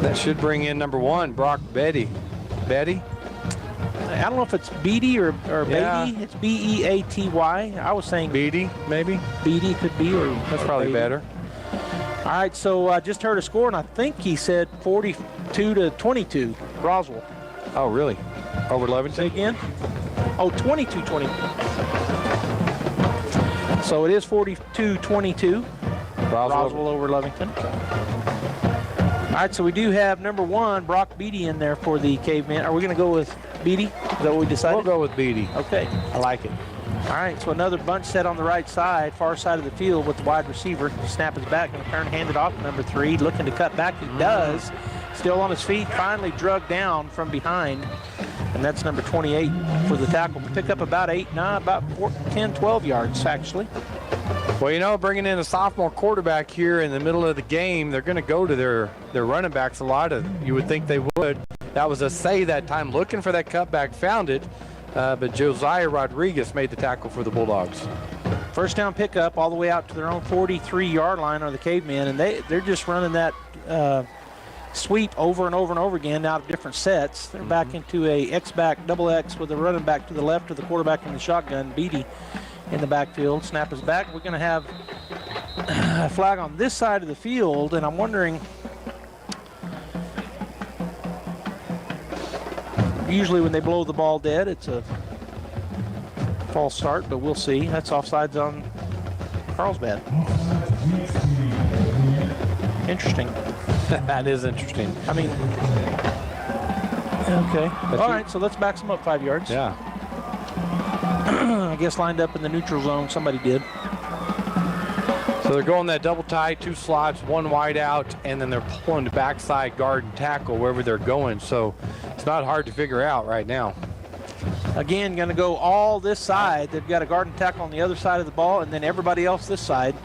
That should bring in number 1, Brock Betty. Betty? I don't know if it's Beatty or Yeah. Beatty. It's B-E-A-T-Y. I was saying Beatty, maybe? Beatty could be. Or that's probably better. All right, so I just heard a score, and I think he said 42-22, Roswell. Oh, really? Over Levington? Say again? Oh, 22-20. So it is 42-22. Roswell over Levington. All right, so we do have number 1, Brock Beatty, in there for the Cavemen. Are we going to go with Beatty? Is that what we decided? We'll go with Beatty. Okay. I like it. All right, so another bunch set on the right side, far side of the field with the wide receiver. Snap is back, going to turn, hand it off to number 3, looking to cut back. He does. Still on his feet, finally drugged down from behind. And that's number 28 for the tackle. Pick up about 10, 12 yards, actually. Well, you know, bringing in a sophomore quarterback here in the middle of the game, they're going to go to their running backs a lot. You would think they would. That was a say that time, looking for that cutback, found it. But Josiah Rodriguez made the tackle for the Bulldogs. First down pickup all the way out to their own 43-yard line are the Cavemen, and they're just running that sweep over and over and over again out of different sets. They're back into a X-back, double X with a running back to the left of the quarterback in the shotgun, Beatty in the backfield. Snap is back. We're going to have a flag on this side of the field, and I'm wondering, usually when they blow the ball dead, it's a false start, but we'll see. That's offsides on Carlsbad. Interesting. That is interesting. I mean, okay. All right, so let's back some up 5 yards. Yeah. I guess lined up in the neutral zone. Somebody did. So they're going that double tight, 2 slots, 1 wide out, and then they're pulling the backside guard and tackle wherever they're going. So it's not hard to figure out right now. Again, going to go all this side. They've got a guard and tackle on the other side of the ball, and then everybody else this side.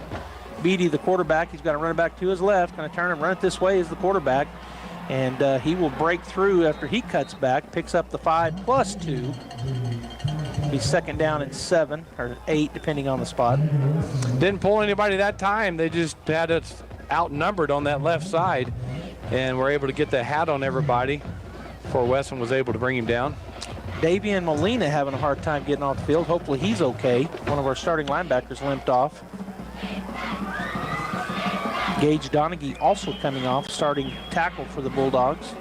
Beatty, the quarterback, he's got to run it back to his left. Going to turn and run it this way as the quarterback. And he will break through after he cuts back, picks up the 5 plus 2. Be 2nd down and 7 or 8, depending on the spot. Didn't pull anybody that time. They just had it outnumbered on that left side, and were able to get the hat on everybody before Wesson was able to bring him down. Davian Molina having a hard time getting off the field. Hopefully he's okay. One of our starting linebackers limped off. Gage Donaghy also coming off, starting tackle for the Bulldogs.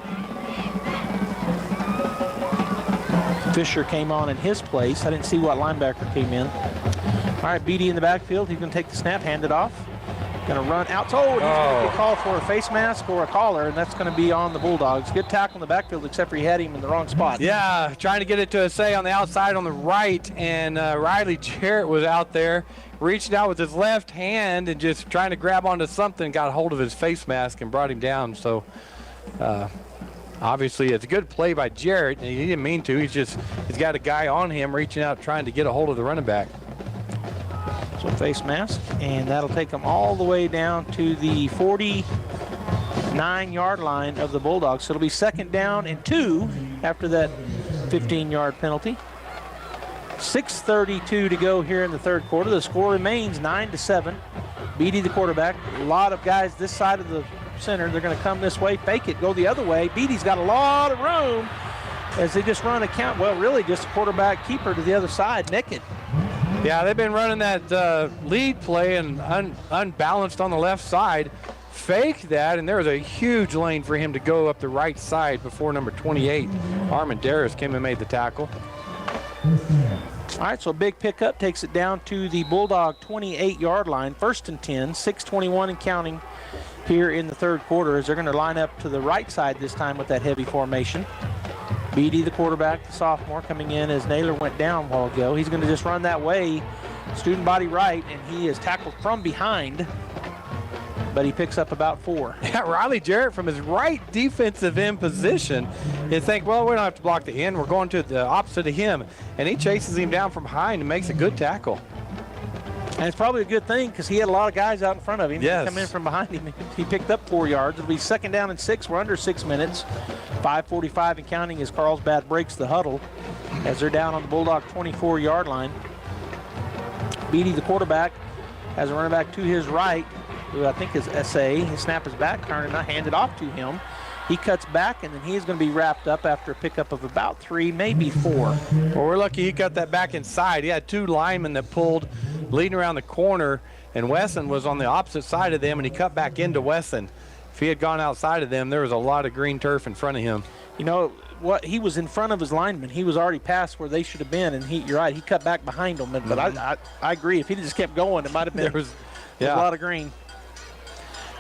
Fisher came on in his place. I didn't see what linebacker came in. All right, Beatty in the backfield. He's going to take the snap, hand it off. Going to run out. Oh, and he's going to get called for a face mask or a collar, and that's going to be on the Bulldogs. Good tackle in the backfield, except for he had him in the wrong spot. Yeah, trying to get it to a say on the outside on the right, and Riley Jarrett was out there, reached out with his left hand and just trying to grab onto something, got a hold of his face mask and brought him down. So obviously it's a good play by Jarrett, and he didn't mean to. He's got a guy on him reaching out trying to get a hold of the running back. So face mask, and that'll take them all the way down to the 40, 9-yard line of the Bulldogs. So it'll be 2nd down and 2 after that 15-yard penalty. 6:32 to go here in the third quarter. The score remains 9-7. Beatty, the quarterback. A lot of guys this side of the center. They're going to come this way, fake it, go the other way. Beatty's got a lot of room as they just run a count. Well, really just a quarterback keeper to the other side, naked. Yeah, they've been running that lead play and unbalanced on the left side. Fake that, and there was a huge lane for him to go up the right side before number 28, Armendariz, came and made the tackle. All right, so a big pickup takes it down to the Bulldog 28-yard line. 1st and 10, 6:21 and counting here in the third quarter as they're going to line up to the right side this time with that heavy formation. Beatty, the quarterback, the sophomore, coming in as Naylor went down a while ago. He's going to just run that way, student body right, and he is tackled from behind, but he picks up about 4. Yeah, Riley Jarrett from his right defensive end position. You think, well, we don't have to block the end. We're going to the opposite of him. And he chases him down from behind and makes a good tackle. And it's probably a good thing because he had a lot of guys out in front of him. Yes. Come in from behind him. He picked up 4 yards. It'll be 2nd down and 6. We're under 6 minutes. 5:45 and counting as Carlsbad breaks the huddle as they're down on the Bulldog 24-yard line. Beatty, the quarterback, has a running back to his right, who I think is SA. He snap his back, turn and hand it off to him. He cuts back, and then he's going to be wrapped up after a pickup of about 3, maybe 4. Well, we're lucky he got that back inside. He had 2 linemen that pulled, leading around the corner, and Wesson was on the opposite side of them, and he cut back into Wesson. If he had gone outside of them, there was a lot of green turf in front of him. You know what? He was in front of his linemen. He was already past where they should have been, and you're right. He cut back behind them. But I agree. If he just kept going, it might have been a lot of green.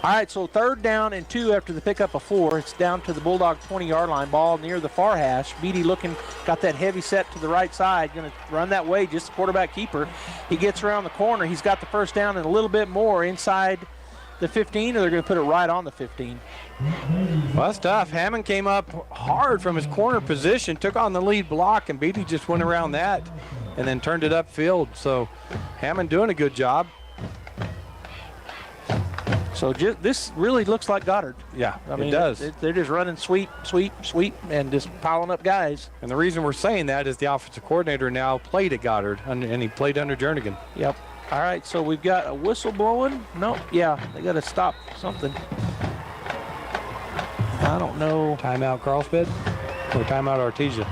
All right, so 3rd down and 2 after the pickup of 4. It's down to the Bulldog 20-yard line. Ball near the far hash. Beatty got that heavy set to the right side. Going to run that way, just the quarterback keeper. He gets around the corner. He's got the 1st down and a little bit more inside the 15, or they're going to put it right on the 15. Well, that's tough. Hammond came up hard from his corner position, took on the lead block, and Beatty just went around that and then turned it upfield. So Hammond doing a good job. So this really looks like Goddard. Yeah, I mean, it does. They're just running sweep, and just piling up guys. And the reason we're saying that is the offensive coordinator now played at Goddard, and he played under Jernigan. Yep. All right, so we've got a whistle blowing. No, yeah, they got to stop something. I don't know. Timeout Carlsbad or timeout Artesia?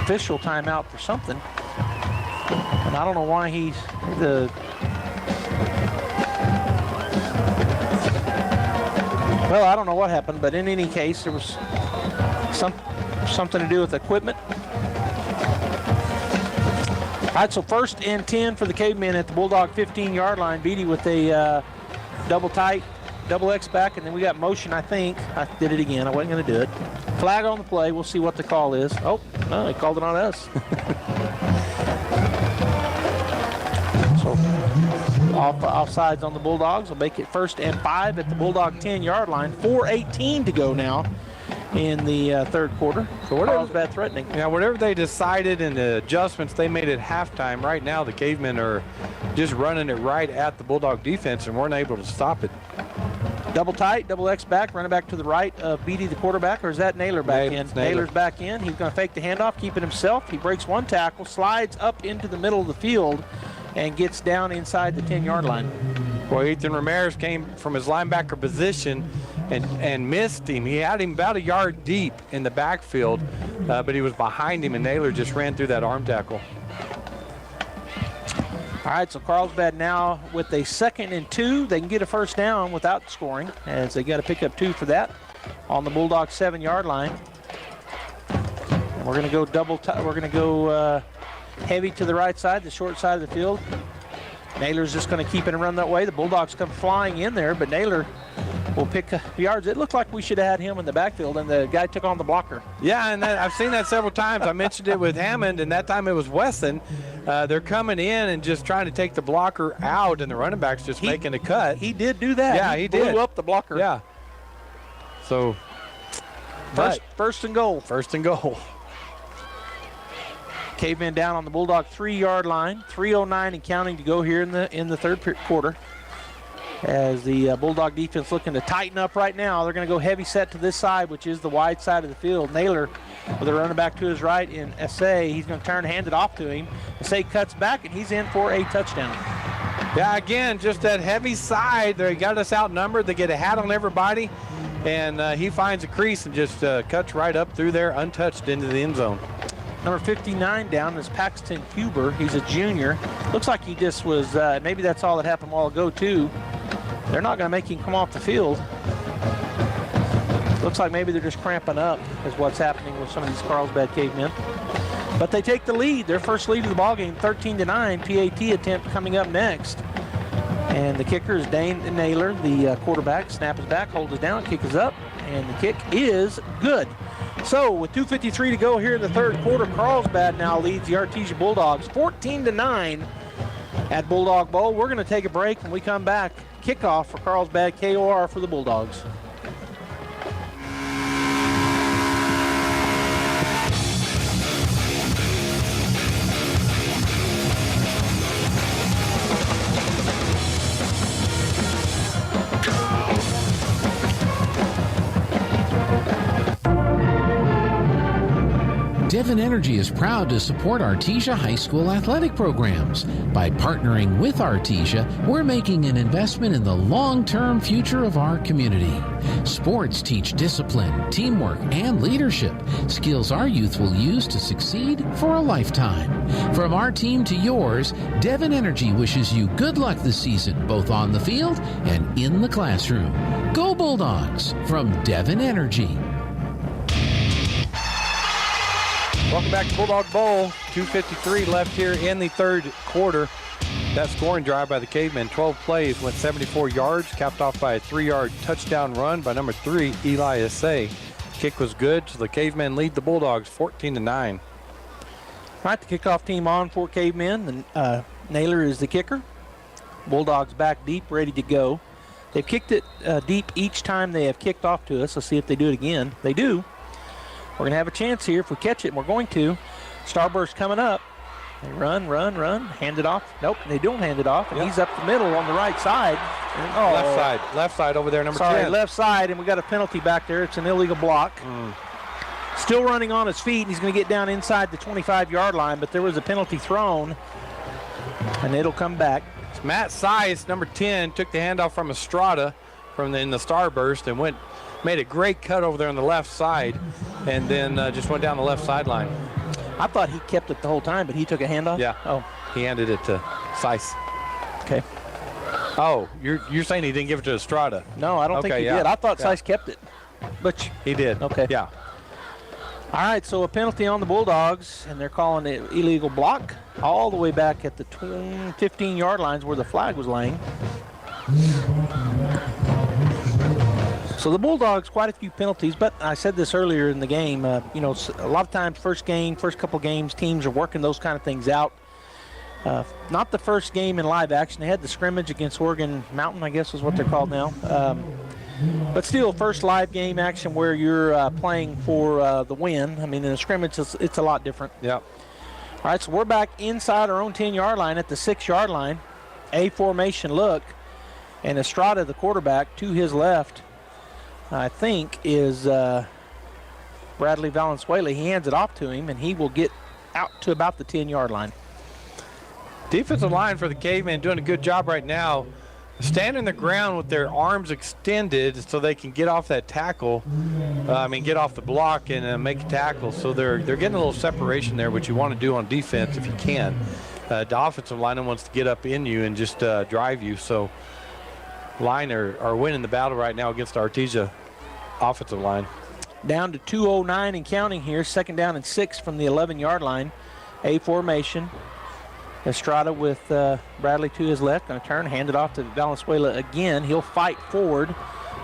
Official timeout for something. And I don't know why he's Well, I don't know what happened, but in any case, there was something to do with equipment. All right, so 1st and 10 for the Cavemen at the Bulldog 15-yard line. Beatty with a double tight, double X back, and then we got motion, I think. I did it again. I wasn't going to do it. Flag on the play. We'll see what the call is. Oh, no, he called it on us. So offsides on the Bulldogs will make it 1st and 5 at the Bulldog 10-yard line. 4:18 to go now in the third quarter. So Carlsbad threatening. Yeah, whatever they decided in the adjustments they made at halftime, right now the Cavemen are just running it right at the Bulldog defense and weren't able to stop it. Double tight, double X back, running back to the right of Beatty, the quarterback, or is that Naylor back in? Naylor's back in. He's going to fake the handoff, keep it himself. He breaks one tackle, slides up into the middle of the field, and gets down inside the 10-yard line. Well, Ethan Ramirez came from his linebacker position and missed him. He had him about a yard deep in the backfield, but he was behind him, and Naylor just ran through that arm tackle. All right, so Carlsbad now with a 2nd and 2. They can get a 1st down without scoring, as they got to pick up 2 for that on the Bulldog 7-yard line. And we're going to go we're going to go heavy to the right side, the short side of the field. Naylor's just going to keep it and run that way. The Bulldogs come flying in there, but Naylor will pick yards. It looked like we should have had him in the backfield, and the guy took on the blocker. Yeah, and I've seen that several times. I mentioned it with Hammond, and that time it was Wesson. They're coming in and just trying to take the blocker out, and the running back's just making a cut. He did do that. Yeah, he did. Blew up the blocker. Yeah. So, first and goal. 1st and goal. Cavemen down on the Bulldog 3-yard line. 3:09 and counting to go here in the third quarter. as the Bulldog defense looking to tighten up right now. They're going to go heavy set to this side, which is the wide side of the field. Naylor with a running back to his right in Essay. He's going to turn and hand it off to him. Essay cuts back, and he's in for a touchdown. Yeah, again, just that heavy side. They got us outnumbered. They get a hat on everybody, and he finds a crease and just cuts right up through there, untouched into the end zone. Number 59 down is Paxton Huber. He's a junior. Looks like he just was, maybe that's all that happened a while ago, too. They're not going to make him come off the field. Looks like maybe they're just cramping up is what's happening with some of these Carlsbad cavemen. But they take the lead, their first lead of the ballgame, 13-9. PAT attempt coming up next. And the kicker is Dane Naylor, the quarterback. Snap is back, holds it down, kick is up, and the kick is good. So with 2:53 to go here in the third quarter, Carlsbad now leads the Artesia Bulldogs 14-9 at Bulldog Bowl. We're going to take a break. When we come back, kickoff for Carlsbad, KOR for the Bulldogs. Devon Energy is proud to support Artesia High School athletic programs. By partnering with Artesia, we're making an investment in the long-term future of our community. Sports teach discipline, teamwork, and leadership, skills our youth will use to succeed for a lifetime. From our team to yours, Devon Energy wishes you good luck this season, both on the field and in the classroom. Go Bulldogs from Devon Energy. Welcome back to Bulldog Bowl. 2:53 left here in the third quarter. That scoring drive by the Cavemen, 12 plays, went 74 yards, capped off by a 3-yard touchdown run by number 3, Eli Essay. Kick was good, so the Cavemen lead the Bulldogs 14-9. All right, the kickoff team on for Cavemen. Naylor is the kicker. Bulldogs back deep, ready to go. They've kicked it deep each time they have kicked off to us. Let's see if they do it again. They do. We're going to have a chance here if we catch it, and we're going to. Starburst coming up. They run, hand it off. Nope, they don't hand it off, and he's up the middle on the right side. And, left side over there, number 10. Left side, and we got a penalty back there. It's an illegal block. Still running on his feet, and he's going to get down inside the 25-yard line, but there was a penalty thrown, and it'll come back. Matt Sice, number 10, took the handoff from Estrada in the Starburst and made a great cut over there on the left side, and then just went down the left sideline. I thought he kept it the whole time, but he took a handoff? Yeah. Oh. He handed it to Sice. Okay. Oh, you're saying he didn't give it to Estrada? No, I don't think he did. I thought Sice kept it. But he did. Okay. Yeah. All right, so a penalty on the Bulldogs, and they're calling it illegal block all the way back at the 15-yard lines where the flag was laying. So the Bulldogs, quite a few penalties, but I said this earlier in the game, a lot of times first couple games, teams are working those kind of things out. Not the first game in live action. They had the scrimmage against Oregon Mountain, I guess is what they're called now. But still, first live game action where you're playing for the win. I mean, in a scrimmage, it's a lot different. Yeah. All right, so we're back inside our own 10-yard line at the 6-yard line. A formation look, and Estrada, the quarterback, to his left, I think, is Bradley Valenzuela. He hands it off to him, and he will get out to about the 10-yard line. Defensive line for the Cavemen doing a good job right now, standing the ground with their arms extended so they can get off that tackle. Get off the block and make a tackle. So they're getting a little separation there, which you want to do on defense if you can. The offensive lineman wants to get up in you and just drive you. So line are winning the battle right now against the Artesia offensive line. Down to 2:09 and counting here. 2nd down and 6 from the 11-yard line. A formation. Estrada with Bradley to his left. Going to turn, hand it off to Valenzuela again. He'll fight forward.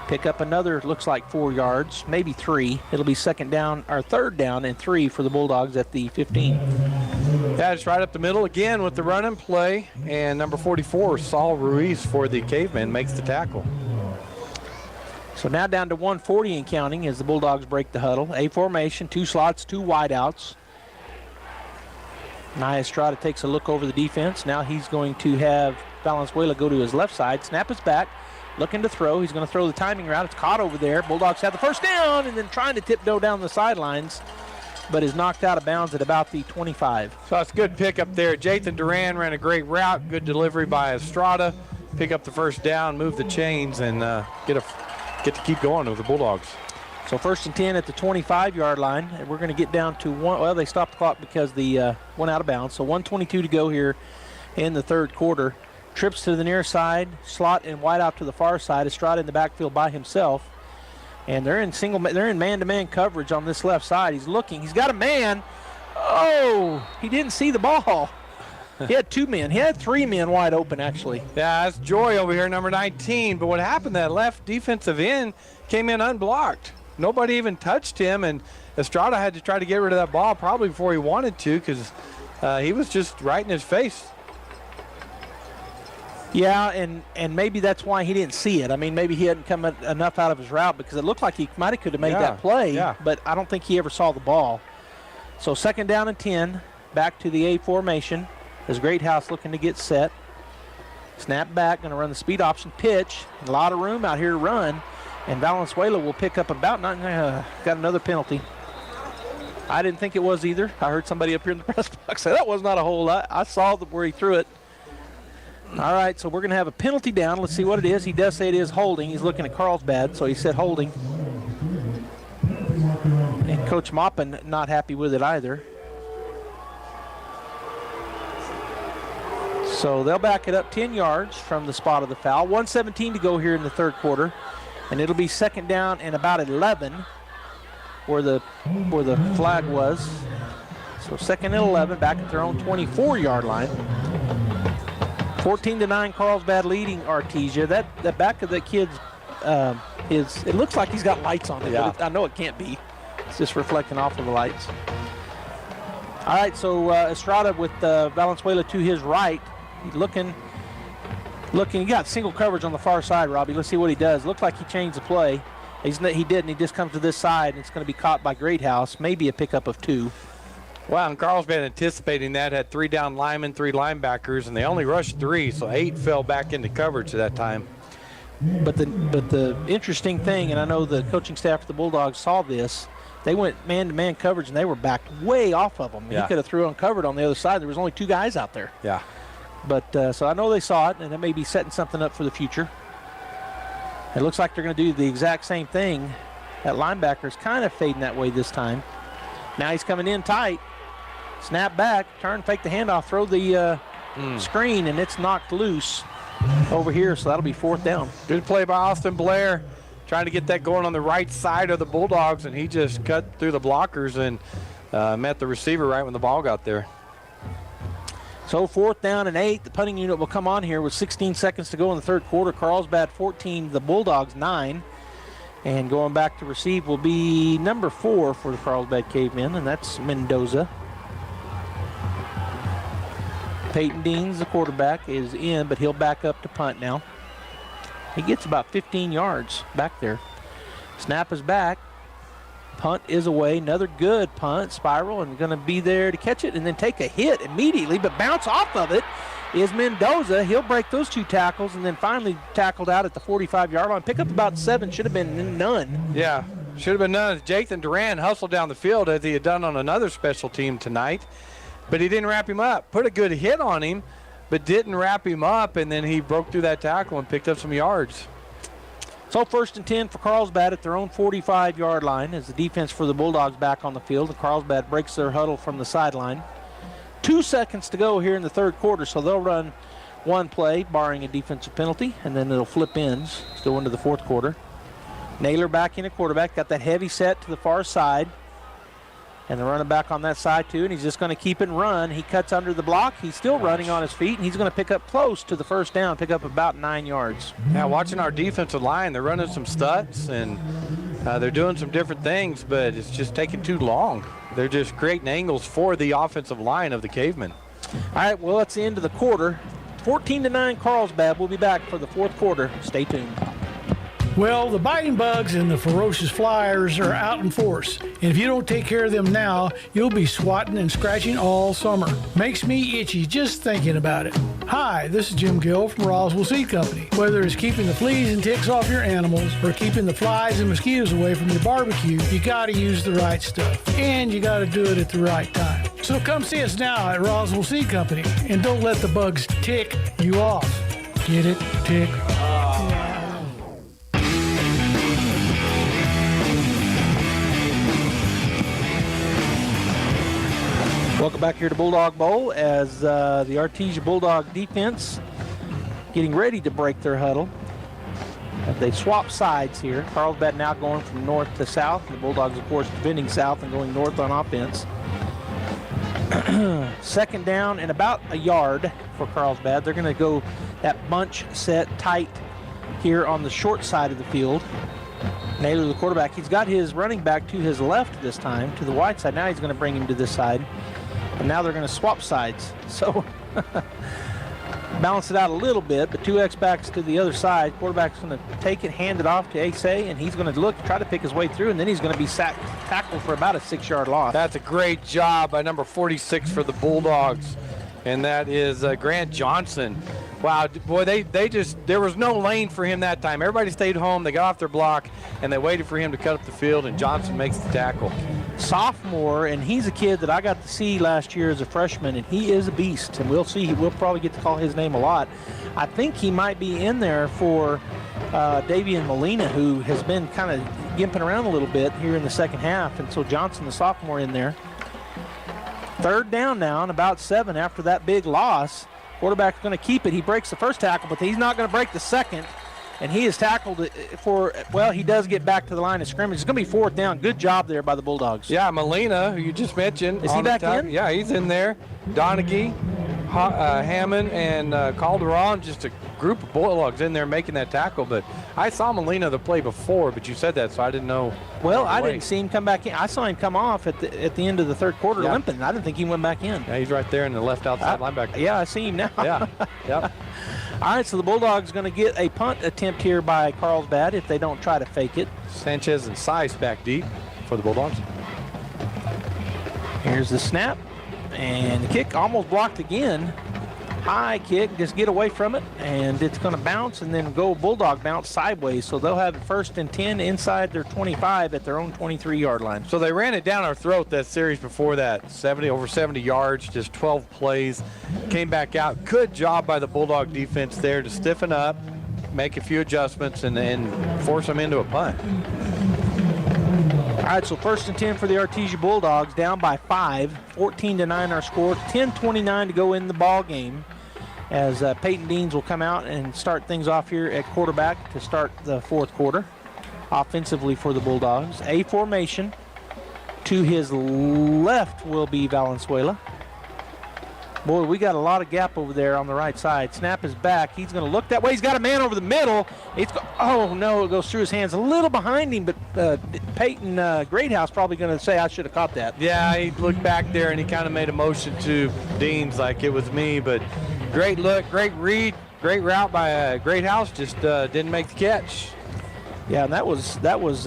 Pick up another, looks like 4 yards, maybe 3. It'll be 3rd down and 3 for the Bulldogs at the 15. Yeah, it's right up the middle again with the run and play. And number 44, Saul Ruiz for the Cavemen, makes the tackle. So now down to 1:40 and counting as the Bulldogs break the huddle. A formation, 2 slots, 2 wideouts. Now Estrada takes a look over the defense. Now he's going to have Valenzuela go to his left side. Snap is back. Looking to throw. He's going to throw the timing route. It's caught over there. Bulldogs have the first down and then trying to tiptoe down the sidelines, but is knocked out of bounds at about the 25. So it's a good pick up there. Jathan Duran ran a great route. Good delivery by Estrada. Pick up the first down, move the chains, and get to keep going with the Bulldogs. So 1st and 10 at the 25-yard line. And we're going to get down to one. Well, they stopped the clock because the went out of bounds. So 1:22 to go here in the third quarter. Trips to the near side, slot and wide out to the far side. Estrada in the backfield by himself. And they're in man-to-man coverage on this left side. He's looking. He's got a man. Oh, he didn't see the ball. He had 2 men. He had 3 men wide open, actually. Yeah, that's Joy over here, number 19. But what happened, that left defensive end came in unblocked. Nobody even touched him, and Estrada had to try to get rid of that ball probably before he wanted to, because he was just right in his face. Yeah, and maybe that's why he didn't see it. I mean, maybe he hadn't come enough out of his route, because it looked like he might have could have made that play, but I don't think he ever saw the ball. So 2nd down and 10, back to the A formation. As Greathouse looking to get set. Snap back, going to run the speed option pitch. A lot of room out here to run. And Valenzuela will pick up about, got another penalty. I didn't think it was either. I heard somebody up here in the press box say that was not a hold. I saw where he threw it. All right, so we're going to have a penalty down. Let's see what it is. He does say it is holding. He's looking at Carlsbad, so he said holding. And Coach Maupin not happy with it either. So they'll back it up 10 yards from the spot of the foul. 1:17 to go here in the third quarter. And it'll be 2nd down and about 11 where the flag was. So 2nd and 11 back at their own 24-yard line. 14-9 Carlsbad leading Artesia. That back of that kid's it looks like he's got lights on it, but I know it can't be. It's just reflecting off of the lights. All right, so Estrada with Valenzuela to his right. He's looking. He got single coverage on the far side, Robbie. Let's see what he does. Looks like he changed the play. He didn't. He just comes to this side, and it's going to be caught by Greathouse. Maybe a pickup of 2. Wow, and Carlsbad anticipating that, had 3 down linemen, 3 linebackers, and they only rushed 3, so 8 fell back into coverage at that time. But the interesting thing, and I know the coaching staff for the Bulldogs saw this, they went man-to-man coverage, and they were backed way off of them. Yeah. He could have threw uncovered on the other side. There was only 2 guys out there. Yeah. But so I know they saw it, and it may be setting something up for the future. It looks like they're going to do the exact same thing. That linebacker's kind of fading that way this time. Now he's coming in tight. Snap back, turn, fake the handoff, throw the screen, and it's knocked loose over here, so that'll be 4th down. Good play by Austin Blair, trying to get that going on the right side of the Bulldogs, and he just cut through the blockers and met the receiver right when the ball got there. So 4th down and 8. The punting unit will come on here with 16 seconds to go in the third quarter. Carlsbad 14, the Bulldogs 9. And going back to receive will be number 4 for the Carlsbad Cavemen, and that's Mendoza. Peyton Deans, the quarterback, is in, but he'll back up to punt now. He gets about 15 yards back there. Snap is back. Punt is away. Another good punt, spiral, and going to be there to catch it and then take a hit immediately, but bounce off of it is Mendoza. He'll break those 2 tackles and then finally tackled out at the 45-yard line. Pick up about 7, should have been none. Yeah, should have been none. Jathan Duran hustled down the field as he had done on another special team tonight, but he didn't wrap him up. Put a good hit on him, but didn't wrap him up, and then he broke through that tackle and picked up some yards. So 1st and 10 for Carlsbad at their own 45-yard line as the defense for the Bulldogs back on the field. And Carlsbad breaks their huddle from the sideline. 2 seconds to go here in the third quarter, so they'll run 1 play, barring a defensive penalty, and then it'll flip ends to go into the fourth quarter. Naylor back in at quarterback, got that heavy set to the far side. And they're running back on that side too, and he's just going to keep it and run. He cuts under the block. He's still running on his feet, and he's going to pick up close to the first down, pick up about 9 yards. Now, watching our defensive line, they're running some studs, and they're doing some different things, but it's just taking too long. They're just creating angles for the offensive line of the Cavemen. All right, well, that's the end of the quarter. 14-9 Carlsbad. We'll be back for the fourth quarter. Stay tuned. Well, the biting bugs and the ferocious flyers are out in force, and if you don't take care of them now, you'll be swatting and scratching all summer. Makes me itchy just thinking about it. Hi, this is Jim Gill from Roswell Seed Company. Whether it's keeping the fleas and ticks off your animals or keeping the flies and mosquitoes away from your barbecue, you gotta use the right stuff, and you gotta do it at the right time. So come see us now at Roswell Seed Company, and don't let the bugs tick you off. Get it? Tick. Welcome back here to Bulldog Bowl as the Artesia Bulldog defense getting ready to break their huddle. They swap sides here. Carlsbad now going from north to south. The Bulldogs, of course, defending south and going north on offense. Second down and about a yard for Carlsbad. They're going to go that bunch set tight here on the short side of the field. Naylor, the quarterback, he's got his running back to his left this time, to the wide side. Now he's going to bring him to this side. And now they're going to swap sides. So balance it out a little bit, but two X-backs to the other side. Quarterback's going to take it, hand it off to Ace, and he's going to try to pick his way through, and then he's going to be tackled for about a 6-yard loss. That's a great job by number 46 for the Bulldogs, and that is Grant Johnson. Wow, boy, there was no lane for him that time. Everybody stayed home. They got off their block, and they waited for him to cut up the field, and Johnson makes the tackle. Sophomore, and he's a kid that I got to see last year as a freshman, and he is a beast, and we'll see. We'll probably get to call his name a lot. I think he might be in there for Davian Molina, who has been kind of gimping around a little bit here in the second half, and so Johnson, the sophomore, in there. Third down now, and about 7 after that big loss. Quarterback's going to keep it. He breaks the first tackle, but he's not going to break the second. And he is tackled for, well, he does get back to the line of scrimmage. It's going to be fourth down. Good job there by the Bulldogs. Yeah, Molina, who you just mentioned. Is he back in? Yeah, he's in there. Donaghy, Hammond, and Calderon, just a group of Bulldogs in there making that tackle. But I saw Molina the play before, but you said that, so I didn't know. Well, I didn't see him come back in. I saw him come off at the end of the third quarter limping. I didn't think he went back in. Yeah, he's right there in the left outside linebacker. Yeah, I see him now. Yeah, yep. All right, so the Bulldogs going to get a punt attempt here by Carlsbad if they don't try to fake it. Sanchez and Sice back deep for the Bulldogs. Here's the snap, and the kick almost blocked again. High kick, just get away from it, and it's going to bounce and then go Bulldog bounce sideways. So they'll have it 1st and 10 inside their 25 at their own 23-yard line. So they ran it down our throat that series before that. Over 70 yards, just 12 plays. Came back out. Good job by the Bulldog defense there to stiffen up, make a few adjustments, and then force them into a punt. All right, so 1st and 10 for the Artesia Bulldogs, down by 5. 14-9 our score. 10:29 to go in the ball game, as Peyton Deans will come out and start things off here at quarterback to start the fourth quarter. Offensively for the Bulldogs, A formation. To his left will be Valenzuela. Boy, we got a lot of gap over there on the right side. Snap is back. He's going to look that way. He's got a man over the middle. Oh, no, it goes through his hands. A little behind him, but Peyton Greathouse probably going to say, I should have caught that. Yeah, he looked back there, and he kind of made a motion to Deans like it was me, but great look, great read, great route by Greathouse. Just didn't make the catch. Yeah, and that was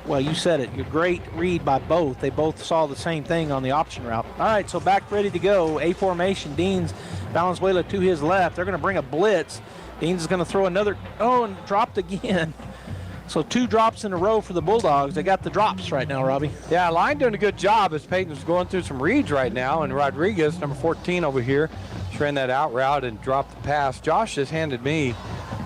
well, you said it. A great read by both. They both saw the same thing on the option route. All right, so back ready to go. A formation. Deans, Valenzuela to his left. They're going to bring a blitz. Deans is going to throw another. Oh, and dropped again. So 2 drops in a row for the Bulldogs. They got the drops right now, Robbie. Yeah, line doing a good job as Peyton's going through some reads right now. And Rodriguez, number 14 over here, just ran that out route and dropped the pass. Josh just handed me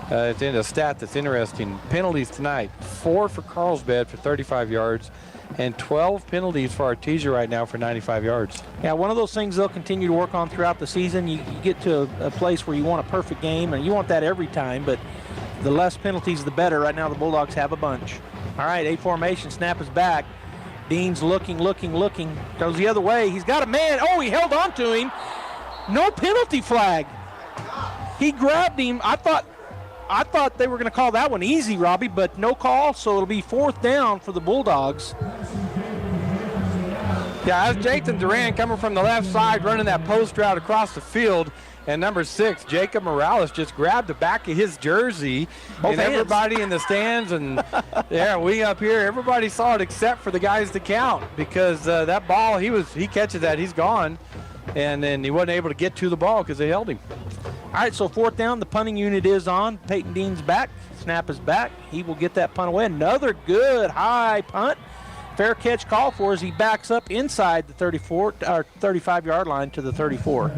it's in a stat that's interesting. Penalties tonight, 4 for Carlsbad for 35 yards and 12 penalties for Artesia right now for 95 yards. Yeah, one of those things they'll continue to work on throughout the season. You get to a place where you want a perfect game, and you want that every time, but the less penalties, the better. Right now the Bulldogs have a bunch. All right, A formation, snap is back. Dean's looking, goes the other way. He's got a man. Oh, he held on to him. No penalty flag. He grabbed him. I thought they were going to call that one easy, Robbie, but no call, so it'll be 4th down for the Bulldogs. Yeah, that's Jathan Duran coming from the left side, running that post route across the field. And number 6, Jacob Morales, just grabbed the back of his jersey. And everybody in the stands and yeah, we up here, everybody saw it except for the guys to count, because that ball, he catches that, he's gone. And then he wasn't able to get to the ball because they held him. All right, so 4th down, the punting unit is on. Peyton Dean's back, snap is back. He will get that punt away. Another good high punt. Fair catch call for as he backs up inside the 35-yard line to the 34.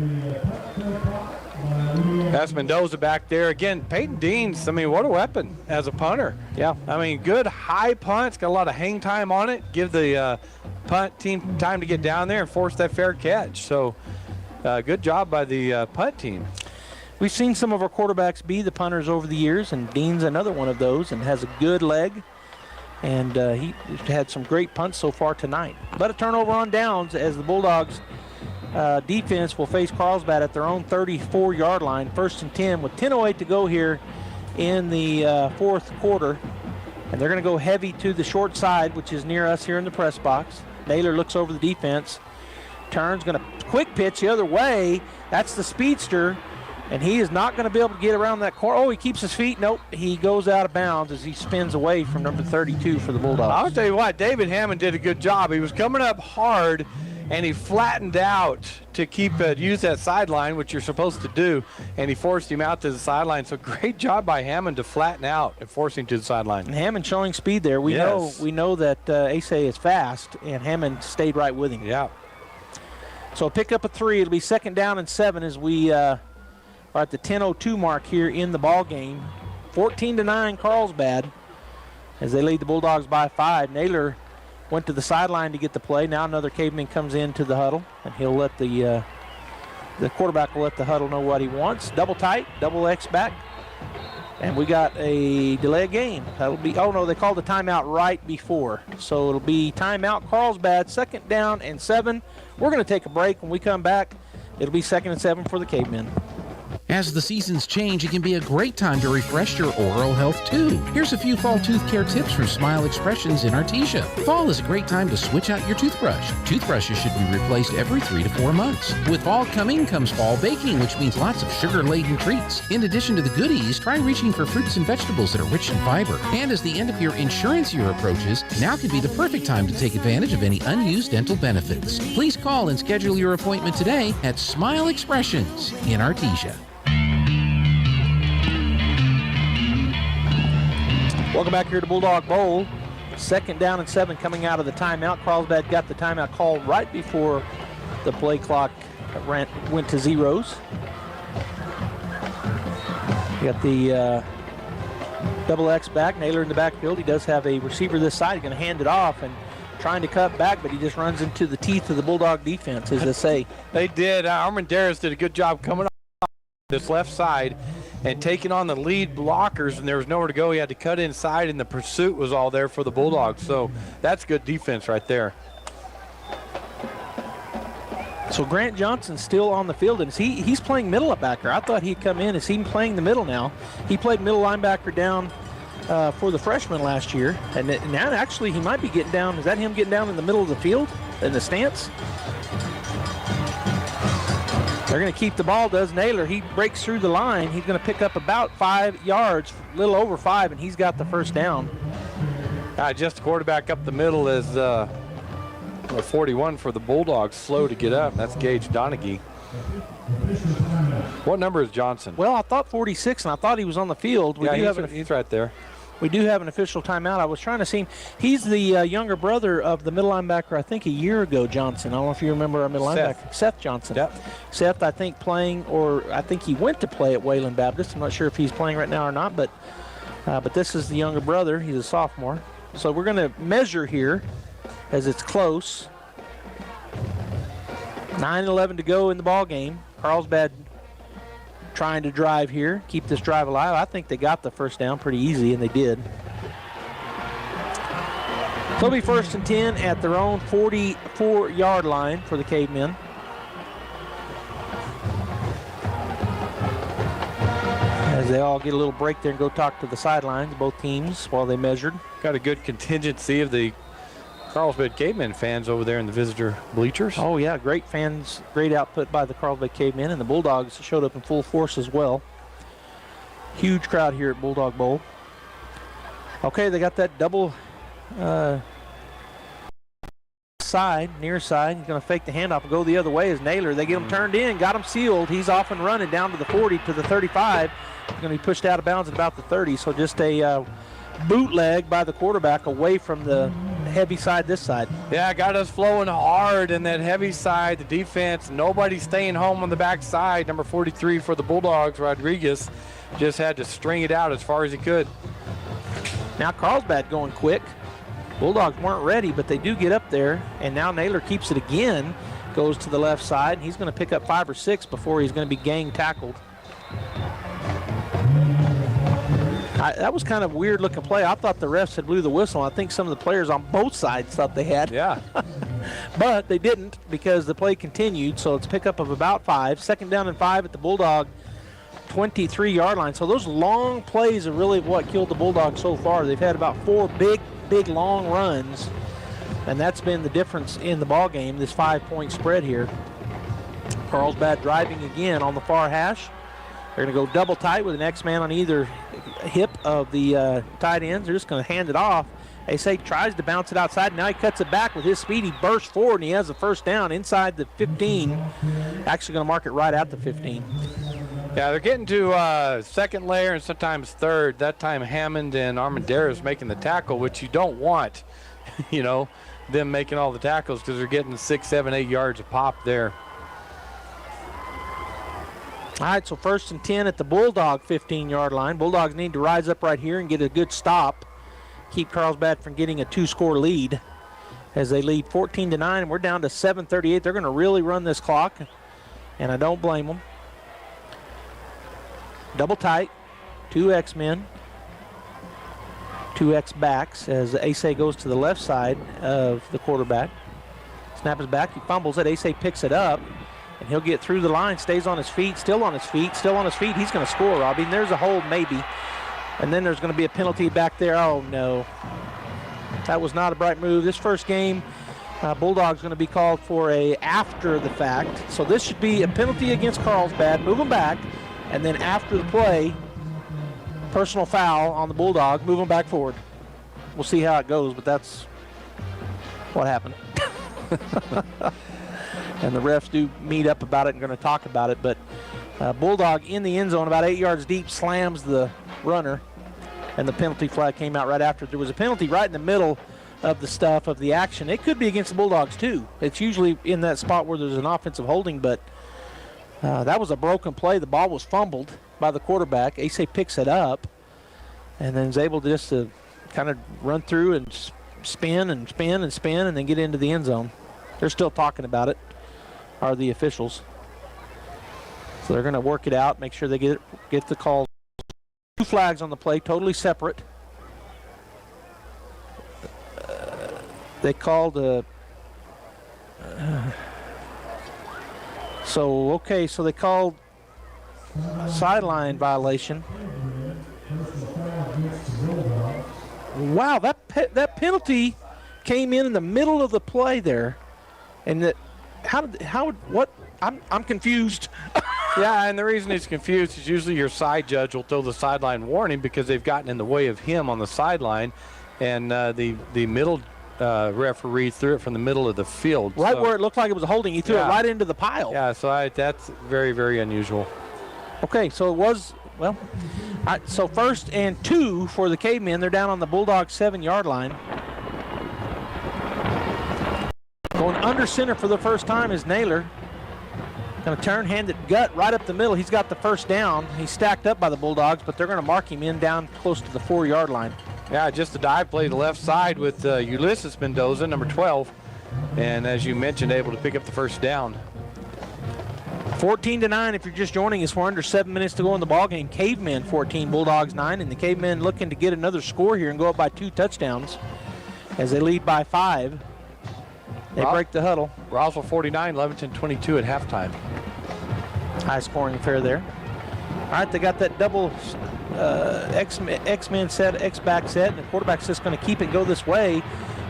That's Mendoza back there. Again, Peyton Deans, I mean, what a weapon as a punter. Yeah. I mean, good high punt. It's got a lot of hang time on it. Give the punt team time to get down there and force that fair catch. So good job by the punt team. We've seen some of our quarterbacks be the punters over the years, and Dean's another one of those and has a good leg. And he had some great punts so far tonight. But a turnover on downs as the Bulldogs defense will face Carlsbad at their own 34-yard line, 1st and 10 with 10:08 to go here in the 4th quarter. And they're going to go heavy to the short side, which is near us here in the press box. Naylor looks over the defense, turns, going to quick pitch the other way. That's the speedster. And he is not going to be able to get around that corner. Oh, he keeps his feet. Nope, he goes out of bounds as he spins away from number 32 for the Bulldogs. I'll tell you what, David Hammond did a good job. He was coming up hard, and he flattened out to use that sideline, which you're supposed to do, and he forced him out to the sideline. So great job by Hammond to flatten out and force him to the sideline. And Hammond showing speed there. We know that Ace is fast, and Hammond stayed right with him. Yeah. So pick up a 3. It'll be 2nd down and 7 as we are at the 10:02 mark here in the ball game. 14-9 Carlsbad as they lead the Bulldogs by 5. Naylor went to the sideline to get the play. Now another caveman comes into the huddle, and he'll let the quarterback will let the huddle know what he wants. Double tight, double X back, and we got a delay of game. That'll be, oh no, they called the timeout right before, so it'll be timeout Carlsbad, 2nd down and 7. We're going to take a break. When we come back, it'll be 2nd and 7 for the cavemen. As the seasons change, it can be a great time to refresh your oral health too. Here's a few fall tooth care tips from Smile Expressions in Artesia. Fall is a great time to switch out your toothbrush. Toothbrushes should be replaced every 3 to 4 months. With fall coming comes fall baking, which means lots of sugar-laden treats. In addition to the goodies, try reaching for fruits and vegetables that are rich in fiber. And as the end of your insurance year approaches, now could be the perfect time to take advantage of any unused dental benefits. Please call and schedule your appointment today at Smile Expressions in Artesia. Welcome back here to Bulldog Bowl. 2nd down and 7 coming out of the timeout. Carlsbad got the timeout called right before the play clock went to zeros. You got the double X back. Naylor in the backfield. He does have a receiver this side. He's going to hand it off and trying to cut back, but he just runs into the teeth of the Bulldog defense, as they say. They did. Armandaris did a good job coming off this left side and taking on the lead blockers, and there was nowhere to go. He had to cut inside, and the pursuit was all there for the Bulldogs. So that's good defense right there. So Grant Johnson's still on the field, and he's playing middle linebacker. I thought he'd come in. Is he playing the middle now? He played middle linebacker down for the freshman last year, and now actually he might be getting down. Is that him getting down in the middle of the field in the stance? They're going to keep the ball, does Naylor. He breaks through the line. He's going to pick up about 5 yards, a little over 5, and he's got the 1st down. Just quarterback up the middle is 41 for the Bulldogs, slow to get up. That's Gage Donaghy. What number is Johnson? Well, I thought 46, and I thought he was on the field. He's right there. We do have an official timeout. I was trying to see him. He's the younger brother of the middle linebacker, I think, a year ago, Johnson. I don't know if you remember our middle linebacker. Seth Johnson. Yep. Seth, I think, playing, or I think he went to play at Wayland Baptist. I'm not sure if he's playing right now or not, but this is the younger brother. He's a sophomore. So we're going to measure here as it's close. 9-11 to go in the ball game. Carlsbad trying to drive here, keep this drive alive. I think they got the 1st down pretty easy, and they did. So it'll be 1st and 10 at their own 44-yard line for the Cavemen. As they all get a little break there and go talk to the sidelines, both teams, while they measured. Got a good contingency of the Carlsbad Cavemen fans over there in the visitor bleachers. Oh, yeah, great fans, great output by the Carlsbad Cavemen, and the Bulldogs showed up in full force as well. Huge crowd here at Bulldog Bowl. Okay, they got that double side, near side. He's going to fake the handoff and go the other way as Naylor. They get him turned in, got him sealed. He's off and running down to the 40 to the 35. He's going to be pushed out of bounds at about the 30, so just a bootleg by the quarterback away from the heavy side this side. Yeah, got us flowing hard in that heavy side. The defense, nobody staying home on the back side. Number 43 for the Bulldogs, Rodriguez, just had to string it out as far as he could. Now Carlsbad going quick. Bulldogs weren't ready, but they do get up there, and now Naylor keeps it again, goes to the left side. He's going to pick up 5 or 6 before he's going to be gang tackled. That was kind of a weird looking play. I thought the refs had blew the whistle. I think some of the players on both sides thought they had. Yeah. But they didn't because the play continued, so it's a pickup of about 5. 2nd down and 5 at the Bulldog 23-yard line. So those long plays are really what killed the Bulldogs so far. They've had about 4 big long runs, and that's been the difference in the ball game, this 5-point spread here. Carlsbad driving again on the far hash. They're going to go double tight with an X-man on either hip of the tight ends. They're just going to hand it off. Asa tries to bounce it outside. Now he cuts it back with his speed. He bursts forward, and he has the first down inside the 15. Actually going to mark it right at the 15. Yeah, they're getting to second layer and sometimes third. That time Hammond and Armendariz making the tackle, which you don't want, you know, them making all the tackles because they're getting 6, 7, 8 yards a pop there. All right, so 1st and 10 at the Bulldog 15-yard line. Bulldogs need to rise up right here and get a good stop. Keep Carlsbad from getting a 2-score lead as they lead 14-9, and we're down to 7:38. They're going to really run this clock, and I don't blame them. Double tight, 2 X-men, 2 X-backs as Asa goes to the left side of the quarterback. Snap is back, he fumbles it, Asa picks it up. And he'll get through the line, stays on his feet, still on his feet, still on his feet. He's going to score, Robbie. And there's a hold, maybe. And then there's going to be a penalty back there. Oh, no. That was not a bright move. This first game, Bulldogs going to be called for a after the fact. So this should be a penalty against Carlsbad. Move them back. And then after the play, personal foul on the Bulldog. Move them back forward. We'll see how it goes, but that's what happened. And the refs do meet up about it and going to talk about it. But Bulldog in the end zone about 8 yards deep slams the runner, and the penalty flag came out right after. There was a penalty right in the middle of the stuff of the action. It could be against the Bulldogs too. It's usually in that spot where there's an offensive holding, but that was a broken play. The ball was fumbled by the quarterback. Asa picks it up and then is able to just to kind of run through and spin and spin and spin and then get into the end zone. They're still talking about it, are the officials. So they're going to work it out, make sure they get the calls. 2 flags on the play, totally separate. They called so they called a sideline violation. Wow, that penalty came in the middle of the play there, and I'm confused. Yeah, and the reason he's confused is usually your side judge will throw the sideline warning because they've gotten in the way of him on the sideline, and the middle referee threw it from the middle of the field. Right where it looked like it was a holding, he threw it right into the pile. Yeah, so that's very, very unusual. Okay, so it was, so 1st and 2 for the Cavemen. They're down on the Bulldog 7-yard line. Going under center for the first time is Naylor. Going to turn, hand it gut right up the middle. He's got the first down. He's stacked up by the Bulldogs, but they're going to mark him in down close to the 4-yard line. Yeah, just a dive play to the left side with Ulysses Mendoza, number 12. And as you mentioned, able to pick up the first down. 14-9 if you're just joining us. We're under 7 minutes to go in the ballgame. Cavemen 14, Bulldogs 9. And the Cavemen looking to get another score here and go up by 2 touchdowns as they lead by 5. They break the huddle. Roswell 49, Leventon 22 at halftime. High scoring affair there. All right, they got that double X-men set, X-back set, and the quarterback's just going to keep it go this way.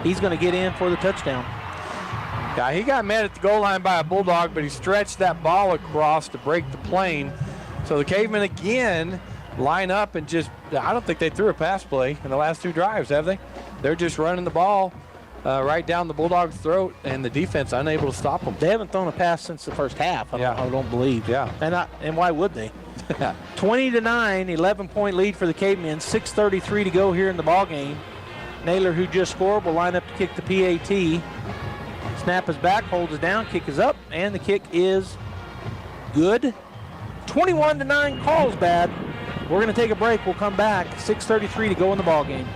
He's going to get in for the touchdown. Yeah, he got met at the goal line by a Bulldog, but he stretched that ball across to break the plane. So the Cavemen again line up and just, I don't think they threw a pass play in the last 2 drives, have they? They're just running the ball right down the Bulldogs' throat, and the defense unable to stop them. They haven't thrown a pass since the first half, I don't believe. Yeah. And why would they? 20-9, 11-point lead for the Cavemen. 6:33 to go here in the ball game. Naylor, who just scored, will line up to kick the PAT. Snap is back, holds it down, kick is up, and the kick is good. 21-9, Carlsbad. We're going to take a break. We'll come back. 6:33 to go in the ball game.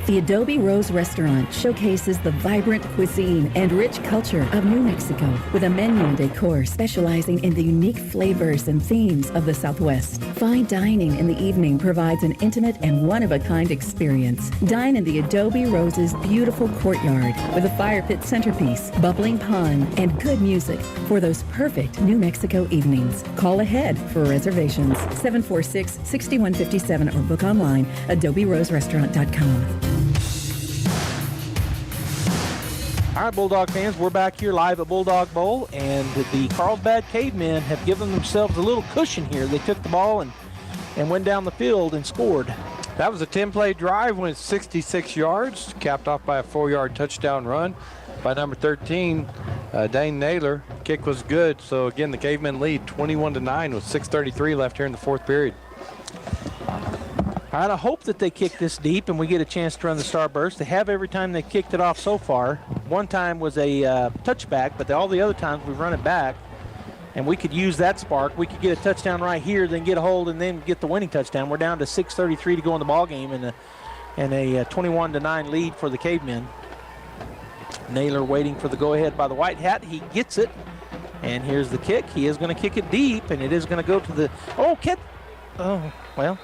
The Adobe Rose Restaurant showcases the vibrant cuisine and rich culture of New Mexico with a menu and decor specializing in the unique flavors and themes of the Southwest. Fine dining in the evening provides an intimate and one-of-a-kind experience. Dine in the Adobe Rose's beautiful courtyard with a fire pit centerpiece, bubbling pond, and good music for those perfect New Mexico evenings. Call ahead for reservations, 746-6157, or book online, adoberoserestaurant.com. All right, Bulldog fans, we're back here live at Bulldog Bowl, and the Carlsbad Cavemen have given themselves a little cushion here. They took the ball and went down the field and scored. That was a 10-play drive, went 66 yards, capped off by a 4-yard touchdown run by number 13, Dane Naylor. Kick was good, so again, the Cavemen lead 21-9 with 6:33 left here in the 4th period. All right, I hope that they kick this deep and we get a chance to run the starburst. They have every time they kicked it off so far. One time was a touchback, but all the other times we've run it back, and we could use that spark. We could get a touchdown right here, then get a hold, and then get the winning touchdown. We're down to 6:33 to go in the ball game, and a 21-9 lead for the Cavemen. Naylor waiting for the go-ahead by the white hat. He gets it, and here's the kick. He is going to kick it deep, and it is going to go to the well.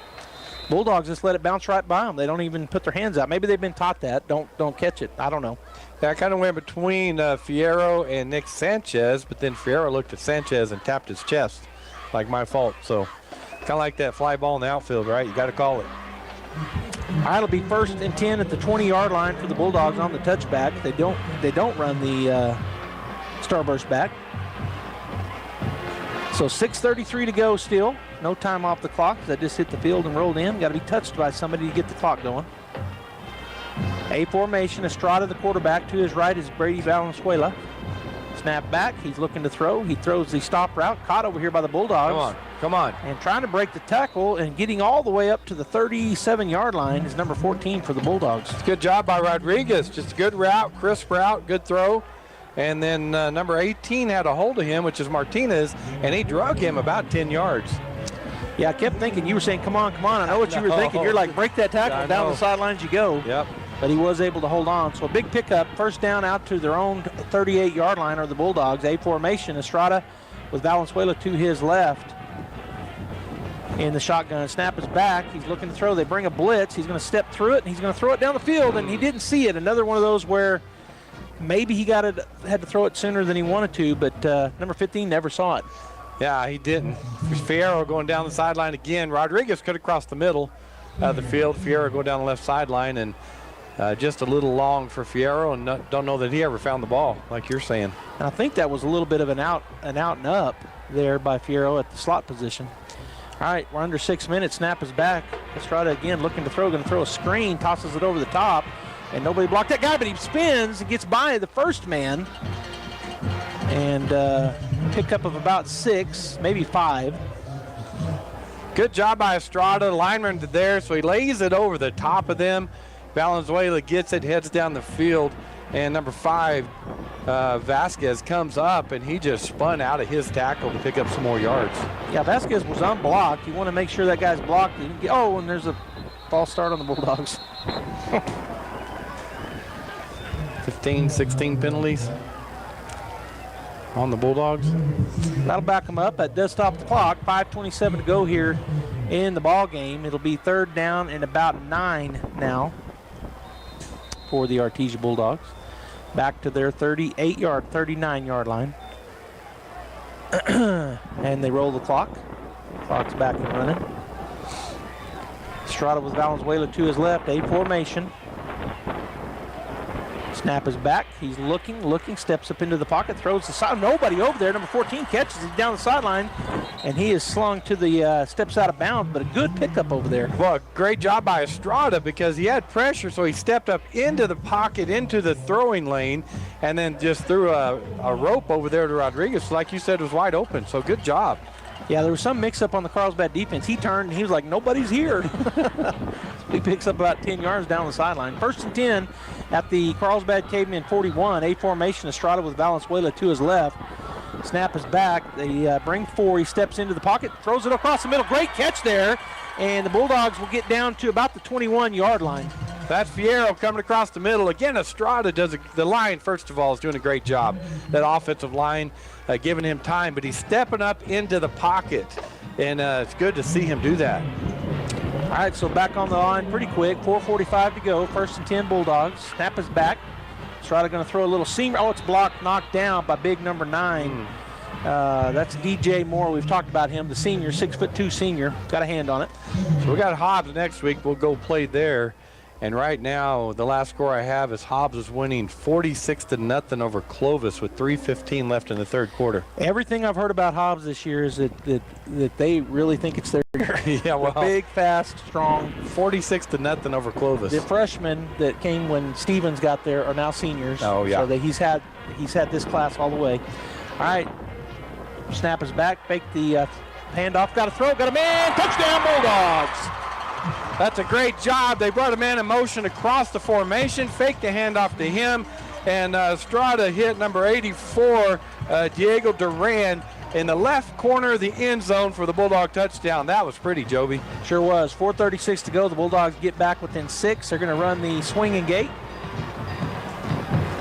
Bulldogs just let it bounce right by them. They don't even put their hands out. Maybe they've been taught that. Don't catch it. I don't know. That kind of went between Fierro and Nick Sanchez, but then Fierro looked at Sanchez and tapped his chest, like my fault. So kind of like that fly ball in the outfield, right? You got to call it. All right, it'll be 1st and 10 at the 20-yard line for the Bulldogs on the touchback. They don't run the starburst back. So 6:33 to go still. No time off the clock. That just hit the field and rolled in. Got to be touched by somebody to get the clock going. A formation. Estrada, the quarterback. To his right is Brady Valenzuela. Snap back. He's looking to throw. He throws the stop route. Caught over here by the Bulldogs. Come on. And trying to break the tackle and getting all the way up to the 37-yard line is number 14 for the Bulldogs. Good job by Rodriguez. Just a good route, crisp route, good throw. And then number 18 had a hold of him, which is Martinez, and he drug him about 10 yards. Yeah, I kept thinking, you were saying, come on. I know what you were thinking. You're like, break that tackle, down the sidelines you go. Yep. But he was able to hold on. So a big pickup, 1st down out to their own 38-yard line are the Bulldogs. A formation, Estrada with Valenzuela to his left. In the shotgun, snap is back. He's looking to throw. They bring a blitz. He's going to step through it, and he's going to throw it down the field, and he didn't see it. Another one of those where maybe he had to throw it sooner than he wanted to, but number 15 never saw it. Yeah, he didn't. Fierro going down the sideline again. Rodriguez could have crossed the middle of the field. Fierro go down the left sideline, and just a little long for Fierro, and don't know that he ever found the ball, like you're saying. And I think that was a little bit of an out and up there by Fierro at the slot position. All right, we're under 6 minutes. Snap is back. Estrada again looking to throw. Going to throw a screen. Tosses it over the top. And nobody blocked that guy, but he spins and gets by the first man. And pickup of about 6, maybe 5. Good job by Estrada. Lineman there, so he lays it over the top of them. Valenzuela gets it, heads down the field. And number 5, Vasquez comes up, and he just spun out of his tackle to pick up some more yards. Yeah, Vasquez was unblocked. You want to make sure that guy's blocked. And there's a false start on the Bulldogs. 15, 16 penalties on the Bulldogs. That'll back them up. That does stop the clock. 5:27 to go here in the ball game. It'll be 3rd down and about 9 now for the Artesia Bulldogs. Back to their 39-yard line. And they roll the clock. Clock's back and running. Estrada with Valenzuela to his left, A formation. Snap is back. He's looking, steps up into the pocket, throws the side. Nobody over there. Number 14 catches it down the sideline, and he is slung to the steps out of bounds, but a good pickup over there. Well, great job by Estrada because he had pressure, so he stepped up into the pocket, into the throwing lane, and then just threw a rope over there to Rodriguez. Like you said, it was wide open, so good job. Yeah, there was some mix-up on the Carlsbad defense. He turned, and he was like, nobody's here. He picks up about 10 yards down the sideline. 1st and 10 at the Carlsbad Cavemen 41. A formation, Estrada with Valenzuela to his left. Snap is back. They bring 4. He steps into the pocket, throws it across the middle. Great catch there. And the Bulldogs will get down to about the 21-yard line. That's Fierro coming across the middle. Again, Estrada does the line, first of all, is doing a great job. That offensive line giving him time, but he's stepping up into the pocket. And it's good to see him do that. All right, so back on the line pretty quick. 4:45 to go. 1st and 10 Bulldogs. Snap is back. Estrada going to throw a little seam. Oh, it's blocked, knocked down by big number 9. That's DJ Moore. We've talked about him, the senior, 6'2" senior. Got a hand on it. So we got Hobbs next week. We'll go play there. And right now, the last score I have is Hobbs is winning 46-0 over Clovis with 3:15 left in the third quarter. Everything I've heard about Hobbs this year is that they really think it's their year. Yeah, well, big, fast, strong. 46-0 over Clovis. The freshmen that came when Stevens got there are now seniors. Oh yeah. So he's had this class all the way. All right. Snap is back. Fake the handoff. Got a throw. Got a man. Touchdown Bulldogs. That's a great job. They brought a man in motion across the formation, faked the handoff to him, and Estrada hit number 84, Diego Duran, in the left corner of the end zone for the Bulldog touchdown. That was pretty, Joby. Sure was. 4:36 to go. The Bulldogs get back within 6. They're going to run the swinging gate.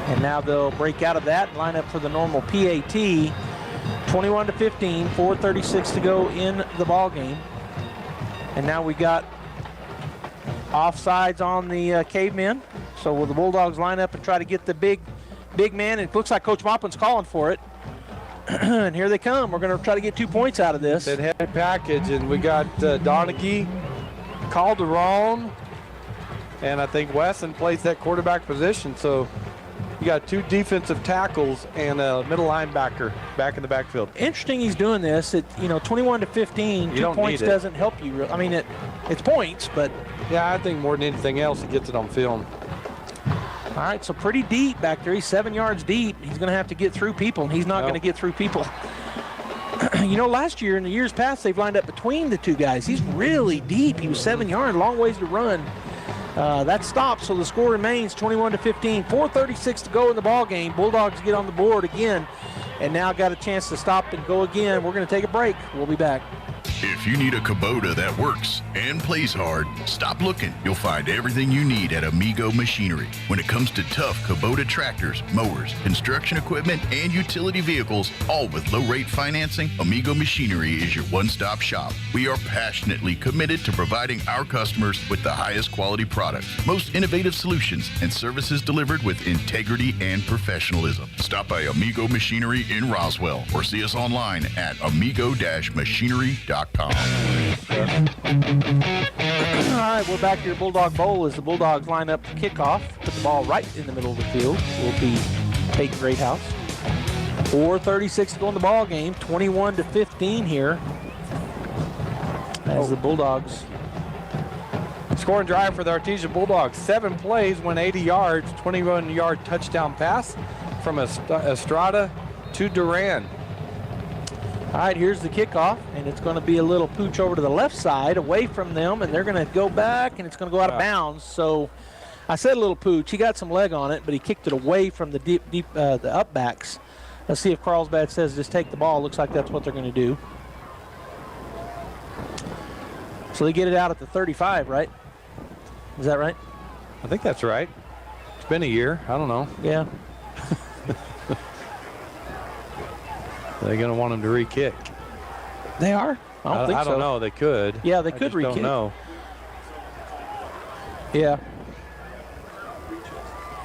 And now they'll break out of that and line up for the normal PAT. 21-15, 4:36 to go in the ball game. And now we got offsides on the Cavemen. So will the Bulldogs line up and try to get the big man? And it looks like Coach Maupin's calling for it. And here they come. We're going to try to get 2 points out of this. That heavy package, and we got Donaghy, Calderon, and I think Wesson plays that quarterback position. So you got 2 defensive tackles and a middle linebacker back in the backfield. Interesting he's doing this. 21-15, 2 points doesn't help you. I mean, it's points, but. Yeah, I think more than anything else, he gets it on film. All right, so pretty deep back there. He's 7 yards deep. He's going to have to get through people, and he's not going to get through people. Last year, in the years past, they've lined up between the 2 guys. He's really deep. He was 7 yards, long ways to run. That stops, so the score remains 21-15. 4:36 to go in the ball game. Bulldogs get on the board again, and now got a chance to stop and go again. We're going to take a break. We'll be back. If you need a Kubota that works and plays hard, stop looking. You'll find everything you need at Amigo Machinery. When it comes to tough Kubota tractors, mowers, construction equipment, and utility vehicles, all with low-rate financing, Amigo Machinery is your one-stop shop. We are passionately committed to providing our customers with the highest quality products, most innovative solutions, and services delivered with integrity and professionalism. Stop by Amigo Machinery in Roswell or see us online at amigo-machinery.com. All right, we're back here at Bulldog Bowl as the Bulldogs line up for kickoff. Put the ball right in the middle of the field. Will be Peyton Greathouse. 4:36 to go in the ball game. 21-15 here as the Bulldogs. Scoring drive for the Artesia Bulldogs. 7 plays, went 80 yards, 21-yard touchdown pass from Estrada to Duran. All right, here's the kickoff, and it's going to be a little pooch over to the left side, away from them, and they're going to go back, and it's going to go out of bounds. So I said a little pooch. He got some leg on it, but he kicked it away from the the upbacks. Let's see if Carlsbad says just take the ball. Looks like that's what they're going to do. So they get it out at the 35, right? Is that right? I think that's right. It's been a year. I don't know. Yeah. They're going to want him to re-kick. They are? I don't think so. I don't know. They could. Yeah, they could re-kick. I don't know. Yeah.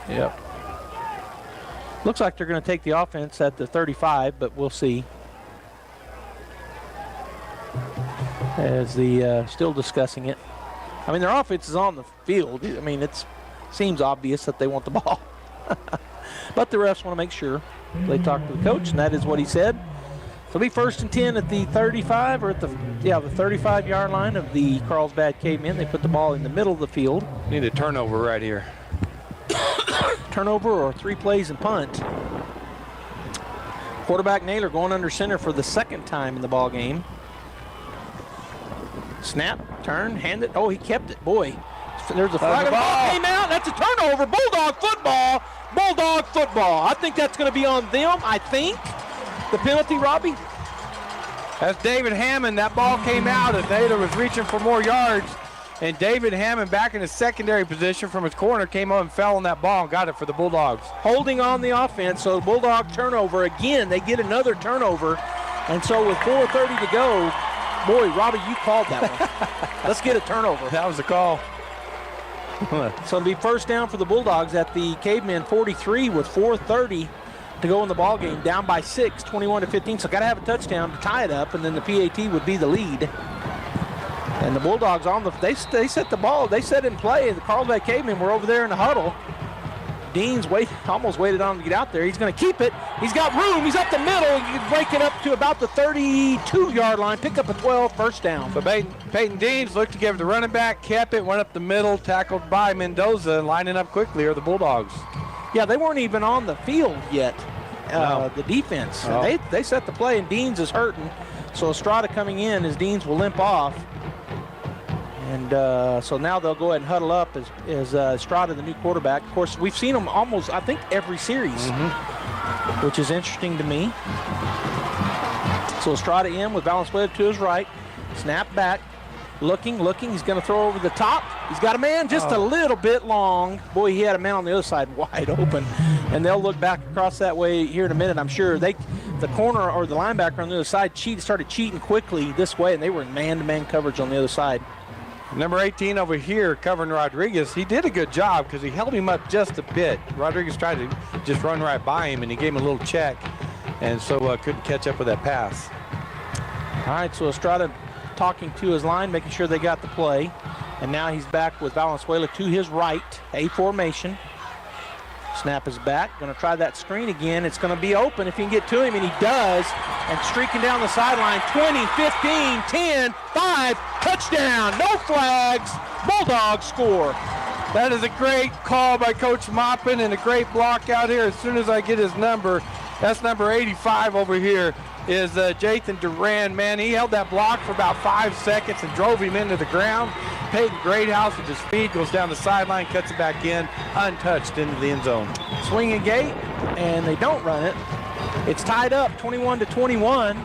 Yep. Looks like they're going to take the offense at the 35, but we'll see. as the still discussing it. I mean, their offense is on the field. I mean, it seems obvious that they want the ball. But the refs want to make sure. They talk to the coach, and that is what he said. So it'll be 1st and 10 at the 35, or at the 35-yard line of the Carlsbad Cavemen. They put the ball in the middle of the field. Need a turnover right here. Turnover or 3 plays and punt. Quarterback Naylor going under center for the 2nd time in the ball game. Snap, turn, hand it. Oh, he kept it. Boy, there's a flag. The ball came out. That's a turnover. Bulldog football. Bulldog football. I think that's going to be on them, I think. The penalty, Robbie? That's David Hammond. That ball came out as Naylor was reaching for more yards. And David Hammond, back in his secondary position from his corner, came up and fell on that ball and got it for the Bulldogs. Holding on the offense, so the Bulldog turnover. Again, they get another turnover. And so with 4:30 to go, boy, Robbie, you called that one. Let's get a turnover. That was the call. So it'll be 1st down for the Bulldogs at the Cavemen 43 with 4:30 to go in the ball game, down by 6, 21-15. So got to have a touchdown to tie it up, and then the PAT would be the lead. And the Bulldogs they set the ball, they set in play. The Carlsbad Cavemen were over there in the huddle. Dean's almost waited on him to get out there. He's going to keep it. He's got room. He's up the middle. You can break it up to about the 32-yard line. Pick up a 12, 1st down. So Peyton Deans looked to give it the running back, kept it, went up the middle, tackled by Mendoza, lining up quickly are the Bulldogs. Yeah, they weren't even on the field yet, No. the defense. Oh. They set the play, and Deans is hurting. So Estrada coming in as Deans will limp off. And so now they'll go ahead and huddle up as Estrada, the new quarterback. Of course, we've seen him almost, I think, every series, which is interesting to me. So Estrada in with Valenzuela to his right. Snap back. Looking. He's going to throw over the top. He's got a man just a little bit long. Boy, he had a man on the other side wide open. And they'll look back across that way here in a minute, I'm sure. The corner or the linebacker on the other side started cheating quickly this way, and they were in man-to-man coverage on the other side. Number 18 over here covering Rodriguez. He did a good job because he held him up just a bit. Rodriguez tried to just run right by him, and he gave him a little check, and so couldn't catch up with that pass. All right, so Estrada talking to his line, making sure they got the play. And now he's back with Valenzuela to his right, A formation. Snap is back, going to try that screen again. It's going to be open if he can get to him, and he does. And streaking down the sideline, 20, 15, 10, 5, touchdown, no flags, Bulldogs score. That is a great call by Coach Maupin and a great block out here. As soon as I get his number, that's number 85 over here, is Jathan Duran. Man, he held that block for about 5 seconds and drove him into the ground. Peyton Greathouse with his feet goes down the sideline, cuts it back in, untouched into the end zone. Swinging gate, and they don't run it. It's tied up 21-21.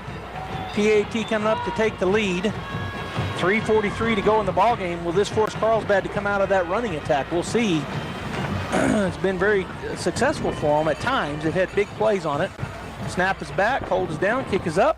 PAT coming up to take the lead. 3:43 to go in the ball game. Will this force Carlsbad to come out of that running attack? We'll see. It's been very successful for them at times. They've had big plays on it. Snap is back, hold is down, kick is up.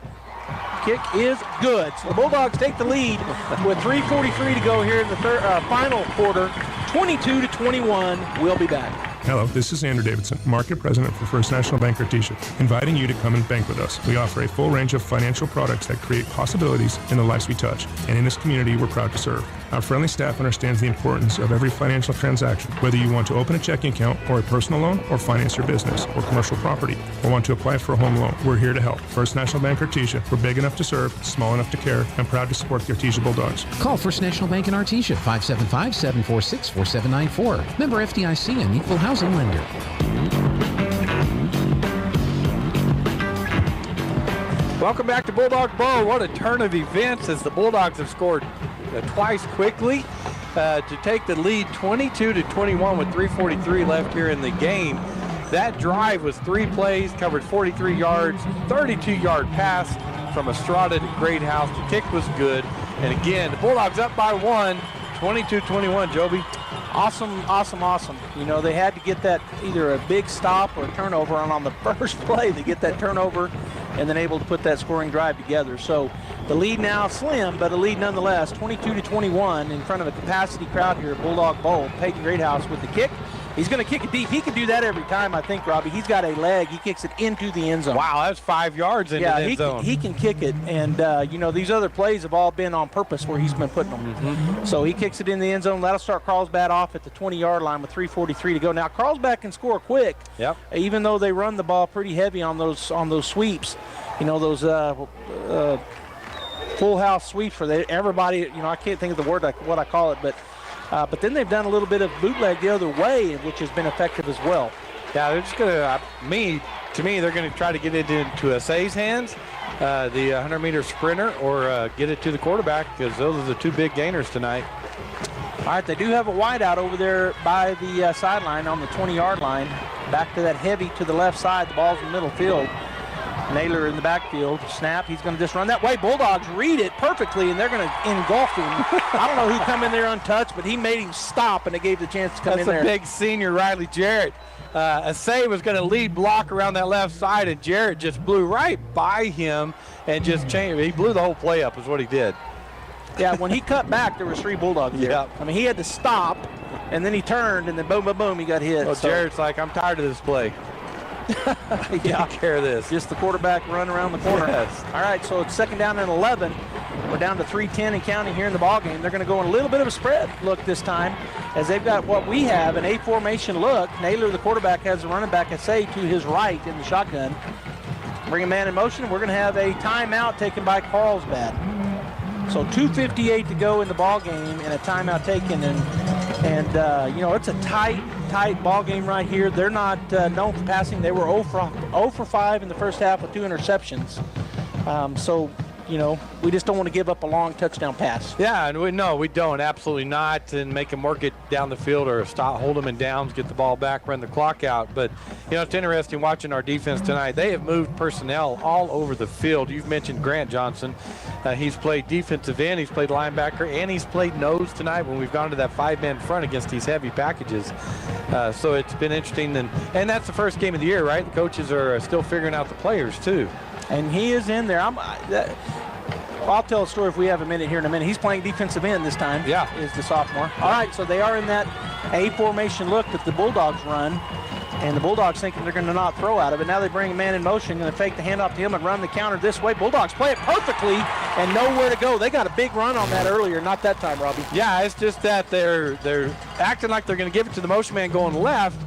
Kick is good. So the Bulldogs take the lead with 3:43 to go here in the final quarter. 22-21. We'll be back. Hello, this is Andrew Davidson, Market President for First National Bank Artesia, inviting you to come and bank with us. We offer a full range of financial products that create possibilities in the lives we touch, and in this community we're proud to serve. Our friendly staff understands the importance of every financial transaction, whether you want to open a checking account or a personal loan or finance your business or commercial property or want to apply for a home loan. We're here to help. First National Bank Artesia, we're big enough to serve, small enough to care, and proud to support the Artesia Bulldogs. Call First National Bank in Artesia, 575-746-4794. Member FDIC and equal housing lender. Welcome back to Bulldog Bowl. What a turn of events as the Bulldogs have scored twice quickly to take the lead 22-21 with 3:43 left here in the game. That drive was 3 plays, covered 43 yards, 32-yard pass from Estrada to Greathouse. The kick was good. And again, the Bulldogs up by 1, 22-21, Joby. Awesome. You know, they had to get that either a big stop or a turnover, and on the first play they get that turnover and then able to put that scoring drive together. So the lead now slim, but a lead nonetheless, 22-21 in front of a capacity crowd here at Bulldog Bowl. Peyton Greathouse with the kick. He's going to kick it deep. He can do that every time, I think, Robbie. He's got a leg. He kicks it into the end zone. Wow, that's 5 yards into the end zone. He can kick it. And, these other plays have all been on purpose where he's been putting them. So he kicks it in the end zone. That'll start Carlsbad off at the 20-yard line with 3:43 to go. Now, Carlsbad can score quick. Yep. Even though they run the ball pretty heavy on those sweeps. Those full house sweeps for everybody. I can't think of the word what I call it, but then they've done a little bit of bootleg the other way, which has been effective as well. Yeah, they're just going to, to me, they're going to try to get it into Say's hands, the 100-meter sprinter, or get it to the quarterback, because those are the two big gainers tonight. All right, they do have a wideout over there by the sideline on the 20-yard line. Back to that heavy to the left side. The ball's in the middle field. Naylor in the backfield. Snap. He's going to just run that way. Bulldogs read it perfectly, and they're going to engulf him. I don't know who come in there untouched, but he made him stop, and they gave the chance to come in there. That's a big senior, Riley Jarrett. Asay was going to lead block around that left side, and Jarrett just blew right by him and just changed. He blew the whole play up is what he did. Yeah, when he cut back, there was 3 Bulldogs there. Yep. I mean, he had to stop, and then he turned, and then boom, boom, boom, he got hit. Well, Jarrett's like, I'm tired of this play. Yeah, care of this. Just the quarterback run around the corner. Yes. All right, so it's 2nd down and 11. We're down to 3:10 and counting here in the ball game. They're going to go in a little bit of a spread look this time, as they've got what we have, an A formation look. Naylor, the quarterback, has the running back, Asay, to his right in the shotgun. Bring a man in motion. We're going to have a timeout taken by Carlsbad. So 2:58 to go in the ball game, and a timeout taken, and it's a tight ball game right here. They're not known for passing. They were 0 for 5 in the first half with 2 interceptions. We just don't want to give up a long touchdown pass. Yeah, and we don't, absolutely not, and make them work it down the field or hold them in downs, get the ball back, run the clock out. But, it's interesting watching our defense tonight. They have moved personnel all over the field. You've mentioned Grant Johnson. He's played defensive end, he's played linebacker, and he's played nose tonight when we've gone to that 5-man front against these heavy packages. So it's been interesting, and that's the first game of the year, right? The coaches are still figuring out the players, too. And he is in there. I'll tell a story if we have a minute here in a minute. He's playing defensive end this time. Yeah. Is the sophomore. All right, so they are in that A formation look that the Bulldogs run. And the Bulldogs thinking they're going to not throw out of it. Now they bring a man in motion, going to fake the handoff to him and run the counter this way. Bulldogs play it perfectly and nowhere to go. They got a big run on that earlier. Not that time, Robbie. Yeah, it's just that they're acting like they're going to give it to the motion man going left.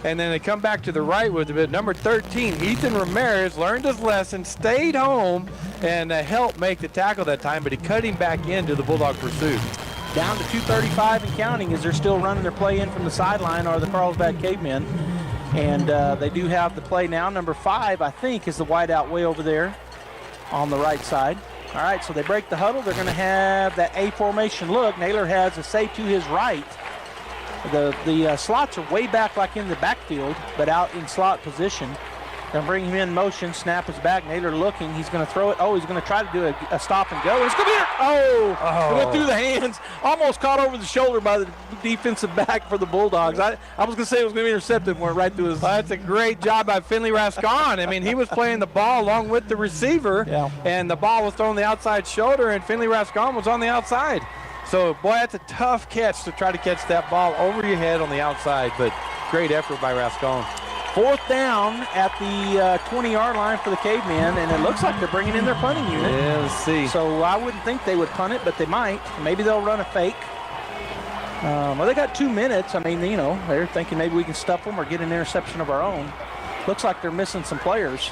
And then they come back to the right with it. Number 13, Ethan Ramirez, learned his lesson, stayed home, and helped make the tackle that time, but he cut him back into the Bulldog pursuit. Down to 2:35 and counting as they're still running their play in from the sideline, are the Carlsbad Cavemen. And they do have the play now. Number 5, I think, is the wideout way over there on the right side. All right, so they break the huddle. They're going to have that A formation look. Naylor has Asay to his right. The slots are way back like in the backfield, but out in slot position. Going to bring him in motion. Snap is back. Naylor looking. He's going to throw it. Oh, he's going to try to do a stop and go. It's going to be it went through the hands. Almost caught over the shoulder by the defensive back for the Bulldogs. I was going to say it was going to be intercepted. Went right through his. That's a great job by Finley Rascon. I mean, he was playing the ball along with the receiver, and the ball was thrown on the outside shoulder, and Finley Rascon was on the outside. So, boy, that's a tough catch to try to catch that ball over your head on the outside, but great effort by Rascon. 4th down at the 20-yard line for the Cavemen, and it looks like they're bringing in their punting unit. Yeah, let's see. So I wouldn't think they would punt it, but they might. Maybe they'll run a fake. Well, they got 2 minutes. I mean, they're thinking maybe we can stuff them or get an interception of our own. Looks like they're missing some players.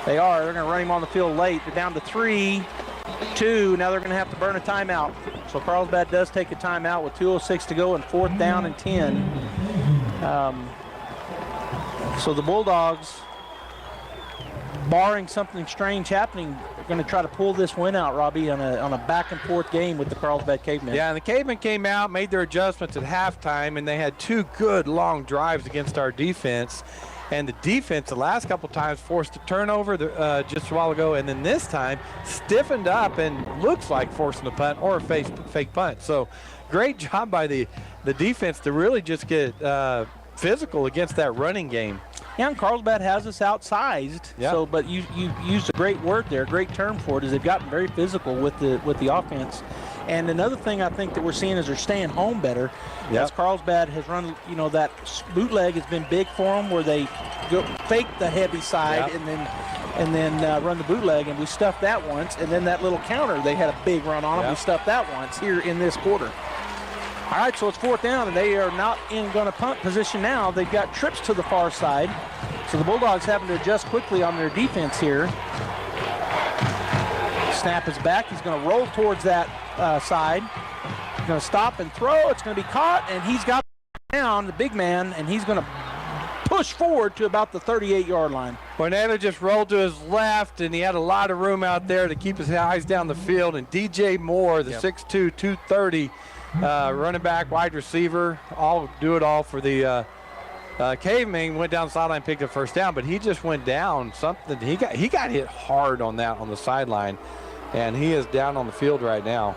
They are. They're going to run him on the field late. They're down to 3-2. Now they're going to have to burn a timeout. So Carlsbad does take a timeout with 2:06 to go and 4th down and 10. So the Bulldogs, barring something strange happening, are going to try to pull this win out, Robbie, on a back-and-forth game with the Carlsbad Cavemen. Yeah, and the Cavemen came out, made their adjustments at halftime, and they had 2 good long drives against our defense. And the defense, the last couple times, forced a turnover just a while ago, and then this time stiffened up and looks like forcing a punt or a fake punt. So great job by the defense to really just get physical against that running game. Yeah, and Carlsbad has us outsized. Yeah. So, but you used a great word there, a great term for it, is they've gotten very physical with the offense. And another thing I think that we're seeing is they're staying home better. Yep. As Carlsbad has run, that bootleg has been big for them, where they go fake the heavy side and then run the bootleg, and we stuffed that once. And then that little counter, they had a big run on them. We stuffed that once here in this quarter. All right, so it's 4th down, and they are not in going to punt position now. They've got trips to the far side. So the Bulldogs having to adjust quickly on their defense here. Snap is back. He's going to roll towards that side. He's going to stop and throw. It's going to be caught, and he's got down, the big man, and he's going to push forward to about the 38-yard line. Well, Naylor just rolled to his left, and he had a lot of room out there to keep his eyes down the field. And DJ Moore, the 6'2", 230, running back, wide receiver, do it all for the Cavemen, went down the sideline, picked up first down, but he just went down something. He got hit hard on that on the sideline, and he is down on the field right now.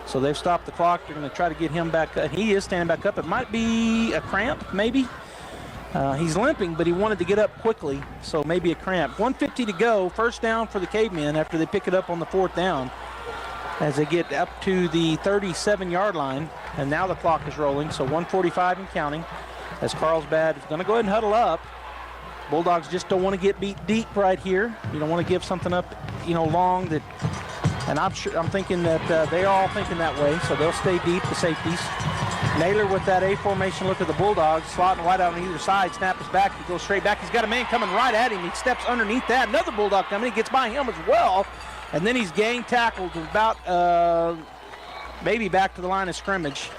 So they've stopped the clock. They're going to try to get him back up. He is standing back up. It might be a cramp, maybe. He's limping, but he wanted to get up quickly, so maybe a cramp. 1:50 to go, first down for the Cavemen after they pick it up on the 4th down as they get up to the 37-yard line, and now the clock is rolling, so 1:45 and counting as Carlsbad is going to go ahead and huddle up. Bulldogs just don't want to get beat deep right here. You don't want to give something up, long that, and I'm thinking that they're all thinking that way, so they'll stay deep, the safeties. Naylor with that A formation look at the Bulldogs, slotting wide out on either side. Snap is back. He goes straight back. He's got a man coming right at him. He steps underneath that. Another Bulldog coming. He gets by him as well. And then he's gang tackled about maybe back to the line of scrimmage.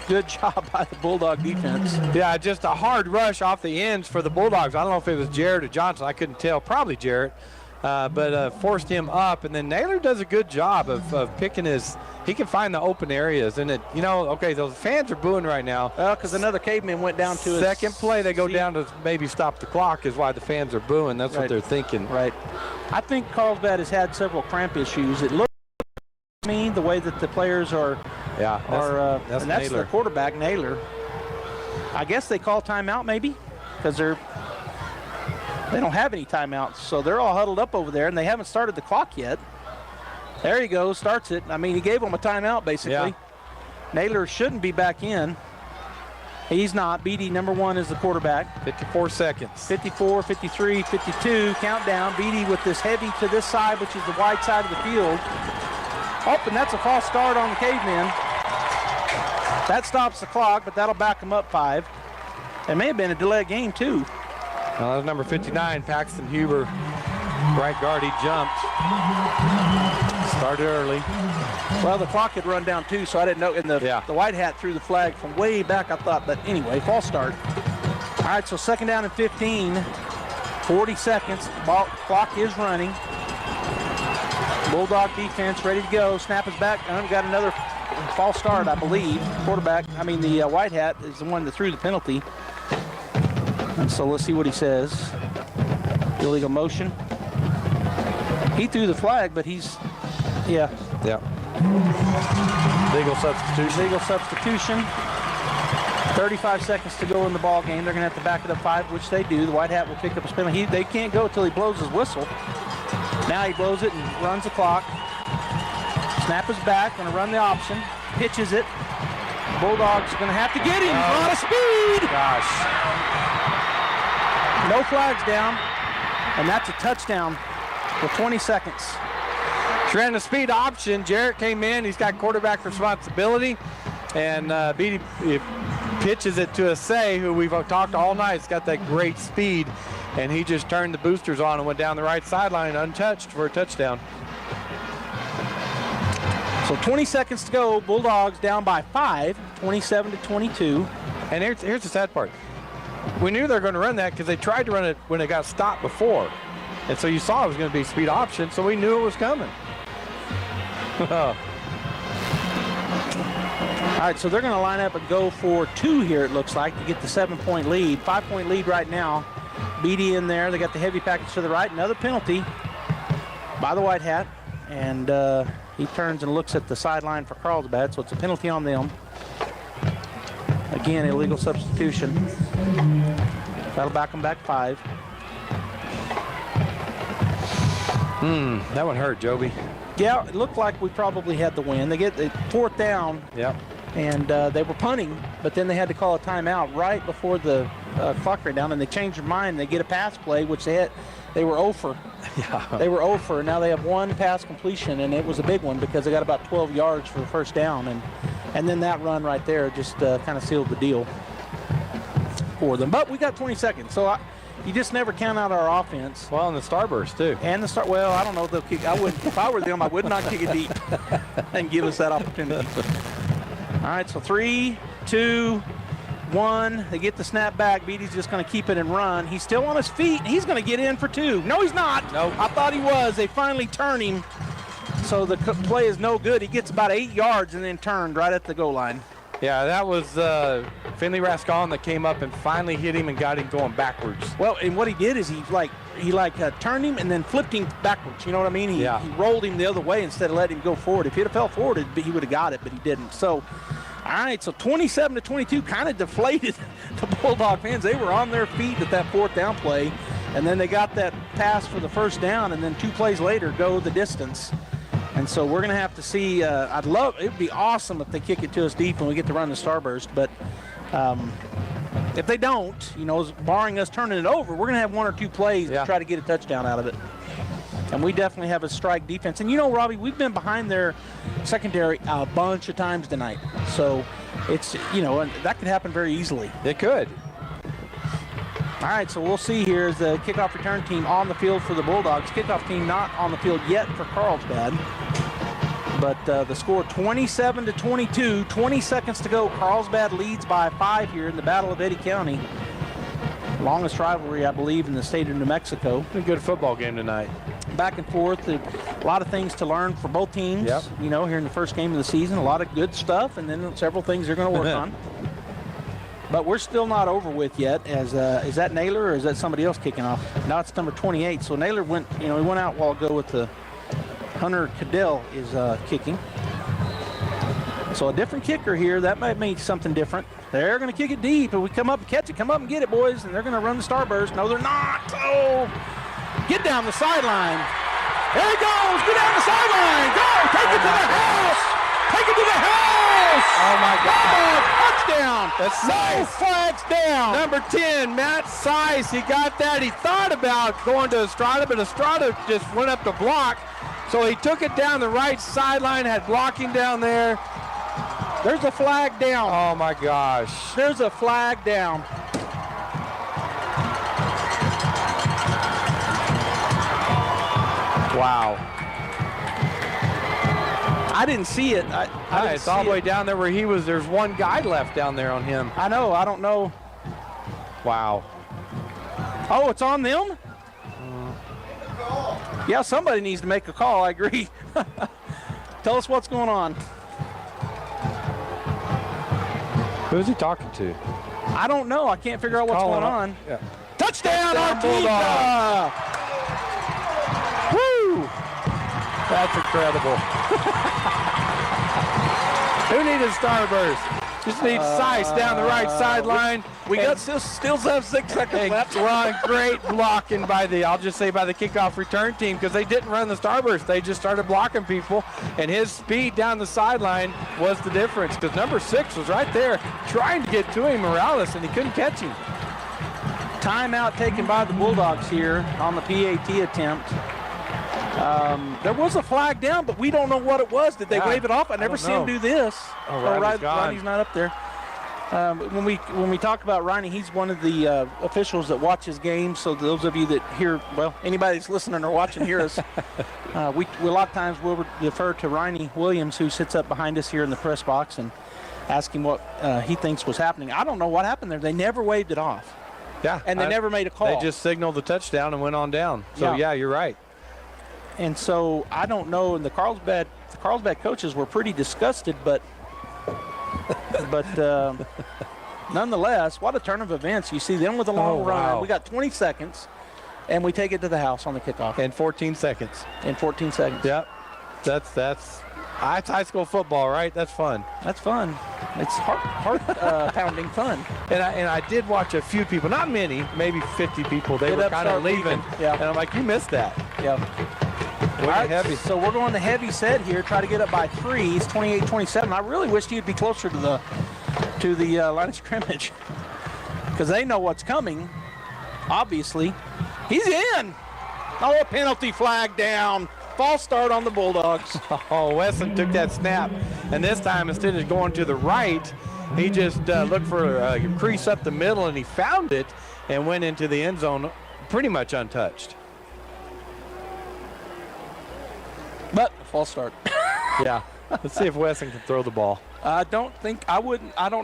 Good job by the Bulldog defense. Yeah, just a hard rush off the ends for the Bulldogs. I don't know if it was Jarrett or Johnson. I couldn't tell. Probably Jarrett. But forced him up. And then Naylor does a good job of picking his – he can find the open areas. And, okay, those fans are booing right now. Well, because another Caveman went down to second play. They go down to maybe stop the clock is why the fans are booing. That's what they're thinking. Right. I think Carlsbad has had several cramp issues. It looks to me the way that the players are – that's and that's their quarterback, Naylor. I guess they call timeout maybe because they don't have any timeouts, so they're all huddled up over there, and they haven't started the clock yet. There he goes, starts it. I mean, he gave them a timeout, basically. Yeah. Naylor shouldn't be back in. He's not. BD number 1 is the quarterback. 54 seconds. 54, 53, 52, countdown. BD with this heavy to this side, which is the wide side of the field. Oh, and that's a false start on the Cavemen. That stops the clock, but that'll back them up 5. It may have been a delayed game, too. Well, that was number 59, Paxton Huber. Right guard, he jumped. Started early. Well, the clock had run down, too, so I didn't know. And the white hat threw the flag from way back, I thought. But anyway, false start. All right, so 2nd down and 15. 40 seconds. Clock is running. Bulldog defense ready to go. Snap is back. Got another false start, I believe. The white hat is the one that threw the penalty. And so let's see what he says. Illegal motion. He threw the flag, but Yeah. Legal substitution. 35 seconds to go in the ball game. They're going to have to back it up 5, which they do. The white hat will pick up his penalty. They can't go until he blows his whistle. Now he blows it and runs the clock. Snap is back. Going to run the option. Pitches it. Bulldogs are going to have to get him. A lot of speed. Gosh. No flags down, and that's a touchdown with 20 seconds. Ran the speed option. Jarrett came in. He's got quarterback responsibility, and Beatty pitches it to Asay, who we've talked all night. He's got that great speed, and he just turned the boosters on and went down the right sideline untouched for a touchdown. So 20 seconds to go. Bulldogs down by 5, 27-22. And here's the sad part. We knew they were going to run that because they tried to run it when it got stopped before. And so you saw it was going to be speed option, so we knew it was coming. All right, so they're going to line up and go for 2 here, it looks like, to get the 7-point lead. 5-point lead right now. BD in there. They got the heavy package to the right. Another penalty by the white hat. And he turns and looks at the sideline for Carlsbad, so it's a penalty on them. Again, illegal substitution. That'll back them back 5. That one hurt, Joby. Yeah, it looked like we probably had the win. They get the 4th down. Yep. And they were punting, but then they had to call a timeout right before the clock ran down, and they changed their mind. They get a pass play, which they were 0 for. Yeah. They were 0 for, and now they have 1 pass completion, and it was a big one because they got about 12 yards for the first down, and then that run right there just kind of sealed the deal for them. But we got 20 seconds, so you just never count out our offense. Well, and the starburst too. And the start. Well, I don't know if they'll kick. I wouldn't. If I were them, I would not kick it deep and give us that opportunity. All right, so 3, 2, 1. They get the snap back. Beatty's just going to keep it and run. He's still on his feet. He's going to get in for 2. No, he's not. Nope. I thought he was. They finally turn him. So the play is no good. He gets about 8 yards and then turned right at the goal line. Yeah, that was Finley Rascon that came up and finally hit him and got him going backwards. Well, and what he did is he turned him and then flipped him backwards. You know what I mean? He rolled him the other way instead of letting him go forward. If he'd have fell forward, he would have got it, but he didn't. So, all right, so 27-22 kind of deflated the Bulldog fans. They were on their feet at that 4th down play, and then they got that pass for the first down, and then 2 plays later go the distance. And so we're going to have to see. It would be awesome if they kick it to us deep and we get to run the starburst. But if they don't, barring us turning it over, we're going to have 1 or 2 plays to try to get a touchdown out of it. And we definitely have a strike defense. And Robbie, we've been behind their secondary a bunch of times tonight. So it's, and that could happen very easily. It could. All right, so we'll see here as the kickoff return team on the field for the Bulldogs. Kickoff team not on the field yet for Carlsbad. But the score 27-22, 20 seconds to go. Carlsbad leads by 5 here in the Battle of Eddy County. Longest rivalry, I believe, in the state of New Mexico. A good football game tonight. Back and forth, a lot of things to learn for both teams. Yep. Here in the first game of the season, a lot of good stuff, and then several things they're going to work on. But we're still not over with yet. Is that Naylor or is that somebody else kicking off? Now it's number 28. So Naylor went, he went out a while ago with the Hunter Cadell is kicking. So a different kicker here. That might mean something different. They're going to kick it deep. If we come up and catch it, come up and get it, boys. And they're going to run the starburst. No, they're not. Oh, get down the sideline. There he goes. Get down the sideline. Go. Take it to the house. Take it to the house. Oh, my God. Touchdown. That's no Size. flags down. Number 10, Matt Size. He got that. He thought about going to Estrada, but Estrada just went up to block. So he took it down the right sideline, had blocking down there. There's a flag down. Oh, my gosh. There's a flag down. Wow. I didn't see it. It's all the way down there where he was. There's one guy left down there on him. I know. I don't know. Wow. Oh, it's on them? Yeah, somebody needs to make a call. I agree. Tell us what's going on. Who's he talking to? I don't know. I can't figure out what's going on. Yeah. Touchdown, Artesia! Bulldogs. Woo! That's incredible. Who needed a starburst? Just needs Sice down the right sideline. We got still have 6 seconds left. Run, great blocking by the kickoff return team, because they didn't run the starburst. They just started blocking people, and his speed down the sideline was the difference, because number 6 was right there trying to get to him, Morales, and he couldn't catch him. Timeout taken by the Bulldogs here on the PAT attempt. There was a flag down, but we don't know what it was. Did they wave it off? I never see him do this. Oh, Ronnie's not up there. When we talk about Ronnie, he's one of the officials that watches games. So those of you that hear, anybody that's listening or watching hear us, we a lot of times we'll defer to Ronnie Williams, who sits up behind us here in the press box, and ask him what he thinks was happening. I don't know what happened there. They never waved it off. Yeah. And they never made a call. They just signaled the touchdown and went on down. So, yeah you're right. And so I don't know. And the Carlsbad coaches were pretty disgusted, but nonetheless, what a turn of events. You see them with a long run. We got 20 seconds, and we take it to the house on the kickoff. In 14 seconds. Yep. That's high school football, right? That's fun. That's fun. It's heart pounding fun. And I did watch a few people, not many, maybe 50 people. They were kind of leaving. Yeah. And I'm like, you missed that. Yeah. All right, so we're going to heavy set here, try to get up by 3. It's 28-27. I really wished he'd be closer to the line of scrimmage because they know what's coming, obviously. He's in. Oh, a penalty flag down. False start on the Bulldogs. Oh, Wesson took that snap, and this time instead of going to the right, he just looked for a crease up the middle, and he found it and went into the end zone pretty much untouched. But a false start. Yeah. Let's see if Wesson can throw the ball. I don't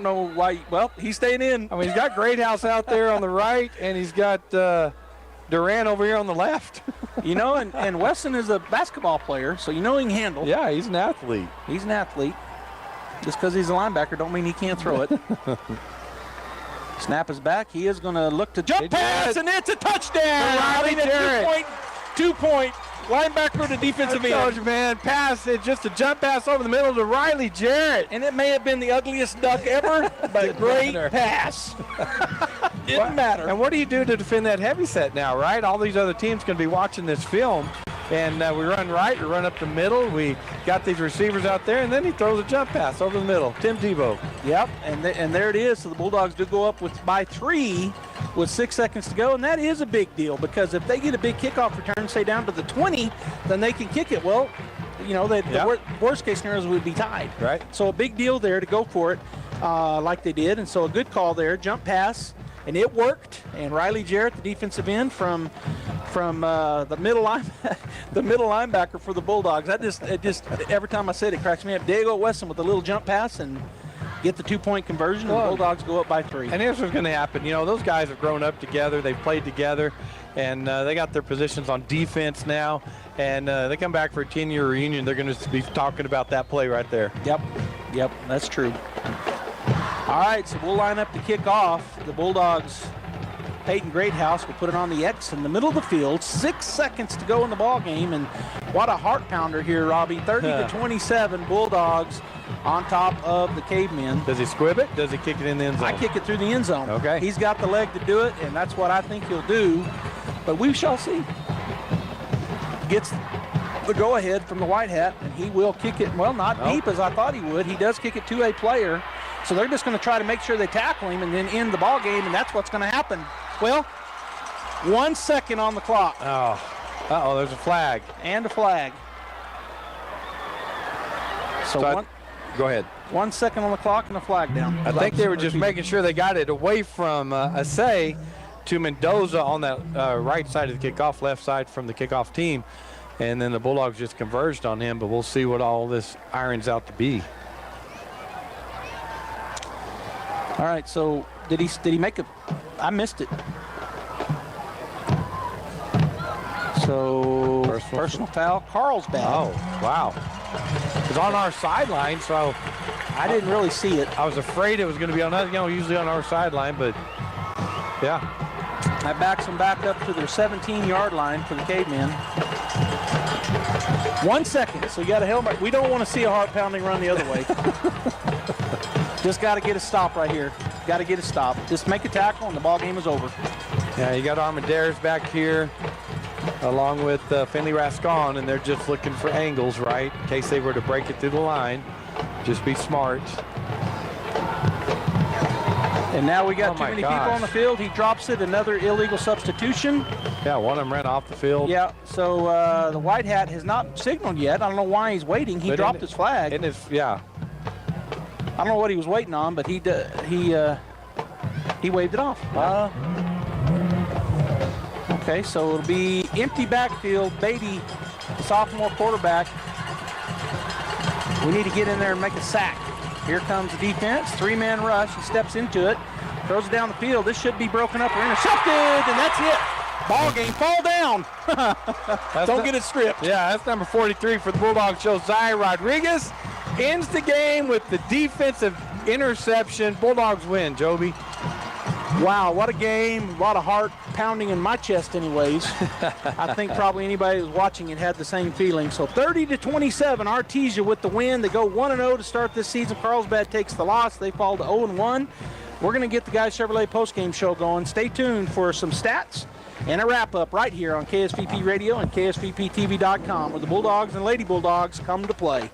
know why. Well, he's staying in. I mean, he's got Greathouse out there on the right, and he's got Duran over here on the left. You know, and Wesson is a basketball player, so you know he can handle. Yeah, he's an athlete. He's an athlete. Just because he's a linebacker don't mean he can't throw it. Snap is back. He is going to look to jump pass, and it's a touchdown. Riley Jarrett. 2-point linebacker to defensive end. I told you, man, pass. It's just a jump pass over the middle to Riley Jarrett. And it may have been the ugliest duck ever, but great pass. Didn't matter. And what do you do to defend that heavy set now, right? All these other teams going to be watching this film. And we run right, we run up the middle. We got these receivers out there, and then he throws a jump pass over the middle. Tim Tebow. Yep, and there it is. So the Bulldogs do go up by 3 with 6 seconds to go, and that is a big deal because if they get a big kickoff return, say down to the 20, then they can kick it. Well, you know, the worst case scenarios would be tied. Right. So a big deal there to go for it like they did, and so a good call there, jump pass. And it worked. And Riley Jarrett, the defensive end from the middle linebacker for the Bulldogs. It just every time I say it cracks me up. Diego Wesson with a little jump pass and get the 2-point conversion. And the Bulldogs go up by 3. And here's what's going to happen. You know, those guys have grown up together. They've played together, and they got their positions on defense now. And they come back for a 10-year reunion. They're going to be talking about that play right there. Yep, that's true. All right, so we'll line up to kick off. The Bulldogs, Peyton Greathouse will put it on the X in the middle of the field. 6 seconds to go in the ball game, and what a heart pounder here, Robbie. 30-27, Bulldogs on top of the Cavemen. Does he squib it? Does he kick it in the end zone? I kick it through the end zone. Okay. He's got the leg to do it, and that's what I think he'll do. But we shall see. Gets the go-ahead from the White Hat, and he will kick it, well, not deep as I thought he would. He does kick it to a player. So they're just going to try to make sure they tackle him and then end the ball game, and that's what's going to happen. Well, 1 second on the clock. Oh, there's a flag. And a flag. So go ahead. 1 second on the clock and a flag down. I think they were just making sure they got it away from Assay to Mendoza on that right side of the kickoff, left side from the kickoff team. And then the Bulldogs just converged on him, but we'll see what all this irons out to be. All right, so did he make a? I missed it. So personal foul, Carlsbad. Oh, wow. It was on our sideline, so I didn't really see it. I was afraid it was going to be on us, usually on our sideline, but yeah. That backs them back up to their 17-yard line for the Cavemen. 1 second, so you got a helmet. We don't want to see a heart-pounding run the other way. Just got to get a stop right here. Got to get a stop. Just make a tackle, and the ball game is over. Yeah, you got Armendariz back here, along with Finley Rascon, and they're just looking for angles, right, in case they were to break it through the line. Just be smart. And now we got too many people on the field. He drops it. Another illegal substitution. Yeah, one of them ran off the field. Yeah, so the White Hat has not signaled yet. I don't know why he's waiting. He dropped his flag. Yeah. I don't know what he was waiting on, but he waved it off. Okay, so it'll be empty backfield. Beatty, the sophomore quarterback. We need to get in there and make a sack. Here comes the defense. 3-man rush. He steps into it, throws it down the field. This should be broken up or intercepted, and that's it. Ball game, fall down. Don't get it stripped. Yeah, that's number 43 for the Bulldogs. Josiah Rodriguez ends the game with the defensive interception. Bulldogs win, Joby. Wow, what a game. A lot of heart pounding in my chest anyways. I think probably anybody who was watching it had the same feeling. So 30-27, Artesia with the win. They go 1-0 to start this season. Carlsbad takes the loss. They fall to 0-1. We're going to get the Guys Chevrolet postgame show going. Stay tuned for some stats And a wrap-up right here on KSVP Radio and KSVPTV.com, where the Bulldogs and Lady Bulldogs come to play.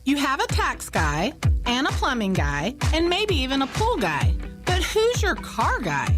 You have a tax guy and a plumbing guy and maybe even a pool guy. But who's your car guy?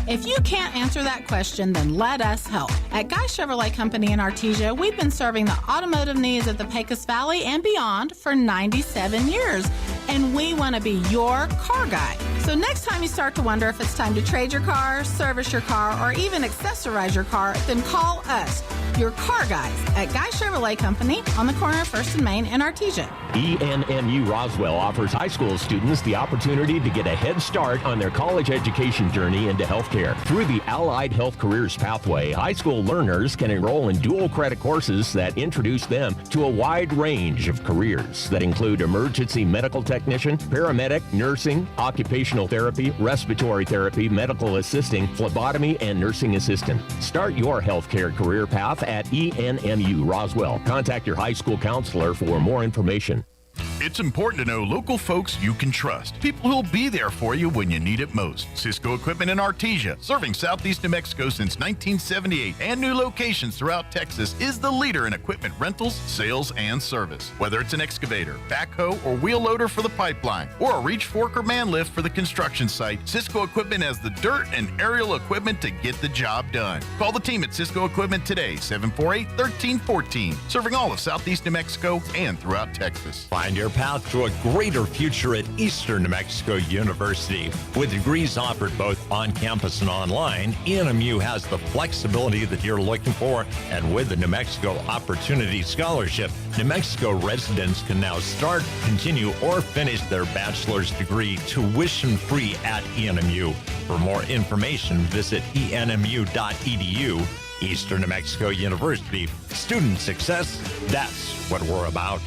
If you can't answer that question, then let us help. At Guy Chevrolet Company in Artesia, we've been serving the automotive needs of the Pecos Valley and beyond for 97 years. And we want to be your car guy. So next time you start to wonder if it's time to trade your car, service your car, or even accessorize your car, then call us, your car guys, at Guy Chevrolet Company on the corner of 1st and Main in Artesia. ENMU Roswell offers high school students the opportunity to get a head start on their college education journey into healthcare. Through the Allied Health Careers Pathway, high school learners can enroll in dual credit courses that introduce them to a wide range of careers that include emergency medical technician, paramedic, nursing, occupational therapy, respiratory therapy, medical assisting, phlebotomy, and nursing assistant. Start your healthcare career path at ENMU Roswell. Contact your high school counselor for more information. It's important to know local folks you can trust. People who'll be there for you when you need it most. Cisco Equipment in Artesia, serving southeast New Mexico since 1978 and new locations throughout Texas, is the leader in equipment rentals, sales, and service. Whether it's an excavator, backhoe, or wheel loader for the pipeline, or a reach fork or man lift for the construction site, Cisco Equipment has the dirt and aerial equipment to get the job done. Call the team at Cisco Equipment today, 748-1314, serving all of southeast New Mexico and throughout Texas. Find your path to a greater future at Eastern New Mexico University. With degrees offered both on campus and online, ENMU has the flexibility that you're looking for, and with the New Mexico Opportunity Scholarship, New Mexico residents can now start, continue, or finish their bachelor's degree tuition-free at ENMU. For more information, visit enmu.edu. Eastern New Mexico University. Student success, that's what we're about.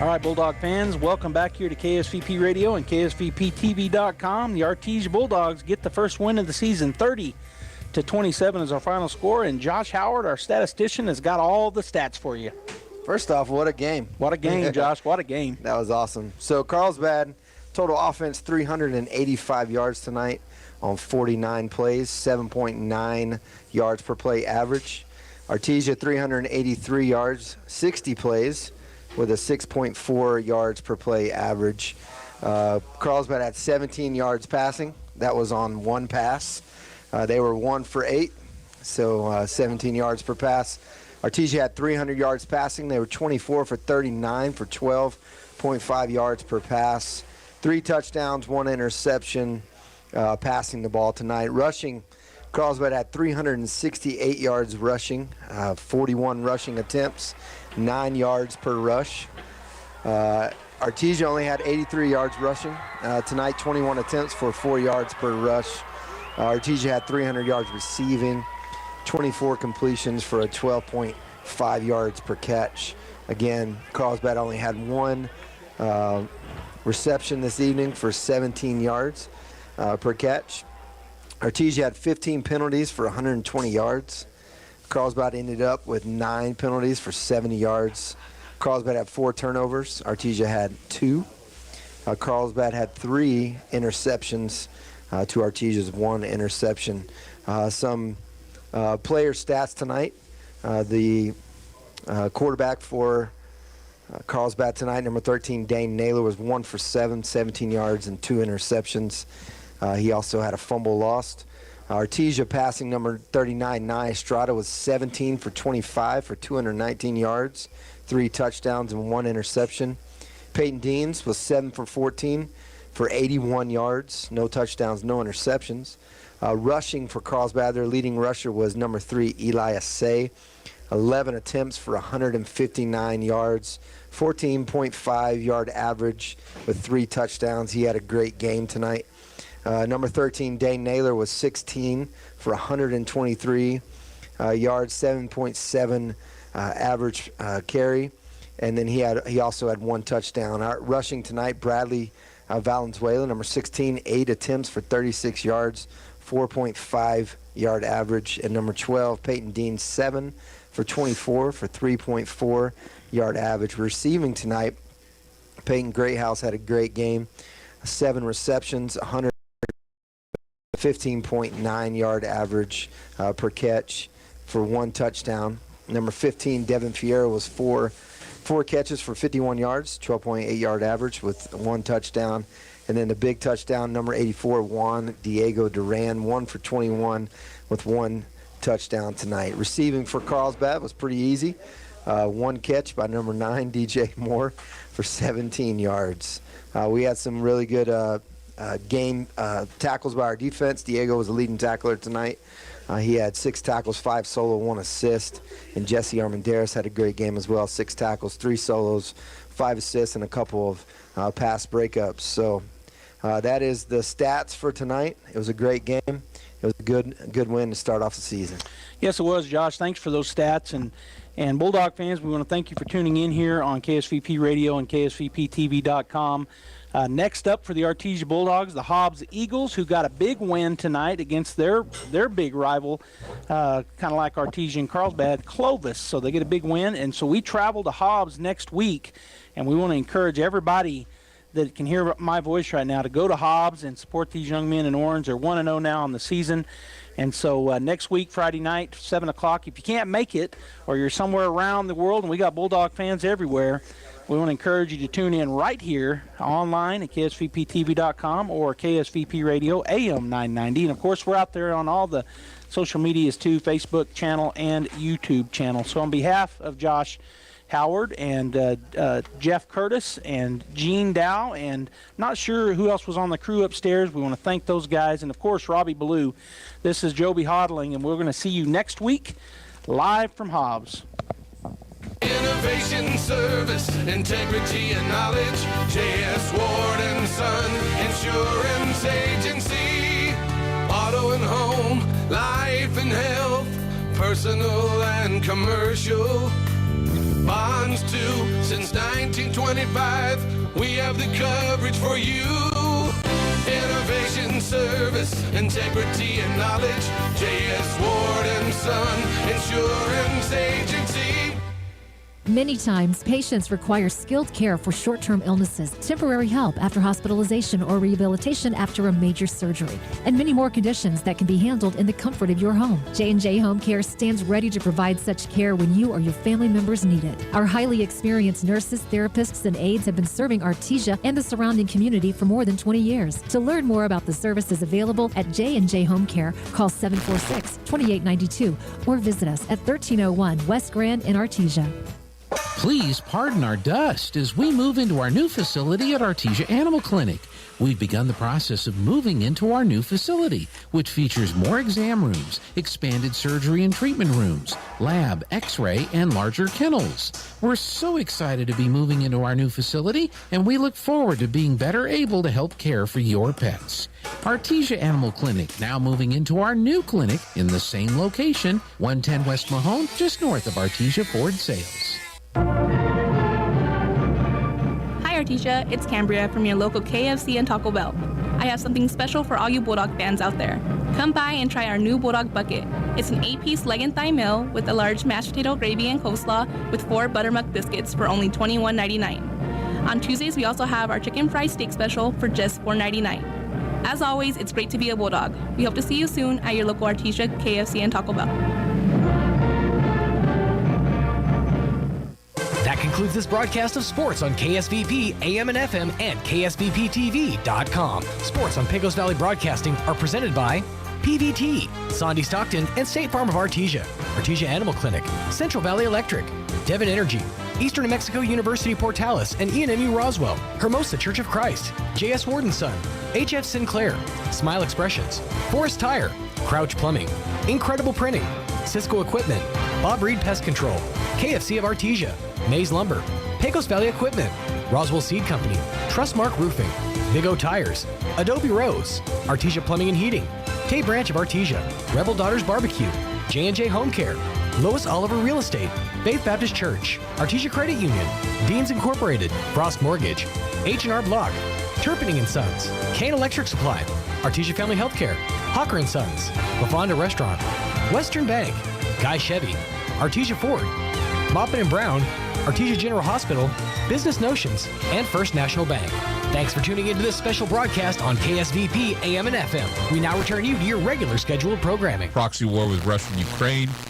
All right, Bulldog fans, welcome back here to KSVP Radio and KSVPTV.com. The Artesia Bulldogs get the first win of the season, 30-27 is our final score, and Josh Howard, our statistician, has got all the stats for you. First off, what a game. What a game, Josh, what a game. That was awesome. So Carlsbad, total offense 385 yards tonight on 49 plays, 7.9 yards per play average. Artesia 383 yards, 60 plays, with a 6.4 yards per play average. Carlsbad had 17 yards passing. That was on one pass. They were 1 for 8, so 17 yards per pass. Artesia had 300 yards passing. They were 24 for 39 for 12.5 yards per pass. 3 touchdowns, 1 interception passing the ball tonight. Rushing, Carlsbad had 368 yards rushing, 41 rushing attempts, 9 yards per rush. Artesia only had 83 yards rushing. Tonight, 21 attempts for 4 yards per rush. Artesia had 300 yards receiving, 24 completions for a 12.5 yards per catch. Again, Carlsbad only had 1 reception this evening for 17 yards per catch. Artesia had 15 penalties for 120 yards. Carlsbad ended up with 9 penalties for 70 yards. Carlsbad had 4 turnovers. Artesia had 2. Carlsbad had 3 interceptions to Artesia's 1 interception. Some player stats tonight. The quarterback for Carlsbad tonight, number 13, Dane Naylor, was 1 for 7, 17 yards and 2 interceptions. He also had a fumble lost. Artesia passing number 39, Nye Estrada, was 17 for 25 for 219 yards, 3 touchdowns and 1 interception. Peyton Deans was 7 for 14 for 81 yards, no touchdowns, no interceptions. Rushing for Carlsbad, their leading rusher was number 3, Eli Assay, 11 attempts for 159 yards, 14.5 yard average with 3 touchdowns. He had a great game tonight. Number 13, Dane Naylor, was 16 for 123 yards, 7.7 average carry, and then he also had 1 touchdown. Rushing tonight, Bradley Valenzuela, number 16, 8 attempts for 36 yards, 4.5 yard average, and number 12, Peyton Dean, 7 for 24 for 3.4 yard average. Receiving tonight, Peyton Greathouse had a great game, 7 receptions, 100 15.9 yard average per catch for 1 touchdown. Number 15, Devin Fierro, was four catches for 51 yards, 12.8 yard average with 1 touchdown. And then the big touchdown, number 84, Juan Diego Duran, 1 for 21 with 1 touchdown tonight. Receiving for Carlsbad was pretty easy. 1 catch by number 9, DJ Moore, for 17 yards. We had some really good game tackles by our defense. Diego was the leading tackler tonight. He had 6 tackles, 5 solo, 1 assist. And Jesse Armendariz had a great game as well. 6 tackles, 3 solos, 5 assists, and a couple of pass breakups. So that is the stats for tonight. It was a great game. It was a good win to start off the season. Yes, it was, Josh. Thanks for those stats. And Bulldog fans, we want to thank you for tuning in here on KSVP Radio and KSVPTV.com. Next up for the Artesia Bulldogs, the Hobbs Eagles, who got a big win tonight against their big rival, kind of like Artesia and Carlsbad, Clovis. So they get a big win. And so we travel to Hobbs next week, and we want to encourage everybody that can hear my voice right now to go to Hobbs and support these young men in orange. They're 1-0 now on the season. And so next week, Friday night, 7 o'clock, if you can't make it or you're somewhere around the world, and we got Bulldog fans everywhere, we want to encourage you to tune in right here online at KSVPTV.com or KSVP Radio AM 990. And, of course, we're out there on all the social medias too, Facebook channel and YouTube channel. So on behalf of Josh Howard and Jeff Curtis and Gene Dow, and not sure who else was on the crew upstairs. We want to thank those guys. And, of course, Robbie Ballou. This is Joby Hodling, and we're going to see you next week live from Hobbs. Innovation, service, integrity, and knowledge. J.S. Ward & Son Insurance Agency. Auto and home, life and health, personal and commercial. Bonds too, since 1925, we have the coverage for you. Innovation, service, integrity, and knowledge. J.S. Ward & Son Insurance Agency. Many times, patients require skilled care for short-term illnesses, temporary help after hospitalization or rehabilitation after a major surgery, and many more conditions that can be handled in the comfort of your home. J&J Home Care stands ready to provide such care when you or your family members need it. Our highly experienced nurses, therapists, and aides have been serving Artesia and the surrounding community for more than 20 years. To learn more about the services available at J&J Home Care, call 746-2892 or visit us at 1301 West Grand in Artesia. Please pardon our dust as we move into our new facility at Artesia Animal Clinic. We've begun the process of moving into our new facility, which features more exam rooms, expanded surgery and treatment rooms, lab, x-ray, and larger kennels. We're so excited to be moving into our new facility, and we look forward to being better able to help care for your pets. Artesia Animal Clinic, now moving into our new clinic in the same location, 110 West Mahone, just north of Artesia Ford Sales. Hi Artesia, it's Cambria from your local KFC and Taco Bell. I have something special for all you Bulldog fans out there. Come by and try our new Bulldog Bucket. It's an 8-piece leg and thigh meal with a large mashed potato gravy and coleslaw with 4 buttermilk biscuits for only $21.99. On Tuesdays, we also have our chicken fried steak special for just $4.99. As always, it's great to be a Bulldog. We hope to see you soon at your local Artesia, KFC, and Taco Bell. That concludes this broadcast of sports on KSVP, AM and FM, and KSVPTV.com. Sports on Pecos Valley Broadcasting are presented by PVT, Sondy Stockton, and State Farm of Artesia, Artesia Animal Clinic, Central Valley Electric, Devon Energy, Eastern New Mexico University Portales and ENMU Roswell, Hermosa Church of Christ, J.S. Ward & Son, HF Sinclair, Smile Expressions, Forest Tire, Crouch Plumbing, Incredible Printing, Cisco Equipment, Bob Reed Pest Control, KFC of Artesia, Maze Lumber, Pecos Valley Equipment, Roswell Seed Company, Trustmark Roofing, Big O Tires, Adobe Rose, Artesia Plumbing and Heating, Tate Branch of Artesia, Rebel Daughters Barbecue, J&J Home Care, Lois Oliver Real Estate, Faith Baptist Church, Artesia Credit Union, Deans Incorporated, Frost Mortgage, H&R Block, Turpinning & Sons, Kane Electric Supply, Artesia Family Healthcare, Hawker & Sons, LaFonda Restaurant, Western Bank, Guy Chevy, Artesia Ford, Maupin & Brown, Artesia General Hospital, Business Notions, and First National Bank. Thanks for tuning into this special broadcast on KSVP AM and FM. We now return you to your regular scheduled programming. Proxy war with Russia and Ukraine,